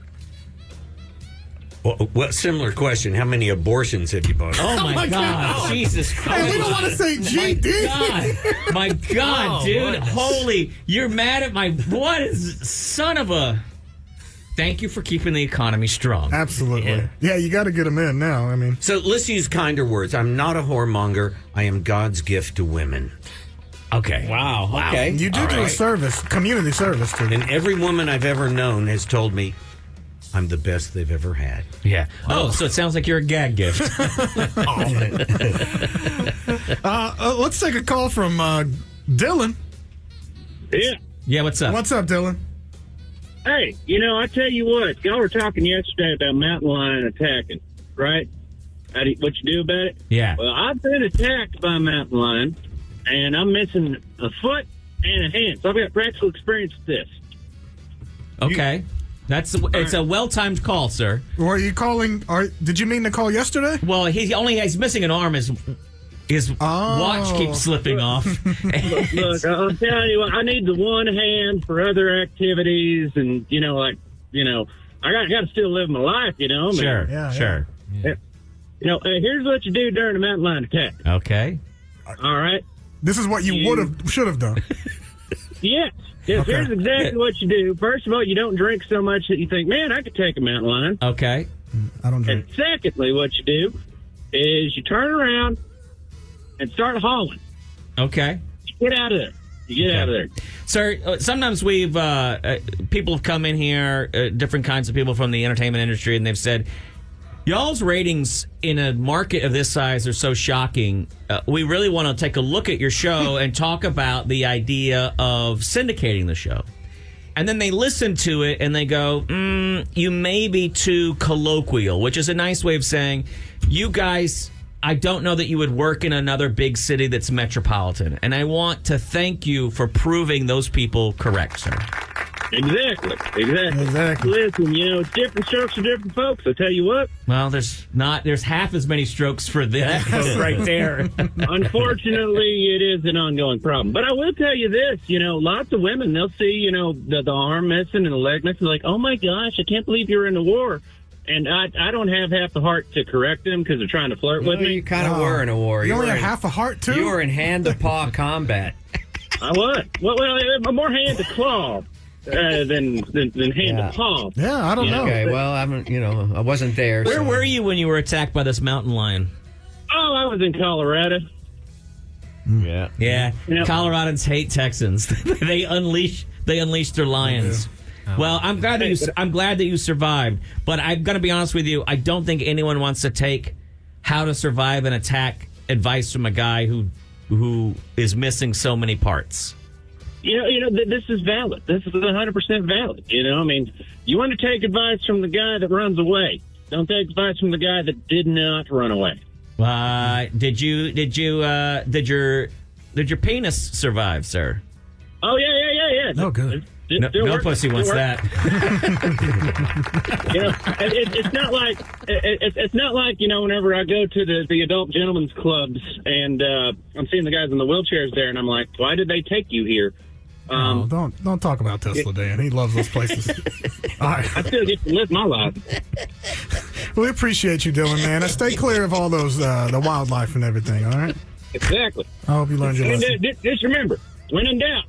Well, similar question. How many abortions have you bought? Oh, my God. Jesus Christ. Hey, we don't want to say GD. My God, dude. Goodness. Holy. You're mad at son of a. Thank you for keeping the economy strong. Absolutely. Yeah, you got to get them in now. I mean. So let's use kinder words. I'm not a whoremonger. I am God's gift to women. Okay. Wow. Okay. You do a service, community service to them. And every woman I've ever known has told me I'm the best they've ever had. Yeah. Oh, so it sounds like you're a gag gift. Let's take a call from Dylan. Yeah. Yeah, what's up? What's up, Dylan? Hey, I tell you what, y'all were talking yesterday about mountain lion attacking, right? What you do about it? Yeah. Well, I've been attacked by a mountain lion, and I'm missing a foot and a hand. So I've got practical experience with this. Okay. It's a well-timed call, sir. Were you calling? Did you mean to call yesterday? Well, he's missing an arm. His watch keeps slipping off. Look, I'll tell you what, I need the one hand for other activities, and I got to still live my life. Sure, sure. Yeah. Here's what you do during a mountain lion attack. Okay. All right. This is what you should have done. Yes. Yes, okay. Here's exactly what you do. First of all, you don't drink so much that you think, man, I could take a mountain lion. Okay. I don't drink. And secondly, what you do is you turn around and start hauling. Okay. You get out of there. Out of there. Sir, sometimes people have come in here, different kinds of people from the entertainment industry, and they've said, y'all's ratings in a market of this size are so shocking. We really want to take a look at your show and talk about the idea of syndicating the show. And then they listen to it and they go, you may be too colloquial, which is a nice way of saying, you guys, I don't know that you would work in another big city that's metropolitan. And I want to thank you for proving those people correct, sir. Exactly. Listen, it's different strokes for different folks. I tell you what. Well, there's half as many strokes for that right there. Unfortunately, it is an ongoing problem. But I will tell you this, lots of women, they'll see, the arm missing and the leg missing, like, oh my gosh, I can't believe you were in the war. And I don't have half the heart to correct them because they're trying to flirt with me. You kind of were in a war. You only have half a heart, too? You were in hand-to-paw combat. I was. Well, more hand-to-claw. Than hand to paw. Yeah, I don't know. Okay, well, I wasn't there. Where were you when you were attacked by this mountain lion? Oh, I was in Colorado. Yeah. Coloradans hate Texans. they unleash their lions. Yeah. Well, I'm glad that you survived. But I'm going to be honest with you. I don't think anyone wants to take how to survive an attack advice from a guy who is missing so many parts. This is valid. This is 100% valid. You want to take advice from the guy that runs away. Don't take advice from the guy that did not run away. Did your penis survive, sir? Oh yeah. Oh, good. No pussy wants that. It's not like whenever I go to the adult gentlemen's clubs and I'm seeing the guys in the wheelchairs there, and I'm like, why did they take you here? Don't talk about Tesla, Dan. He loves those places. All right. I still get to live my life. We appreciate you, Dylan, man. Now stay clear of all those the wildlife and everything. All right. Exactly. I hope you learned your lesson. Just remember, when in doubt,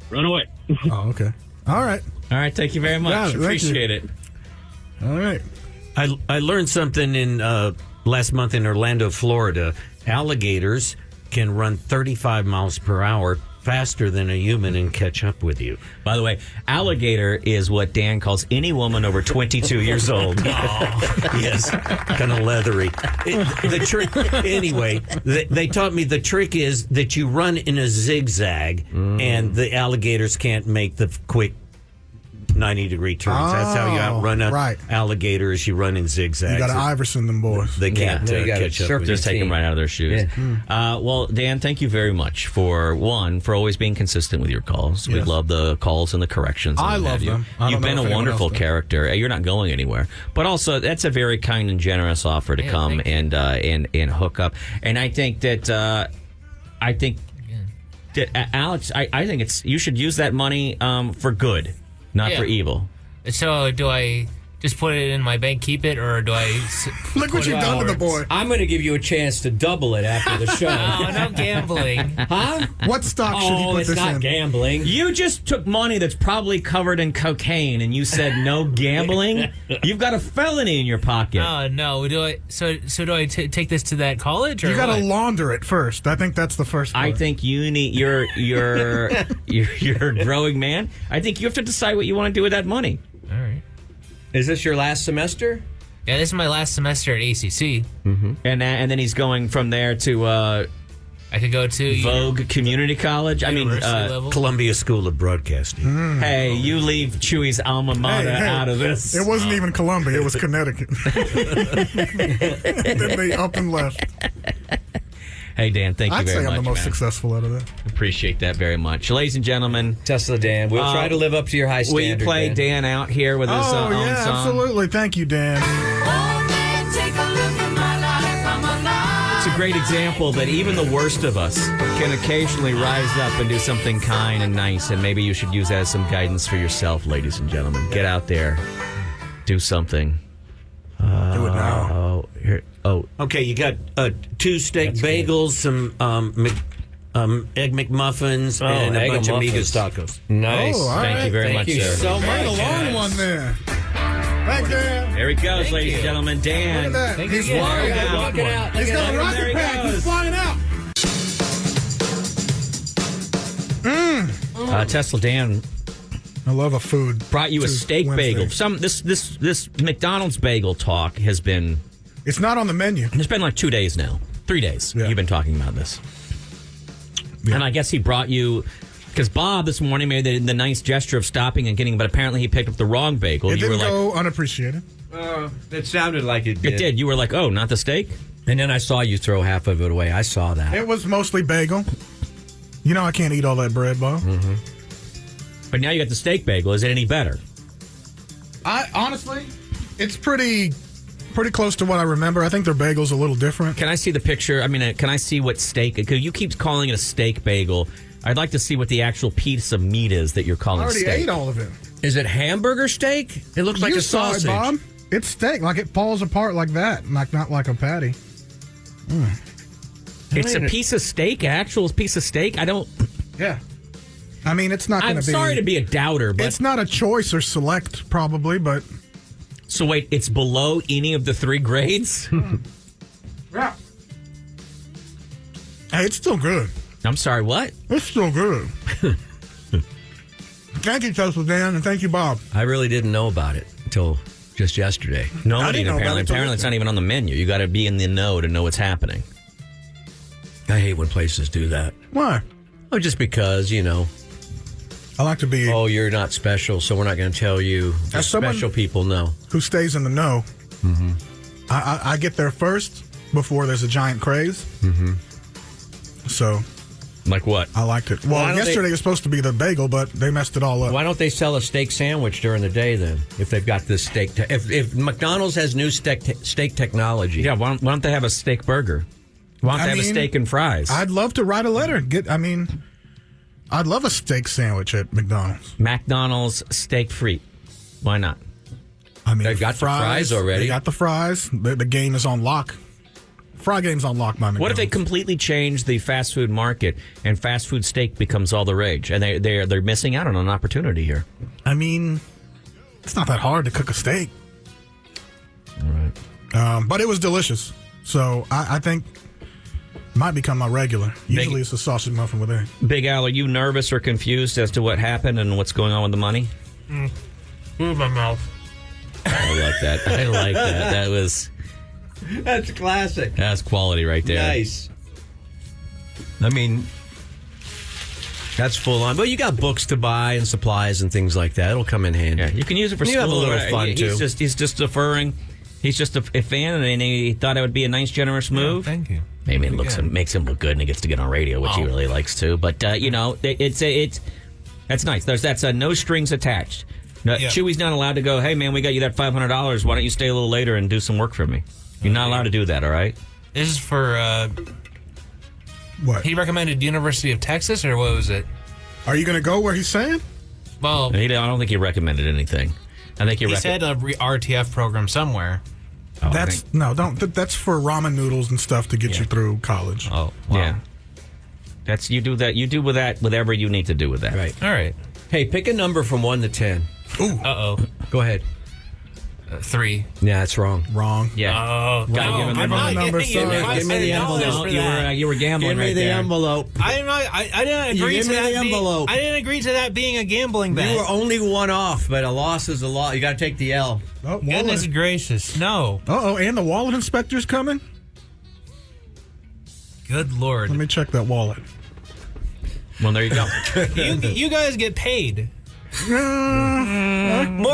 run away. Oh, okay. All right. Thank you very much. Appreciate it. All right. I learned something in last month in Orlando, Florida. Alligators can run 35 miles per hour faster than a human and catch up with you. By the way, alligator is what Dan calls any woman over 22 years old. Yes, kind of leathery. The trick, anyway, they taught me the trick is that you run in a zigzag and the alligators can't make the quick 90-degree turns. That's how you outrun alligators. You run in zigzags. You got to Iverson them boys. They can't catch up. Just take them right out of their shoes. Yeah. Well, Dan, thank you very much for always being consistent with your calls. Yes. We love the calls and the corrections. I love them. You've been a wonderful character. You're not going anywhere. But also, that's a very kind and generous offer to come and hook up. And I think that Alex, I think you should use that money for good. Not for evil. So do I just put it in my bank, keep it, or do I... Look what you've done to the boy. I'm going to give you a chance to double it after the show. No gambling. Huh? What stock should you put this in? It's not gambling. You just took money that's probably covered in cocaine and you said no gambling? You've got a felony in your pocket. Oh, no. Do I take this to that college? Or you got to launder it first. I think that's the first part. I think you need... You're a growing man. I think you have to decide what you want to do with that money. All right. Is this your last semester? Yeah, this is my last semester at ACC. Mm-hmm. And then he's going from there to... I could go to... Vogue Community College? Columbia School of Broadcasting. Hey, you leave Chuy's alma mater out of this. It wasn't even Columbia. It was Connecticut. Then they up and left. Hey, Dan, thank you very much. I'd say I'm the most successful out of that. Appreciate that very much. Ladies and gentlemen. Tesla Dan. We'll try to live up to your high standard. Will you play Dan out here with his own song? Oh, yeah, absolutely. Thank you, Dan. It's a great example that even the worst of us can occasionally rise up and do something kind and nice, and maybe you should use that as some guidance for yourself, ladies and gentlemen. Get out there. Do something. Do it now. Okay, you got 2 steak bagels, some egg McMuffins, and a bunch of Migas tacos. Nice. Thank you very much, sir. Thank you so much. Right, a long one there. Thanks, Dan. There he goes, ladies and gentlemen. Dan. Look at that. He's flying out. He's got a rocket pack. He's flying out. Tesla Dan. I love a food. Brought you a steak bagel. This McDonald's bagel talk has been... It's not on the menu. It's been like 2 days now. 3 days. Yeah. You've been talking about this. Yeah. And I guess he brought you Because Bob this morning made the nice gesture of stopping and getting, but apparently he picked up the wrong bagel. It You didn't were go unappreciated. It sounded like it did. It did. You were like, oh, not the steak? And then I saw you throw half of it away. I saw that. It was mostly bagel. You know I can't eat all that bread, Bob. Mm-hmm. But now you got the steak bagel. Is it any better? Honestly, it's pretty close to what I remember. I think their bagel's a little different. Can I see the picture? I mean, can I see what steak? Because you keep calling it a steak bagel. I'd like to see what the actual piece of meat is that you're calling I already steak. ate all of it. Is it hamburger steak? It looks like You a saw sausage. it, Bob. It's steak. Like it falls apart like that. Not like a patty. It's a piece of steak, an actual piece of steak. I don't. Yeah. I mean, it's not going to be. I'm sorry to be a doubter, but It's not a choice or select, probably, but. So wait, it's below any of the 3 grades? Yeah. Hey, it's still good. I'm sorry, what? It's still good. Thank you, Tesla Dan, and thank you, Bob. I really didn't know about it until just yesterday. Nobody didn't know about apparently. it till Apparently, it's yesterday. not even on the menu. You got to be in the know to know what's happening. I hate when places do that. Why? Oh, just because, I like to be. oh, you're not special, so we're not going to tell you. The As someone- special people know. Who stays in the know. Mm-hmm. I get there first before there's a giant craze. Mm-hmm. So Like what? I liked it. Why Well, don't yesterday they- was supposed to be the bagel, but they messed it all up. Why don't they sell a steak sandwich during the day then? If they've got this steak, if McDonald's has new steak technology, Yeah, why don't they have a steak burger? Why don't they have a steak and fries? I'd love to write a letter. I'd love a steak sandwich at McDonald's. McDonald's steak free. Why not? I mean, They've got the fries already. They got the fries. The game is on lock. Fry game's on lock by McDonald's. What if they completely change the fast food market and fast food steak becomes all the rage, and they're missing out on an opportunity here? I mean, it's not that hard to cook a steak. Right. But it was delicious. So I think it might become my regular. Usually it's a sausage muffin with egg. Big Al, are you nervous or confused as to what happened and what's going on with the money? Move my mouth. I like that. I like that. That was that's classic. That's quality right there. Nice. I mean, that's full on. But you got books to buy and supplies and things like that. It'll come in handy. Yeah, you can use it for you school. have a little Right? fun too. He's just deferring. He's just a fan, and he thought it would be a nice, generous move. Thank you. Maybe it makes him look good, and he gets to get on radio, which he really likes to. But it's that's nice. That's no strings attached. No, Chewy's not allowed to go, hey man, we got you that $500. Why don't you stay a little later and do some work for me? You're not allowed to do that. All right. This is for what? He recommended University of Texas, or what was it? Are you going to go where he's saying? Well, I don't think he recommended anything. I think he said a RTF program somewhere. That's That's for ramen noodles and stuff to get you through college. Oh, wow. Yeah. That's you do that. You do with that whatever you need to do with that. Right. All right. Hey, pick a number from 1 to 10. Ooh. Uh-oh. Go ahead. 3. Yeah, that's wrong. Wrong. Yeah. Oh, Gotta give him the not number. giving you Give me the envelope. You were gambling Give me right the there. envelope. I didn't agree give to me that. the envelope. I didn't agree to that being a gambling bet. You were only one off, but a loss is a loss. You got to take the L. Oh, Goodness gracious, no. Uh-oh, and the wallet inspector's coming? Good Lord. Let me check that wallet. Well, there you go. you guys get paid. More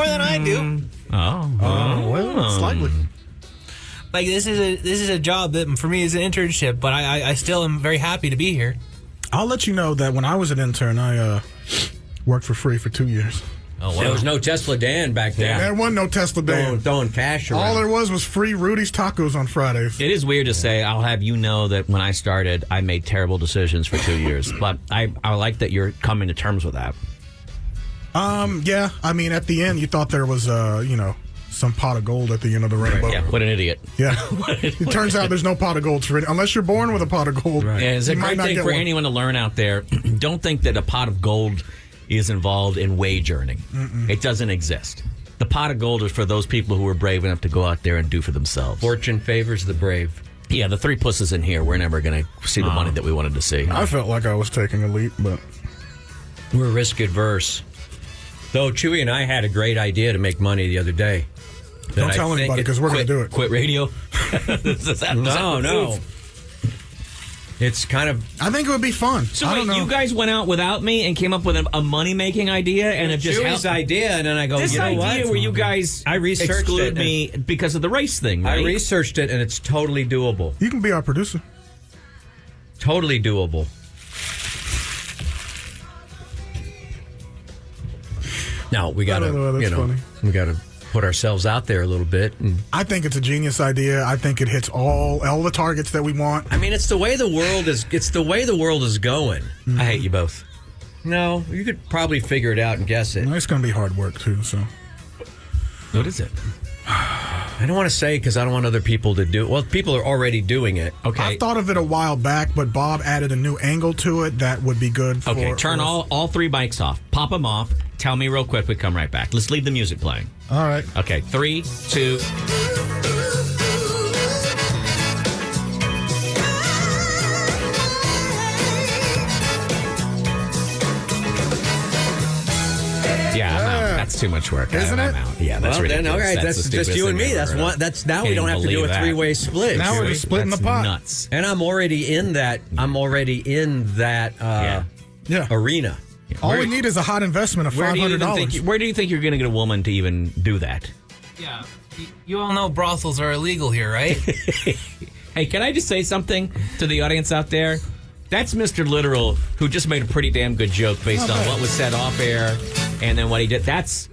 than I do. Well, slightly. Like this is a job that for me is an internship, but I still am very happy to be here. I'll let you know that when I was an intern, I worked for free for 2 years. Oh, wow. There was no Tesla Dan back then. There wasn't no Tesla Dan. Throwing cash around. All there was free Rudy's Tacos on Fridays. It is weird to say. I'll have you know that when I started, I made terrible decisions for 2 years. But I like that you're coming to terms with that. Yeah. I mean, at the end, you thought there was, some pot of gold at the end of the rainbow. Yeah. What an idiot. Yeah. It turns out there's no pot of gold for it unless you're born with a pot of gold. Right. Yeah, it's a you might great not thing get for one. anyone to learn out there. Don't think that a pot of gold is involved in wage earning. It doesn't exist. The pot of gold is for those people who are brave enough to go out there and do for themselves. Fortune favors the brave. Yeah, the 3 pusses in here, we're never going to see the money that we wanted to see. I felt like I was taking a leap, but we're risk adverse. Though Chewy and I had a great idea to make money the other day. Don't tell anybody because we're going to do it. Quit radio? No. It's kind of. I think it would be fun. So I wait, don't know. you guys went out without me and came up with a money-making idea, and it just Chewy's idea, and then I go, this you know idea what? where you guys exclude me because of the race thing, right? I researched it, and it's totally doable. You can be our producer. Totally doable. Now we got to, we got to put ourselves out there a little bit. And I think it's a genius idea. I think it hits all the targets that we want. I mean, it's the way the world is. It's the way the world is going. I hate you both. No, you could probably figure it out and guess it. It's going to be hard work too. So, what is it? I don't want to say because I don't want other people to do it. Well, people are already doing it. Okay. I thought of it a while back, but Bob added a new angle to it that would be good for... Okay, turn all three mics off. Pop them off. Tell me real quick. We come right back. Let's leave the music playing. All right. Okay, 3, 2... Yeah, I'm out. That's too much work. Isn't I'm it? out. Yeah, that's well, ridiculous. Then, all right, that's just you and me. That's one. one. That's now we don't have to do a three-way split. Now we're just splitting the pot. Nuts. And I'm already in that. Arena. All we need is a hot investment of $500. Where do you think you're going to get a woman to even do that? Yeah, you all know brothels are illegal here, right? Hey, can I just say something to the audience out there? That's Mr. Literal, who just made a pretty damn good joke based on what was said off air, and then what he did. That's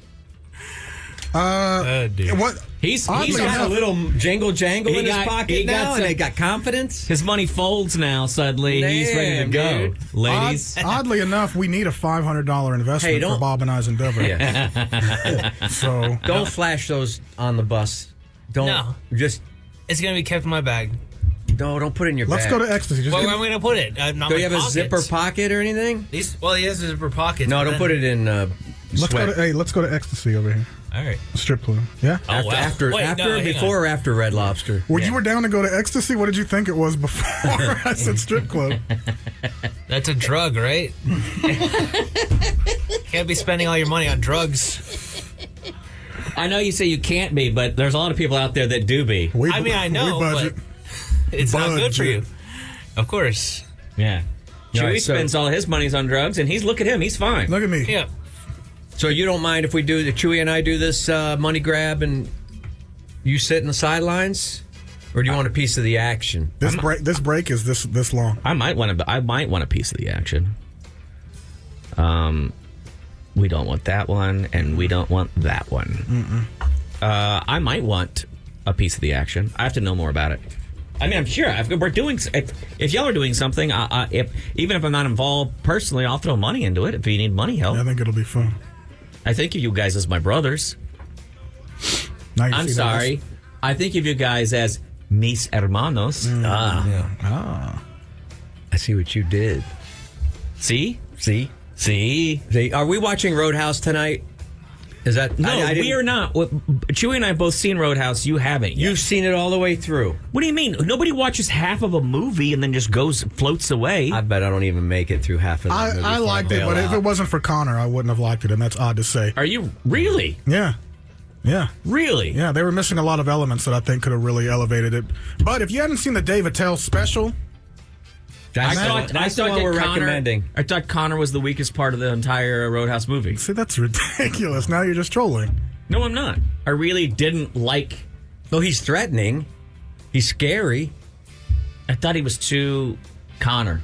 what he's got a little jangle in his pocket now, and they got confidence. His money folds now. Suddenly, he's ready to go, dude. ladies. Oddly enough, we need a $500 investment for Bob and I's endeavor. Yeah. So don't flash those on the bus. Don't just. It's gonna be kept in my bag. No, don't put it in your bag. Let's go to ecstasy. Where am I going to put it? Do you have a zipper pocket or anything? He has a zipper pocket. No, don't put it in. Let's go to ecstasy over here. All right. Strip club. Yeah. Before or after Red Lobster? Well, you were down to go to ecstasy. What did you think it was before I said strip club? That's a drug, right? Can't be spending all your money on drugs. I know you say you can't be, but there's a lot of people out there that do be. I know, but it's not good for you. Of course. Yeah. Chewy spends all his money on drugs, and look at him. He's fine. Look at me. Yeah. So you don't mind if we do Chewy and I do this money grab and you sit in the sidelines, or do you want a piece of the action? This break is this long. I might want a piece of the action. We don't want that one, and we don't want that one. I might want a piece of the action. I have to know more about it. I mean, I'm sure if y'all are doing something, even if I'm not involved personally, I'll throw money into it if you need money help. Yeah, I think it'll be fun. I think of you guys as my brothers. I'm sorry. I think of you guys as mis hermanos. I see what you did. See? Are we watching Roadhouse tonight? Is that no? We are not. Chewy and I have both seen Roadhouse. You haven't yet. You've seen it all the way through. What do you mean? Nobody watches half of a movie and then just floats away. I bet I don't even make it through half of the movie. I liked it, but if it wasn't for Connor, I wouldn't have liked it, and that's odd to say. Are you really? Yeah. Really? Yeah, they were missing a lot of elements that I think could have really elevated it. But if you haven't seen the Dave Attell special... That's what we're recommending. I thought Connor was the weakest part of the entire Roadhouse movie. See, that's ridiculous. Now you're just trolling. No, I'm not. I really didn't like... No, he's threatening. He's scary. I thought he was too Connor.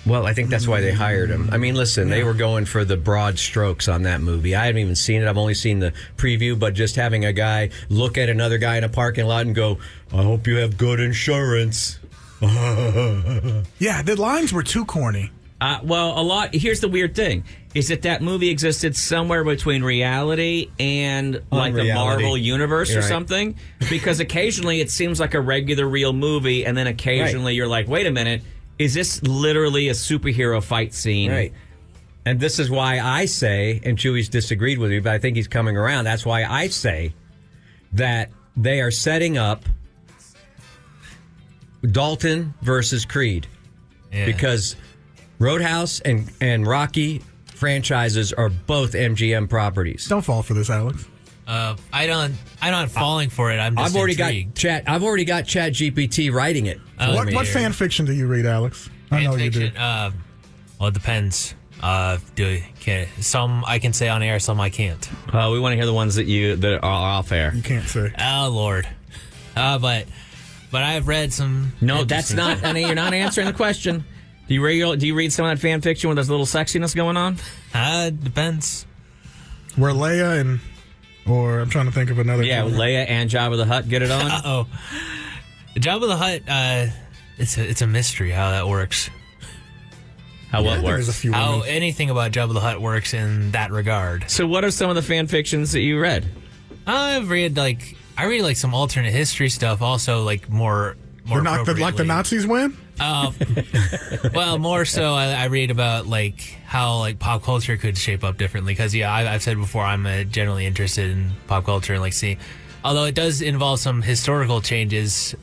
Well, I think that's why they hired him. I mean, listen, they were going for the broad strokes on that movie. I haven't even seen it. I've only seen the preview, but just having a guy look at another guy in a parking lot and go, I hope you have good insurance. Yeah, the lines were too corny. Here's the weird thing, is that movie existed somewhere between reality and like the Marvel universe or something, because occasionally it seems like a regular real movie, and then occasionally you're like, wait a minute, is this literally a superhero fight scene? Right. And this is why I say, and Chewy's disagreed with me, but I think he's coming around, that's why I say that they are setting up Dalton versus Creed, because Roadhouse and Rocky franchises are both MGM properties. Don't fall for this, Alex. I'm not falling for it. I'm just intrigued. I've already got Chat GPT writing it. What fan fiction do you read, Alex? I know you do. Well, it depends. Some I can say on air, some I can't. We want to hear the ones that are off air. You can't say. Oh Lord, but I've read some. No, that's not. I mean, you're not answering the question. Do you read some of that fan fiction with there's a little sexiness going on? Depends. Where Leia or I'm trying to think of another. Yeah, genre. Leia and Jabba the Hutt get it on. Uh-oh. Jabba the Hutt. It's a mystery how that works. What works? How anything about Jabba the Hutt works in that regard. So, what are some of the fan fictions that you read? I read some alternate history stuff. Also, like more like the Nazis win. Well, more so, I read about like how like pop culture could shape up differently. Because I've said before, I'm generally interested in pop culture and although it does involve some historical changes,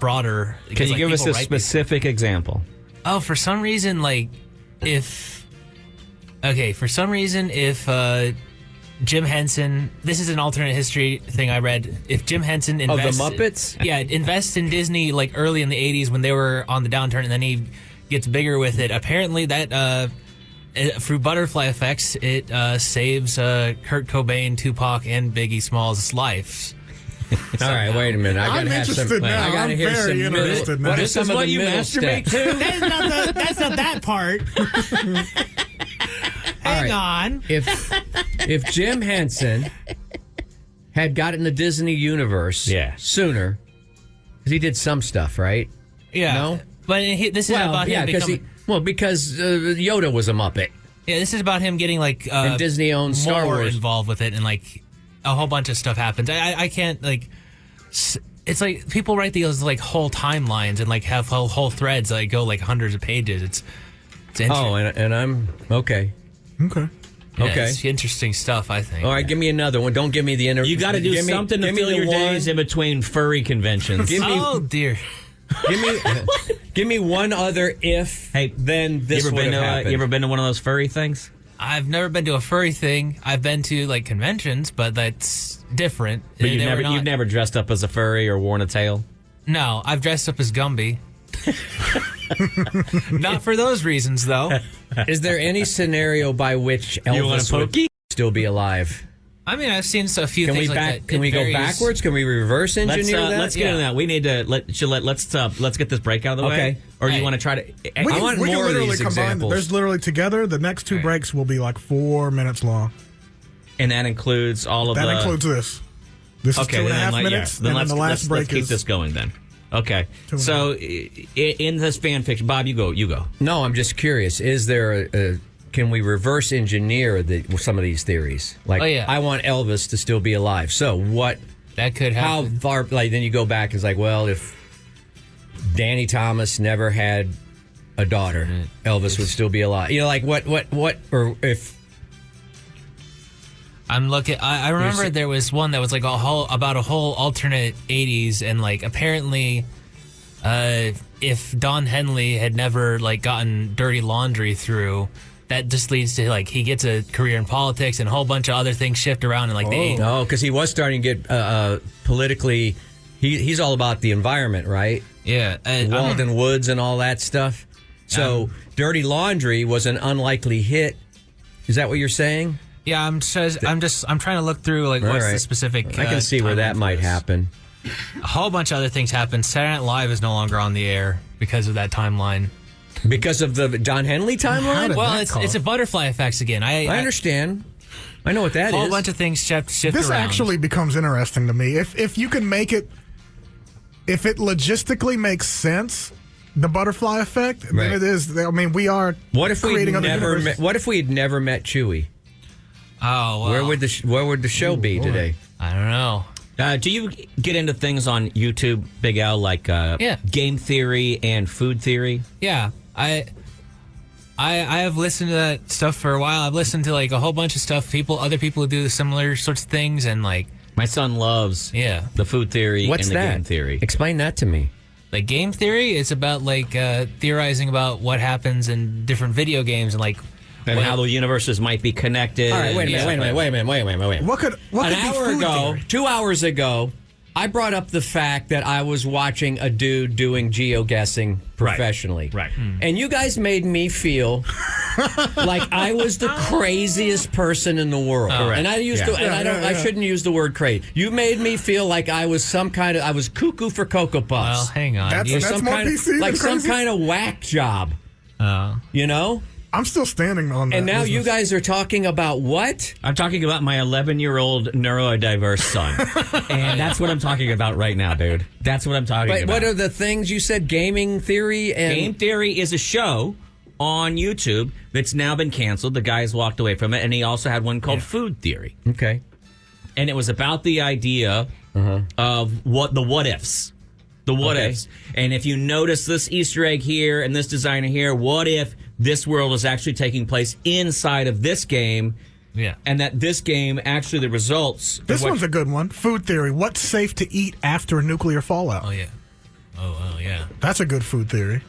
broader. Can you give us a specific example? Oh, for some reason, if Jim Henson, this is an alternate history thing I read. If Jim Henson invests... the Muppets? Yeah, invests in Disney early in the 80s when they were on the downturn, and then he gets bigger with it. Apparently that, through butterfly effects, it saves Kurt Cobain, Tupac, and Biggie Smalls' lives. All right, wait a minute. I'm interested now. I'm very interested now. This is what you masturbate to? That's not that part. Hang on. If Jim Henson had gotten the Disney universe sooner, because he did some stuff, right? Yeah. No? But this is about him becoming... because Yoda was a Muppet. Yeah, this is about him getting and Disney owns Star Wars involved with it, and a whole bunch of stuff happens. I can't it's like people write these whole timelines and have whole threads that go hundreds of pages. It's interesting. Oh, and I'm okay. Okay. Yeah, okay. It's interesting stuff, I think. All right, give me another one. Don't give me the You got to do something to fill your days in between furry conventions. Oh dear. Give me one other if. Hey, then this would have happened. You ever been to one of those furry things? I've never been to a furry thing. I've been to conventions, but that's different. But you've never dressed up as a furry or worn a tail? No, I've dressed up as Gumby. Not for those reasons, though. Is there any scenario by which Elvis would still be alive? I mean, I've seen a few things like that. Can we go backwards? Can we reverse engineer that? Let's get into that. We need to let's get this break out of the way. Or you want to try to? I want more of these examples. There's literally together. The next two breaks will be 4 minutes long, and that includes all of that includes this. This is 2.5 minutes. Then and the last break let's keep this going then. Okay. So in this fan fiction, Bob, you go. No, I'm just curious. Is there can we reverse engineer some of these theories? I want Elvis to still be alive. So what? That could happen. How far? Then you go back. It's if Danny Thomas never had a daughter, Elvis would still be alive. What? Or if I'm looking, I remember there was one that was about a whole alternate 80s, and apparently, if Don Henley had never gotten Dirty Laundry through. That just leads to he gets a career in politics and a whole bunch of other things shift around in the 80s. No, because he was starting to get politically. He's all about the environment, right? Yeah, Walden Woods and all that stuff. So Dirty Laundry was an unlikely hit. Is that what you're saying? Yeah, I'm trying to look through what's the specific. I can see where that might happen. A whole bunch of other things happen. Saturday Night Live is no longer on the air because of that timeline. Because of the Don Henley timeline? Well, it's a butterfly effects again. I understand. I know what that is. A whole bunch of things shift this around. Actually becomes interesting to me. If you can make it, if it logistically makes sense, the butterfly effect, then it is. I mean, we are. What if we had never met Chewy? Oh, well. Where would the show be today? I don't know. Do you get into things on YouTube, Big Al, game theory and food theory? Yeah, I have listened to that stuff for a while. I've listened to a whole bunch of stuff. Other people who do similar sorts of things, and my son loves the food theory and the game theory. Explain that to me. Game theory is about theorizing about what happens in different video games and And how the universes might be connected. All right, wait a minute. What could An be hour food ago, theory? 2 hours ago, I brought up the fact that I was watching a dude doing geoguessing professionally. Right. And you guys made me feel like I was the craziest person in the world. And I used I shouldn't use the word crazy. You made me feel like I was I was cuckoo for Cocoa Puffs. Well, hang on. That's some more kind PC of, like than some crazy? kind of whack job. You know? I'm still standing on that. And now business. you guys are talking about what? I'm talking about my 11-year-old neurodiverse son. And that's what I'm talking about right now, dude. That's what I'm talking But about. what are the things you said? Gaming theory and Game Theory is a show on YouTube that's now been canceled. The guy's walked away from it, and he also had one called Food Theory. Okay. And it was about the idea of what ifs. The what ifs. And if you notice this Easter egg here and this designer here, what if this world is actually taking place inside of this game? Yeah. And that this game, actually the results... This one's a good one. Food theory. What's safe to eat after a nuclear fallout? Oh, yeah. Oh, yeah. That's a good food theory.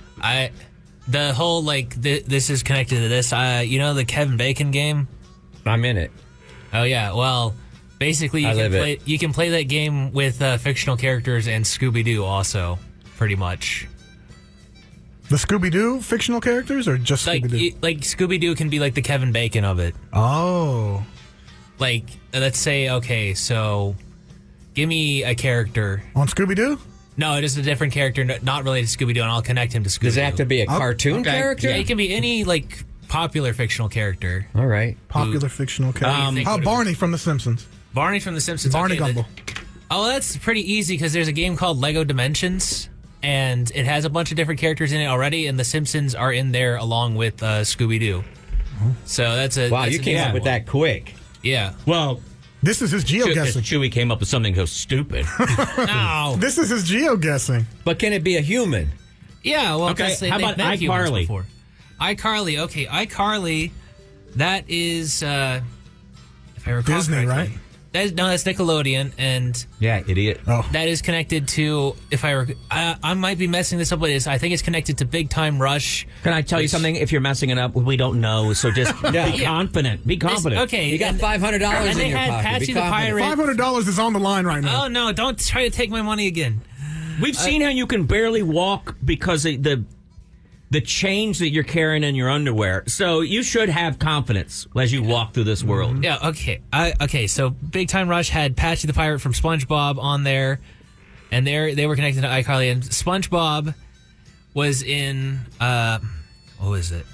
The whole, this is connected to this. You know the Kevin Bacon game? I'm in it. Oh, yeah. Well, basically, you can play that game with fictional characters and Scooby-Doo also, pretty much. The Scooby-Doo fictional characters or just Scooby-Doo? Like Scooby-Doo can be like the Kevin Bacon of it. Oh. Like, let's say, okay, so give me a character. On Scooby-Doo? No, it is a different character, not related to Scooby-Doo, and I'll connect him to Scooby-Doo. Does it have to be a cartoon character? Yeah, it can be any, popular fictional character. All right. Popular fictional character. How Barney from The Simpsons? Barney from The Simpsons. Barney Gumble. That's pretty easy because there's a game called Lego Dimensions, and it has a bunch of different characters in it already, and The Simpsons are in there along with Scooby-Doo. So that's a... Wow, that's you came up with that quick. Yeah. Well... This is his geoguessing. Chewy came up with something so stupid. No. This is his geoguessing. But can it be a human? Yeah, well... Okay, how about iCarly? iCarly, okay. iCarly, that is... if I recall Disney, correctly. right? That's Nickelodeon, and yeah, idiot. That is connected to. If I might be messing this up, but I think it's connected to Big Time Rush. Can I tell you something? If you're messing it up, we don't know. So just be confident. Be confident. Okay, you got $500 in your pocket. Patchy the Pirate. $500 is on the line right now. Oh no! Don't try to take my money again. We've seen how you can barely walk because of the change that you're carrying in your underwear. So you should have confidence as you walk through this world. Yeah, okay. Okay, so Big Time Rush had Patchy the Pirate from SpongeBob on there, and they were connected to iCarly. And SpongeBob was in, what was it?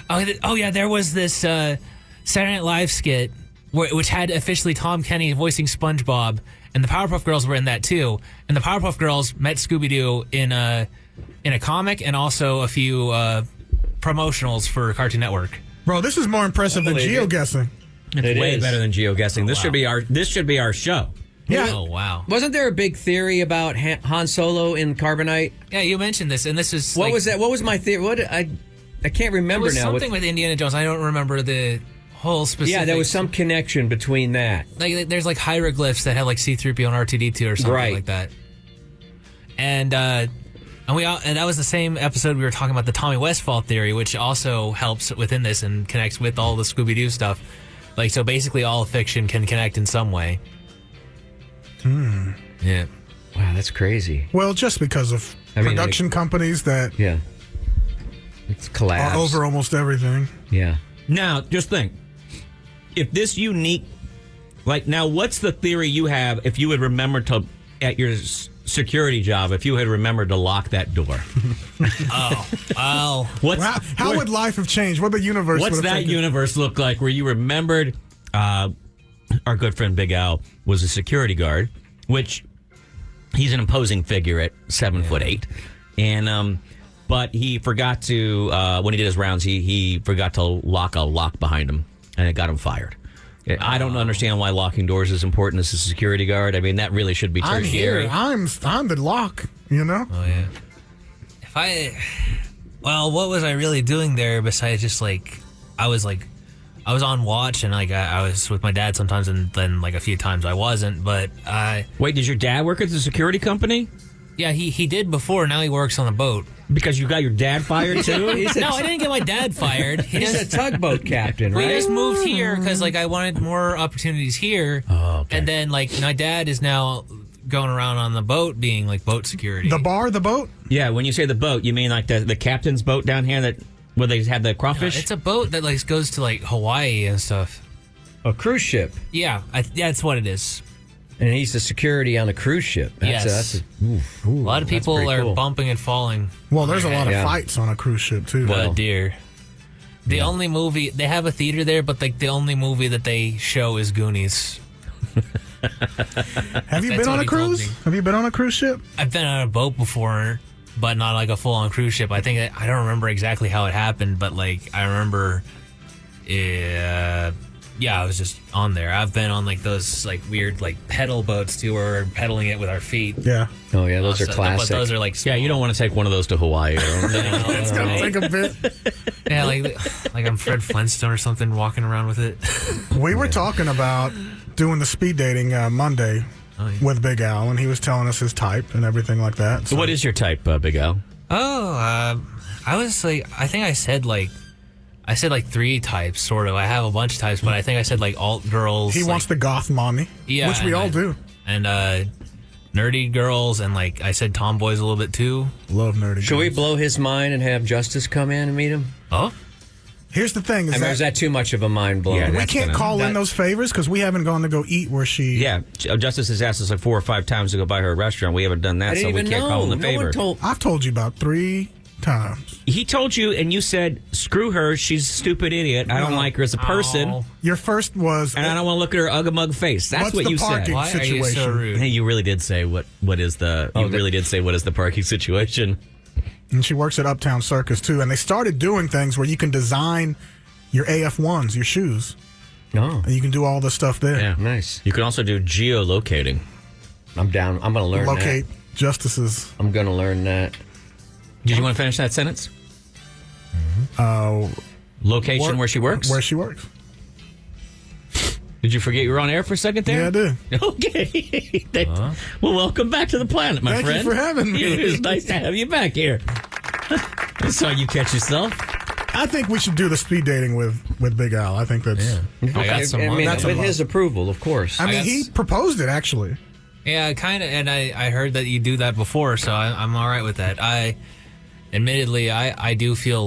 Oh, yeah, there was this Saturday Night Live skit which had officially Tom Kenny voicing SpongeBob, and the Powerpuff Girls were in that too. And the Powerpuff Girls met Scooby-Doo in a comic and also a few promotionals for Cartoon Network. Bro, this is more impressive than geoguessing. It's way better than geoguessing. This should be our show. Yeah. Oh wow. Wasn't there a big theory about Han Solo in Carbonite? Yeah, you mentioned this, and this is what was that? What was my theory? I can't remember it was now. Something with Indiana Jones. I don't remember the whole specific. Yeah, there was some connection between that. Like there's hieroglyphs that have C-3PO and R2-D2 or something like that. And that was the same episode we were talking about the Tommy Westphal theory, which also helps within this and connects with all the Scooby-Doo stuff. So basically all fiction can connect in some way. Yeah. Wow, that's crazy. Well, just because of production companies that it's collapsed. Are over almost everything. Yeah. Now, just think. If this unique... now, what's the theory you have if you would remember to, at your security job, if you had remembered to lock that door? Wow. How would life have changed? What the universe What's would have that taken? universe look like where you remembered our good friend Big Al was a security guard, which he's an imposing figure at 7'8", and but he forgot to when he did his rounds, he forgot to lock a lock behind him, and it got him fired. I don't understand why locking doors is important as a security guard. I mean, that really should be tertiary. I'm the lock, you know? Oh, yeah. What was I really doing there besides just I was on watch and I was with my dad sometimes and then a few times I wasn't, but Wait, did your dad work at the security company? Yeah, he did before. Now he works on the boat. Because you got your dad fired too? No, I didn't get my dad fired. He's a tugboat captain, right? We just moved here because I wanted more opportunities here. Oh, okay. And then my dad is now going around on the boat being boat security. The boat? Yeah, when you say the boat, you mean the captain's boat down here where they have the crawfish? No, it's a boat that goes to Hawaii and stuff. A cruise ship. Yeah, that's what it is. And he's the security on a cruise ship. Yes. A lot of people are bumping and falling. Well, there's a lot of fights on a cruise ship, too. Oh, dear. The only movie, they have a theater there, but the only movie that they show is Goonies. Have you been on a cruise? Have you been on a cruise ship? I've been on a boat before, but not a full-on cruise ship. I don't remember exactly how it happened, but I remember, I was just on there. I've been on those weird pedal boats too, where we're pedaling it with our feet. Yeah. Oh yeah, those are classic. But those are yeah, you don't want to take one of those to Hawaii. It's gonna take a bit. Yeah, like I'm Fred Flintstone or something walking around with it. We were talking about doing the speed dating Monday with Big Al, and he was telling us his type and everything like that. So what is your type, Big Al? I was I think I said I said 3 types, sort of. I have a bunch of types, but I think I said alt girls. He wants the goth mommy, which we all do. And nerdy girls, and I said tomboys a little bit too. Love nerdy girls. Should we blow his mind and have Justice come in and meet him? Oh? Here's the thing. Is that too much of a mind blow? Yeah, we can't call in those favors because we haven't gone to go eat where she... Yeah, Justice has asked us 4 or 5 times to go by her restaurant. We haven't done that, so we can't call in the favor. I've told you about 3 times. He told you, and you said, screw her, she's a stupid idiot. I don't like her as a person. Oh. Your first was... And I don't want to look at her ugga-mug face. That's what you said. Why are you so rude? Hey, you really did say what is the... You really did say what is the parking situation. And she works at Uptown Circus, too. And they started doing things where you can design your AF1s, your shoes. Oh. And you can do all the stuff there. Yeah, nice. You can also do geolocating. I'm down. I'm going to learn Locate that. justices. I'm going to learn that. Did you want to finish that sentence? Location where she works? Where she works. Did you forget you were on air for a second there? Yeah, I did. Okay. Well, welcome back to the planet, my friend. Thank you for having me. It's nice to have you back here. I saw you catch yourself. I think we should do the speed dating with Big Al. I think that's... with his approval, of course. I mean, he proposed it, actually. Yeah, kind of, and I heard that you do that before, so I'm all right with that. Admittedly, I do feel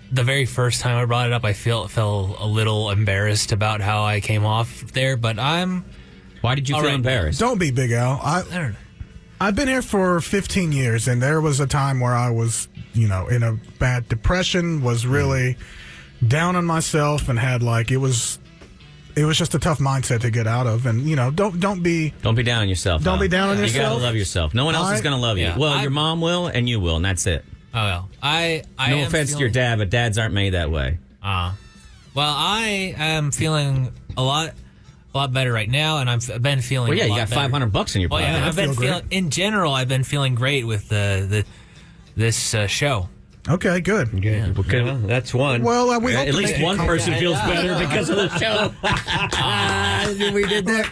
the very first time I brought it up, I felt a little embarrassed about how I came off there, but Why did you feel embarrassed? Don't be, Big Al. I don't know. I've been here for 15 years, and there was a time where I was, in a bad depression, was really down on myself, and had it was just a tough mindset to get out of. And don't be down on yourself. Don't be down on yourself. You gotta love yourself. No one else is gonna love you. Well, your mom will, and you will, and that's it. Oh well, I no offense to your dad, but dads aren't made that way. Well, I am feeling a lot better right now, and I've been feeling. Well, yeah, you got $500 in your pocket. I've been feeling. In general, I've been feeling great with this show. Okay, good. Yeah. Well, that's one. Well, we hope at least one person feels better because of the show. We did that.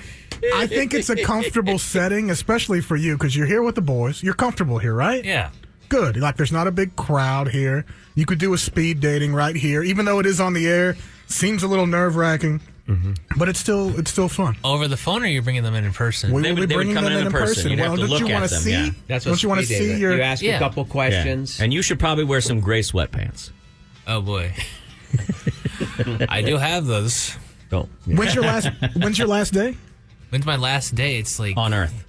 I think it's a comfortable setting, especially for you, because you're here with the boys. You're comfortable here, right? Yeah. Good. There's not a big crowd here. You could do a speed dating right here, even though it is on the air. Seems a little nerve-wracking, but it's still fun. Over the phone, or you're bringing them in person? We will be bringing them in person. You'd have to look at them. See? Yeah. That's what don't you want to see your? You ask a couple questions, and you should probably wear some gray sweatpants. Oh boy, I do have those. Don't. When's your last day? When's my last day? It's on Earth.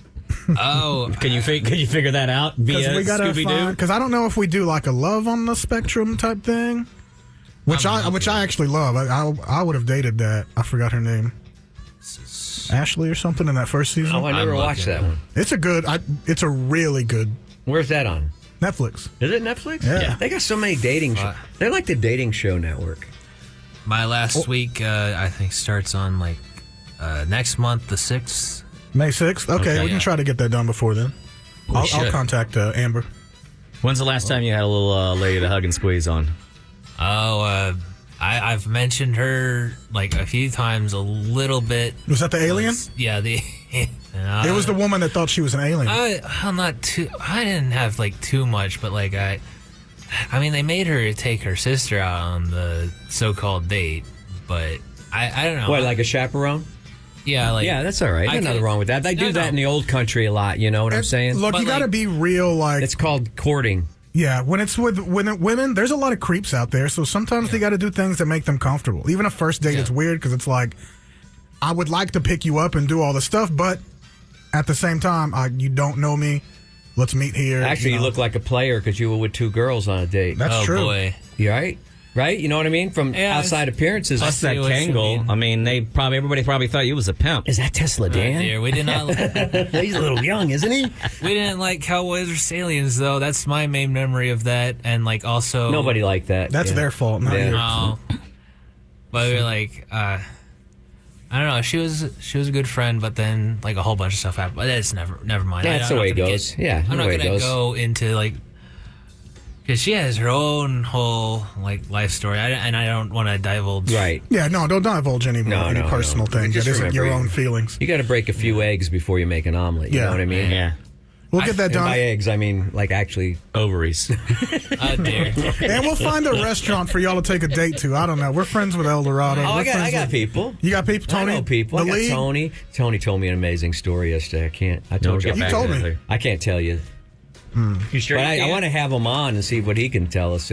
Oh, can you figure that out via Scooby-Doo? Because I don't know if we do a love on the spectrum type thing, which I actually love. I would have dated that. I forgot her name. Ashley or something in that first season. Oh, I never watched that one. It's a really good. Where's that on? Netflix. Is it Netflix? Yeah. They got so many dating shows. They're like the dating show network. My last week, I think, starts on next month, the 6th. May 6th? Okay, we can try to get that done before then. I'll contact Amber. When's the last time you had a little lady to hug and squeeze on? Oh, I've mentioned her like a few times, a little bit. Was that the alien? Yeah, the. It was the woman that thought she was an alien. I'm not too. I didn't have like too much, but like I mean, they made her take her sister out on the so-called date, but I don't know. What, like a chaperone? Yeah, like yeah, that's all right. There's nothing wrong with that. They do that in the old country a lot. You know what I'm saying? Look, But you got to be real. Like it's called courting. Yeah, when it's with women, there's a lot of creeps out there. So sometimes they got to do things that make them comfortable. Even a first date is weird because it's like, I would like to pick you up and do all the stuff, but at the same time, you don't know me. Let's meet here. Actually, you look like a player because you were with two girls on a date. That's true. Boy. You right? Right? You know what I mean? From outside appearances. Plus that Kangol. I mean, everybody probably thought you was a pimp. Is that Tesla Dan? Dear, we did not. He's a little young, isn't he? We didn't like Cowboys or Aliens, though. That's my main memory of that, and like also nobody liked that. That's their fault, not yours. No. But we were like, I don't know. She was a good friend, but then like a whole bunch of stuff happened. But it's never mind. That's the way it goes. I'm not gonna go into like. Because she has her own whole like life story, and I don't want to divulge. Right. Yeah, no, don't divulge any personal things. Just That isn't your remember, own feelings. You got to break a few eggs before you make an omelet. You know what I mean? Yeah. We'll get that And done. by eggs, I mean like actually ovaries. Dear. And we'll find a restaurant for y'all to take a date to. I don't know. We're friends with El Dorado. Oh, We're I got with- people. You got people, Tony? I know people. The I league? got Tony. Tony told me an amazing story yesterday. I told you. You told me. I can't tell you. You sure? But I want to have him on and see what he can tell us.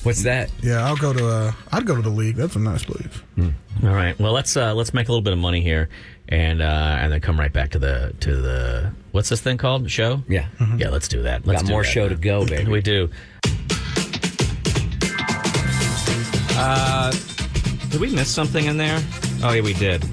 What's that? Yeah, I'd go to the league. That's a nice place. All right. Well, let's make a little bit of money here, and then come right back to the what's this thing called? Show? Yeah. Yeah. Let's do that. Let's Got do more that. show to go, baby. We do. Did we miss something in there? Oh yeah, we did.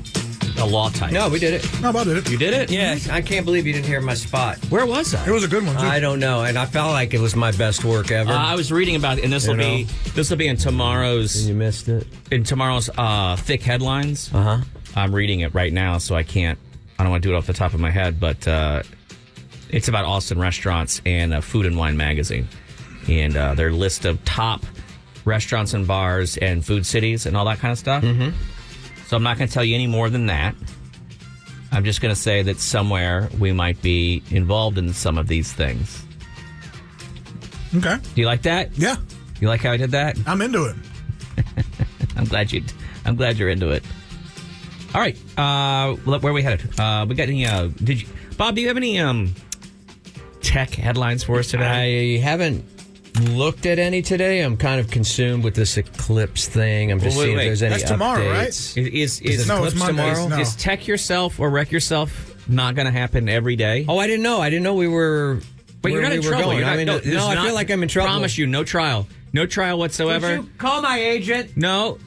A law type. No, we did it. No, I did it. You did it? Yeah, I can't believe you didn't hear my spot. Where was I? It was a good one, too. I don't know, and I felt like it was my best work ever. I was reading about it, and this will be in tomorrow's. And you missed it. In tomorrow's thick headlines. I'm reading it right now, so I don't want to do it off the top of my head, but it's about Austin restaurants and Food and Wine magazine, and their list of top restaurants and bars and food cities and all that kind of stuff. Mm-hmm. So I'm not going to tell you any more than that. I'm just going to say that somewhere we might be involved in some of these things. Okay. Do you like that? Yeah. You like how I did that? I'm into it. I'm glad you're into it. All right. Where are we headed? We got any? Bob? Do you have any tech headlines for us today? I haven't looked at any today. I'm kind of consumed with this eclipse thing. I'm just seeing if there's any That's tomorrow, updates. right? Is No, it's eclipse Mondays. tomorrow? No. Is tech yourself or wreck yourself not going to happen every day? Oh, I didn't know. I didn't know we were. But you're not in trouble. Going. You're not, I feel like I'm in trouble. I promise you, no trial. No trial whatsoever. Would you call my agent? No.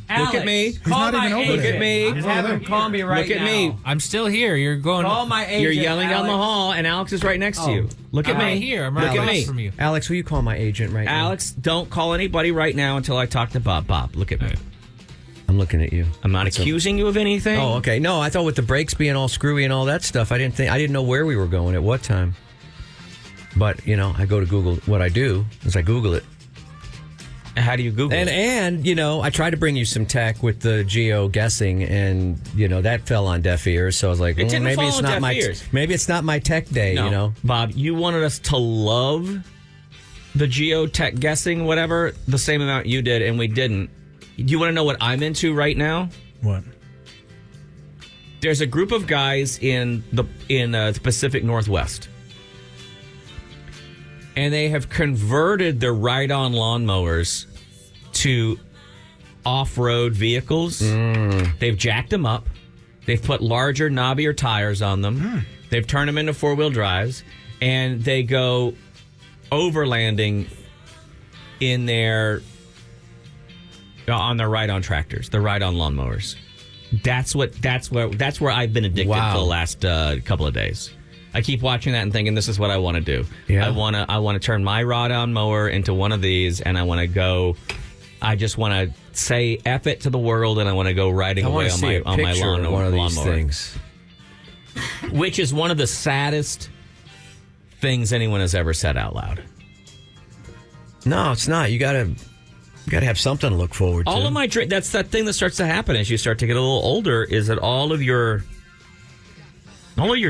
Alex, look at me. Call my agent. Look at me. Just have him call me right Look at now. me. I'm still here. You're going. Call my agent. You're yelling down the Alex. hall, and Alex is right next to you. Look at I'm me. right here. I'm right Look at across me. from you. Alex, will you call my agent right now? Alex, don't call anybody right now until I talk to Bob. Bob, look at me. I'm looking at you. I'm not accusing you of anything. Oh, okay. No, I thought with the brakes being all screwy and all that stuff, I didn't know where we were going at what time. But I go to Google. What I do is I Google it. How do you Google it? And I tried to bring you some tech with the geo guessing, and that fell on deaf ears. So I was like, It didn't maybe fall it's on not deaf my ears. maybe it's not my tech day. No, Bob, you wanted us to love the geotech guessing, whatever, the same amount you did, and we didn't. You want to know what I'm into right now? What? There's a group of guys in the Pacific Northwest, and they have converted their ride-on lawnmowers to off-road vehicles. They've jacked them up. They've put larger, knobbier tires on them. They've turned them into four-wheel drives, and they go overlanding on their ride-on tractors, their ride-on lawnmowers. That's where I've been addicted for the last couple of days. I keep watching that and thinking, this is what I want to do. Yeah. I want to turn my ride-on mower into one of these, and I want to go. I just want to say F it to the world, and I want to go riding away on my lawnmower. One of these things. Which is one of the saddest things anyone has ever said out loud. No, it's not. You gotta You got to have something to look forward to. All of my that's that thing that starts to happen as you start to get a little older, is that all of your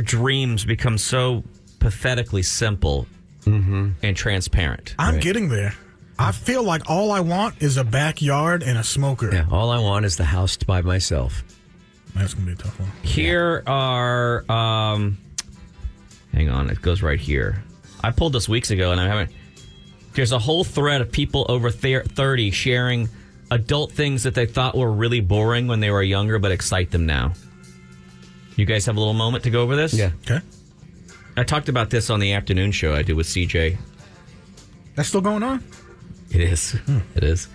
dreams become so pathetically simple and transparent. I'm getting there. I feel like all I want is a backyard and a smoker. Yeah, all I want is the house by myself. That's going to be a tough one. Here are, hang on, it goes right here. I pulled this weeks ago, and I haven't. There's a whole thread of people over 30 sharing adult things that they thought were really boring when they were younger, but excite them now. You guys have a little moment to go over this? Yeah. Okay. I talked about this on the afternoon show I did with CJ. That's still going on? It is. It is.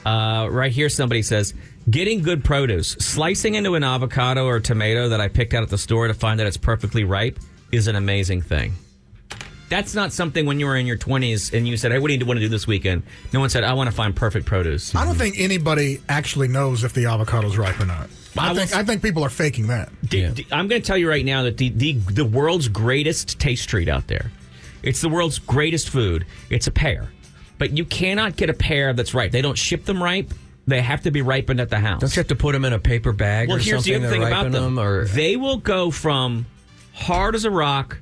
Right here, somebody says, getting good produce, slicing into an avocado or tomato that I picked out at the store to find that it's perfectly ripe is an amazing thing. That's not something when you were in your 20s and you said, hey, what do you want to do this weekend? No one said, I want to find perfect produce. I don't think anybody actually knows if the avocado's ripe or not. I think people are faking that. I'm going to tell you right now that the world's greatest taste treat out there, it's the world's greatest food. It's a pear. But you cannot get a pear that's ripe. They don't ship them ripe. They have to be ripened at the house. Don't you have to put them in a paper bag or something? Well, here's the other thing about them. Or... They will go from hard as a rock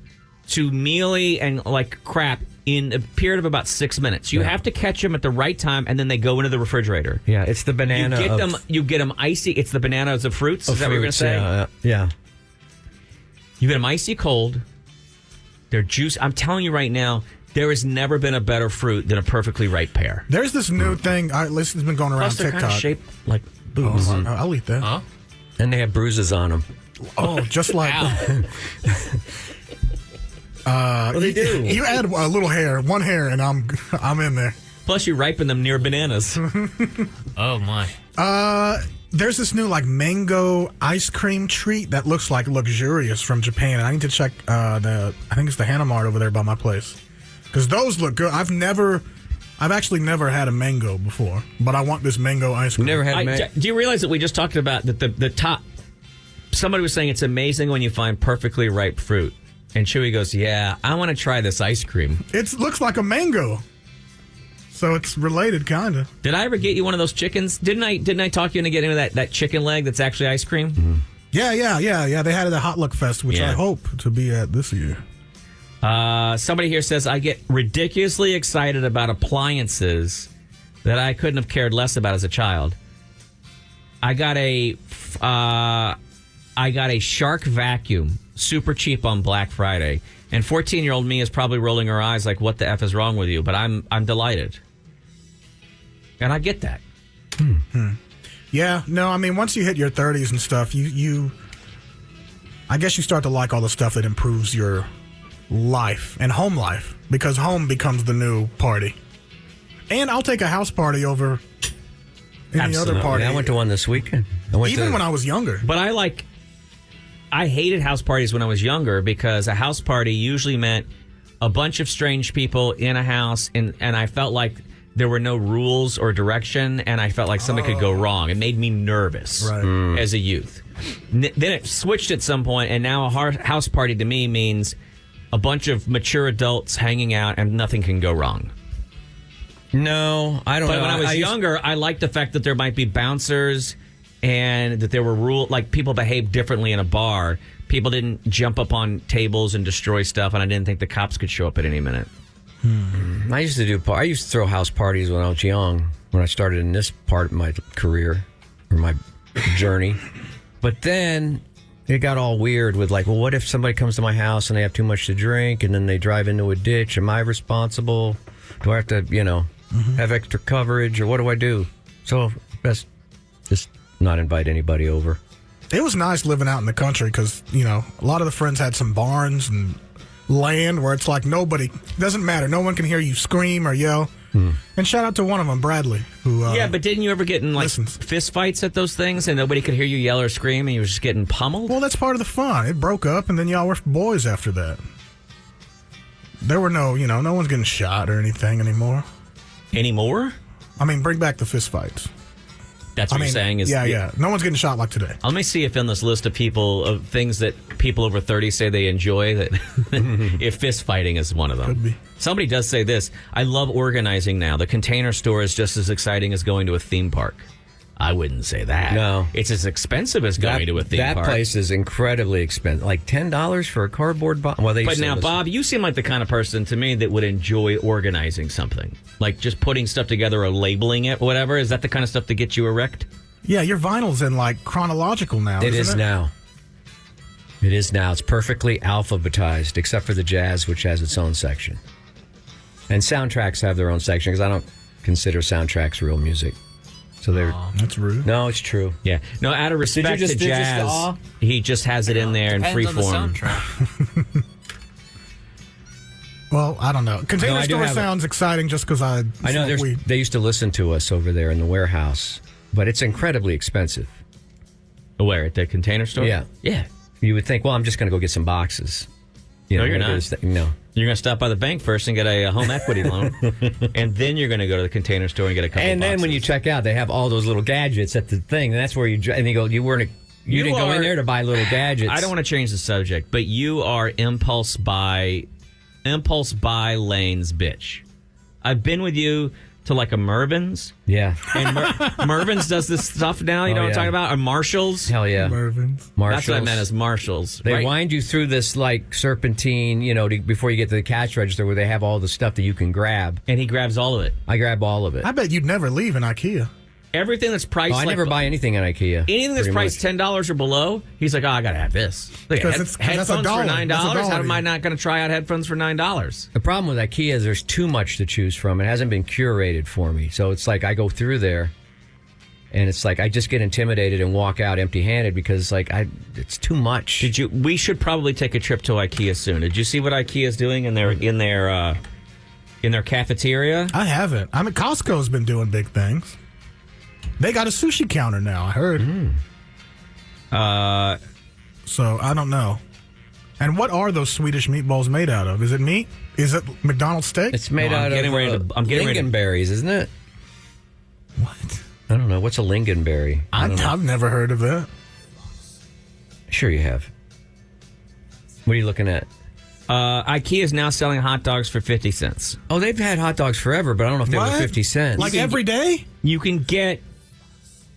to mealy and like crap in a period of about 6 minutes. You have to catch them at the right time, and then they go into the refrigerator. Yeah, it's the banana. You get them icy. It's the bananas of fruits. Is that what you're going to say? Yeah. You get them icy cold. They're juicy. I'm telling you right now, there has never been a better fruit than a perfectly ripe pear. There's this new thing. It's been going around Plus, they're TikTok. kind of shaped like boobs. I'll eat that. Huh? And they have bruises on them. Oh, just like... what do they do? You add a little hair, one hair, and I'm in there. Plus, you ripen them near bananas. Oh my! There's this new like mango ice cream treat that looks like luxurious from Japan. I need to check I think it's the Hana Mart over there by my place, because those look good. I've actually never had a mango before, but I want this mango ice cream. Never had mango. Do you realize that we just talked about that the top? Somebody was saying it's amazing when you find perfectly ripe fruit. And Chewy goes, yeah, I want to try this ice cream. It looks like a mango. So it's related, kind of. Did I ever get you one of those chickens? Didn't I talk you into getting that chicken leg that's actually ice cream? Mm-hmm. Yeah. They had it at Hot Luck Fest, which I hope to be at this year. Somebody here says, I get ridiculously excited about appliances that I couldn't have cared less about as a child. I got a Shark vacuum, super cheap on Black Friday. And 14-year-old me is probably rolling her eyes like, what the F is wrong with you? But I'm delighted. And I get that. Yeah, no, I mean, once you hit your 30s and stuff, I guess you start to like all the stuff that improves your life and home life, because home becomes the new party. And I'll take a house party over any other party. I went to one this weekend. When I was younger. But I hated house parties when I was younger, because a house party usually meant a bunch of strange people in a house, and I felt like there were no rules or direction, and I felt like something could go wrong. It made me nervous as a youth. Then it switched at some point, and now a house party to me means a bunch of mature adults hanging out and nothing can go wrong. No, I don't know. But when I was younger, I liked the fact that there might be bouncers and that there were rules, like people behaved differently in a bar. People didn't jump up on tables and destroy stuff, and I didn't think the cops could show up at any minute. I used to throw house parties when I was young, when I started in this part of my career or my journey. But then it got all weird with like, well, what if somebody comes to my house and they have too much to drink and then they drive into a ditch? Am I responsible? Do I have to, have extra coverage, or what do I do? So best just not invite anybody over. It was nice living out in the country because, a lot of the friends had some barns and land where it's like doesn't matter. No one can hear you scream or yell. And shout out to one of them, Bradley, who but didn't you ever get in fist fights at those things and nobody could hear you yell or scream and you were just getting pummeled? Well, that's part of the fun. It broke up and then y'all were boys after that. There were no one's getting shot or anything anymore. Anymore? I mean, bring back the fist fights. That's what you're saying? Yeah. No one's getting shot like today. Let me see if in this list of people, of things that people over 30 say they enjoy, that if fist fighting is one of them. Could be. Somebody does say this. I love organizing now. The Container Store is just as exciting as going to a theme park. I wouldn't say that. No. It's as expensive as going to a theme park. That place is incredibly expensive. Like $10 for a cardboard box. Well, but now, Bob, you seem like the kind of person to me that would enjoy organizing something. Like just putting stuff together or labeling it, whatever. Is that the kind of stuff that gets you erect? Yeah, your vinyl's in like chronological now. It is now. It is now. It's perfectly alphabetized, except for the jazz, which has its own section. And soundtracks have their own section, because I don't consider soundtracks real music. So they're that's rude. No, it's true. Yeah. No, out of respect to jazz, he just has it in there in free form. Well, I don't know. Container Store sounds exciting just because I know they used to listen to us over there in the warehouse, but it's incredibly expensive. Where, at the Container Store? Yeah. Yeah. You would think, well, I'm just going to go get some boxes. No, you're not. No. You're going to stop by the bank first and get a home equity loan, and then you're going to go to the Container Store and get a couple And then boxes. when you check out, they have all those little gadgets at the thing, and that's where you go, you didn't go in there to buy little gadgets. I don't want to change the subject, but you are impulse buy lane's bitch. I've been with you to like a Mervyn's. Yeah. And Mervyn's does this stuff now, you know what I'm talking about? Or Marshall's. Hell yeah. Mervyn's. That's what I meant as Marshall's. They wind you through this like serpentine, before you get to the cash register where they have all the stuff that you can grab. And he grabs all of it. I grab all of it. I bet you'd never leave in IKEA. Everything that's priced. I never buy anything at IKEA. Anything that's priced $10 or below, he's like, I got to have this. Look, headphones for $9. How am I not going to try out headphones for $9? The problem with IKEA is there's too much to choose from. It hasn't been curated for me. So it's like I go through there, and it's like I just get intimidated and walk out empty-handed because it's too much. We should probably take a trip to IKEA soon. Did you see what IKEA is doing in their cafeteria? I haven't. I mean, Costco's been doing big things. They got a sushi counter now, I heard. So, I don't know. And what are those Swedish meatballs made out of? Is it meat? Is it McDonald's steak? It's made out of lingonberries, isn't it? What? I don't know. What's a lingonberry? I've never heard of that. Sure you have. What are you looking at? IKEA is now selling hot dogs for 50 cents. Oh, they've had hot dogs forever, but I don't know if they were 50 cents. Like every day? You can get...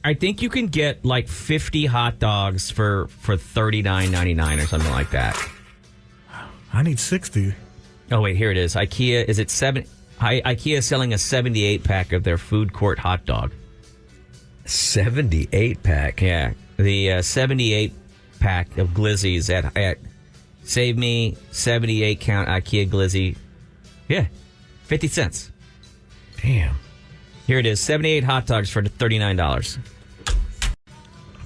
I think you can get like 50 hot dogs for $39.99 or something like that. I need 60. Oh wait, here it is. IKEA IKEA is selling a 78 pack of their food court hot dog. 78 pack. Yeah, the 78 pack of glizzies at Save Me 78 count IKEA glizzy. Yeah, 50 cents. Damn. Here it is, 78 hot dogs for $39.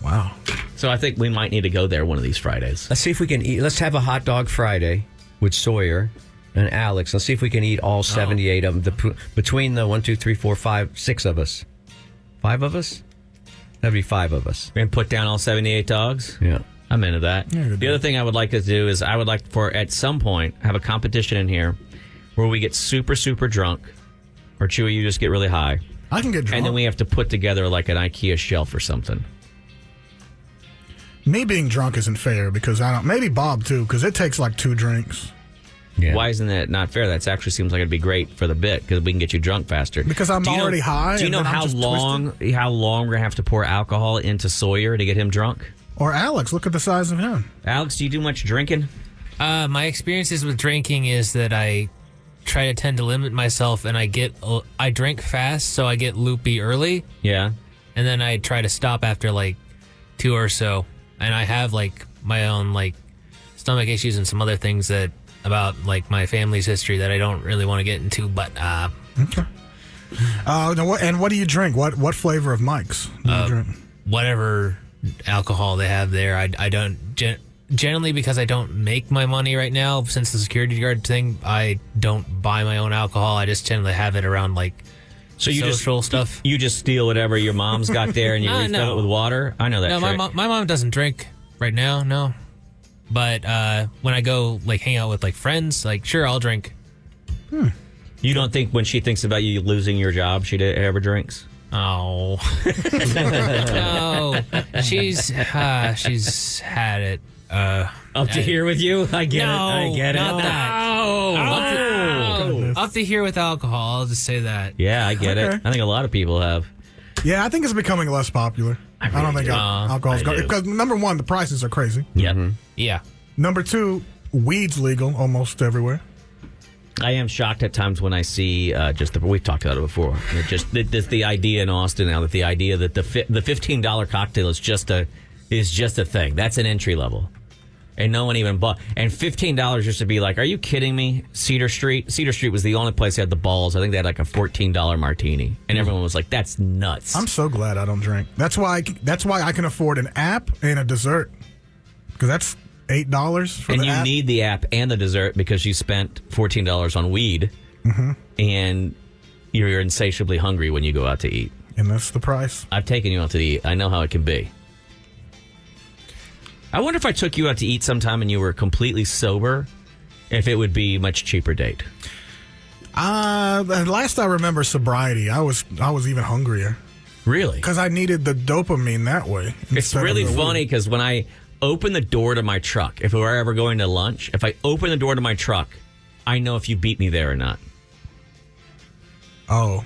Wow. So I think we might need to go there one of these Fridays. Let's see if we can eat. Let's have a hot dog Friday with Sawyer and Alex. Let's see if we can eat all 78 of them between the 1, 2, 3, 4, 5, 6 of us. 5 of us? That'd be 5 of us. We're going to put down all 78 dogs? Yeah. I'm into that. Yeah, the other thing I would like to do is I would like for, at some point, have a competition in here where we get super, super drunk. Or Chewy, you just get really high. I can get drunk. And then we have to put together like an IKEA shelf or something. Me being drunk isn't fair because maybe Bob too, because it takes like 2 drinks. Yeah. Why isn't that not fair? That actually seems like it'd be great for the bit because we can get you drunk faster. Because I'm already high. Do you know how long we're gonna have to pour alcohol into Sawyer to get him drunk? Or Alex, look at the size of him. Alex, do you do much drinking? My experiences with drinking is that I try to tend to limit myself, and I drink fast, so I get loopy early. Yeah, and then I try to stop after like 2 or so, and I have like my own like stomach issues and some other things that about like my family's history that I don't really want to get into. But okay. And what do you drink? What flavor of Mike's do you drink? Whatever alcohol they have there. I don't. Generally, because I don't make my money right now, since the security guard thing, I don't buy my own alcohol. I just generally have it around like social stuff. You just steal whatever your mom's got there and you refill it with water? I know that trick. No, my mom doesn't drink right now, no. But when I go like hang out with like friends, like sure, I'll drink. You don't think when she thinks about you losing your job, she ever drinks? Oh. No. She's had it. Up to here with you? I get it. I get it. Not that. Up to here with alcohol. I'll just say that. Yeah, I get it. I think a lot of people have. Yeah, I think it's becoming less popular. I don't think alcohol's going. Because number one, the prices are crazy. Yeah. Mm-hmm. Yeah. Number two, weed's legal almost everywhere. I am shocked at times when I see we've talked about it before. The idea in Austin now that the idea that the $15 cocktail is just a thing. That's an entry level, and no one even bought. And $15 just to be like, are you kidding me? Cedar Street was the only place that had the balls. I think they had like a $14 martini, and everyone was like, that's nuts. I'm so glad I don't drink. That's why I can afford an app and a dessert, because that's $8 for and the you app. need the app and the dessert because you spent $14 on weed, and you're insatiably hungry when you go out to eat. And that's the price. I've taken you out to eat. I know how it can be. I wonder if I took you out to eat sometime and you were completely sober, if it would be a much cheaper date. Last I remember sobriety, I was even hungrier. Really? Because I needed the dopamine that way. It's really funny because when I open the door to my truck, if we're ever going to lunch, if I open the door to my truck, I know if you beat me there or not. Oh.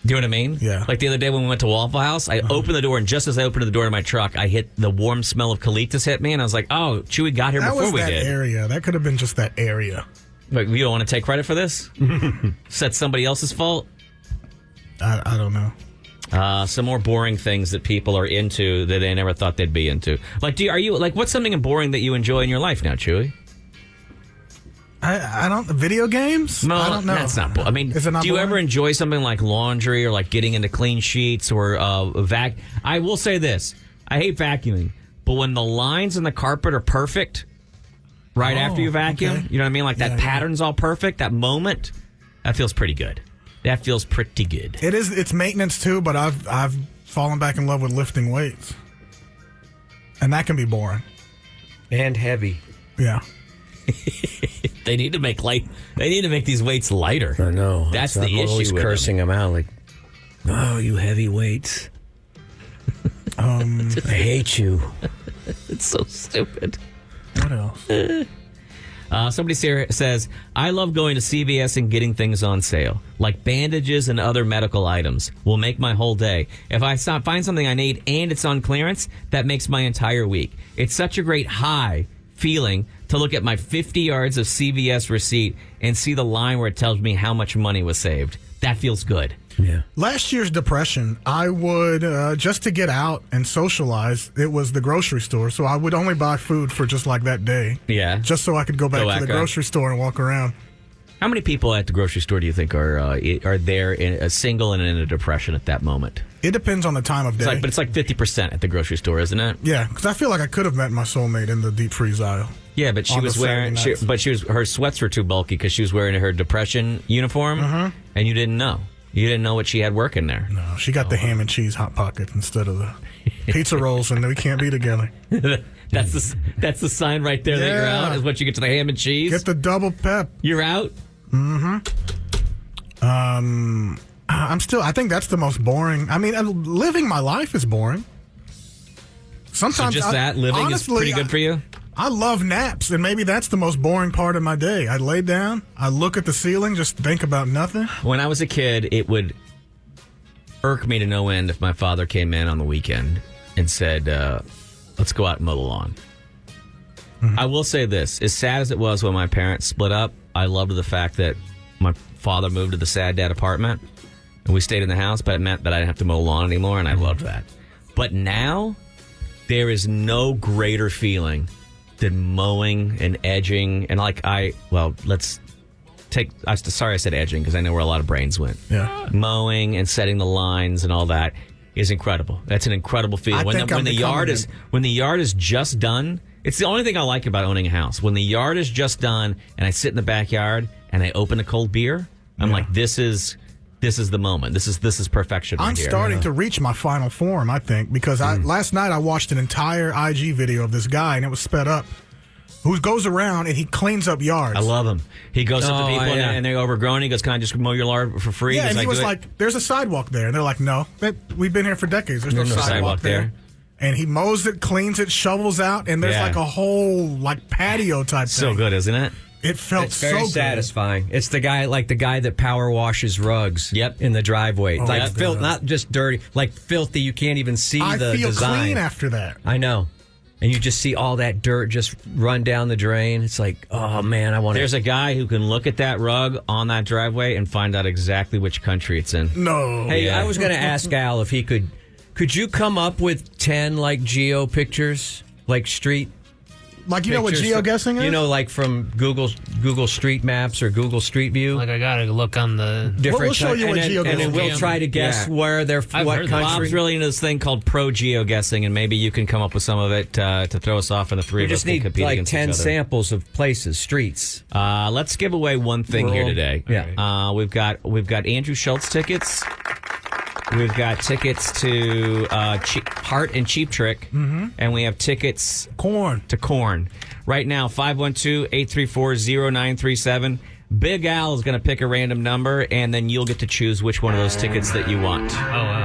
Do you know what I mean? Yeah. Like the other day when we went to Waffle House, I opened the door, and just as I opened the door to my truck, I hit the warm smell of colitas hit me, and I was like, oh, Chuy got here before we did. That area. That could have been just that area. But you don't want to take credit for this? Is that somebody else's fault? I don't know. Some more boring things that people are into that they never thought they'd be into. Like, what's something boring that you enjoy in your life now, Chuy? I don't. Video games? No, I don't know. That's not. I mean, Is it not do you boring? ever enjoy something like laundry or like getting into clean sheets or vac? I will say this: I hate vacuuming, but when the lines in the carpet are perfect, right after you vacuum, okay. you know what I mean? Like that pattern's all perfect. That moment, that feels pretty good. That feels pretty good. It is. It's maintenance too, but I've fallen back in love with lifting weights, and that can be boring and heavy. Yeah. They need to make these weights lighter. I know. That's the I'm issue. Always with cursing them out, like, "Oh, you heavy weights! I hate you." It's so stupid. What else? Somebody says, I love going to CVS and getting things on sale, like bandages and other medical items. Will make my whole day. If I find something I need and it's on clearance, that makes my entire week. It's such a great high feeling to look at my 50 yards of CVS receipt and see the line where it tells me how much money was saved. That feels good. Yeah. Last year's depression, I would, just to get out and socialize, it was the grocery store. So I would only buy food for just like that day. Yeah. Just so I could go back to the grocery store and walk around. How many people at the grocery store do you think are there in a single and in a depression at that moment? It depends on the time of day. But it's like 50% at the grocery store, isn't it? Yeah, because I feel like I could have met my soulmate in the deep freeze aisle. Yeah, but she was wearing, her sweats were too bulky because she was wearing her depression uniform, and you didn't know. You didn't know what she had working there. No, she got the ham and cheese Hot Pocket instead of the pizza rolls, and we can't be together. That's the sign right there that you're out, is what you get to the ham and cheese. Get the double pep. You're out? I think that's the most boring. I mean, living my life is boring. Sometimes living is pretty good for you? I love naps, and maybe that's the most boring part of my day. I lay down, I look at the ceiling, just think about nothing. When I was a kid, it would irk me to no end if my father came in on the weekend and said, let's go out and mow the lawn. I will say this, as sad as it was when my parents split up, I loved the fact that my father moved to the sad dad apartment, and we stayed in the house, but it meant that I didn't have to mow the lawn anymore, and I loved that. But now, there is no greater feeling than mowing and edging, and sorry I said edging, because I know where a lot of brains went. Yeah. Mowing and setting the lines and all that is incredible. That's an incredible feeling. When the yard is just done, it's the only thing I like about owning a house. When the yard is just done and I sit in the backyard and I open a cold beer, I'm like, this is the moment. This is perfection right here. I'm starting to reach my final form, I think, because last night I watched an entire IG video of this guy, and it was sped up. who goes around and he cleans up yards. I love him. He goes up to people yeah. and they're overgrown. He goes, "Can I just mow your lawn for free?" Yeah, and he was "Do it." like, "There's a sidewalk there," and they're like, "No, we've been here for decades. There's no sidewalk there." And he mows it, cleans it, shovels out, and there's like a whole like patio type thing. So good, isn't it? It felt It's very so satisfying. It's the guy that power washes rugs. Yep. In the driveway, Oh, like yep. filth, not just dirty, like filthy. You can't even see I the feel design. clean after that. I know. And you just see all that dirt just run down the drain. It's like, oh man, I want to. There's a guy who can look at that rug on that driveway and find out exactly which country it's in. No. Hey, I was going to ask Al if he could you come up with 10 like geo pictures, like street, like you know what geoguessing is? You know, like from Google Street Maps or Google Street View. Like I gotta look on the different. We'll show you what geoguessing and then we'll try to guess where they're what country. Bob's really into this thing called pro geoguessing, and maybe you can come up with some of it to throw us off, and the three We of just us can need compete like against 10 each other. samples of places, streets. Let's give away one thing here today. Yeah. We've got Andrew Schultz tickets. We've got tickets to Heart and Cheap Trick, and we have tickets to Corn. Right now, 512-834-0937. Big Al is going to pick a random number, and then you'll get to choose which one of those tickets that you want. Oh, wow.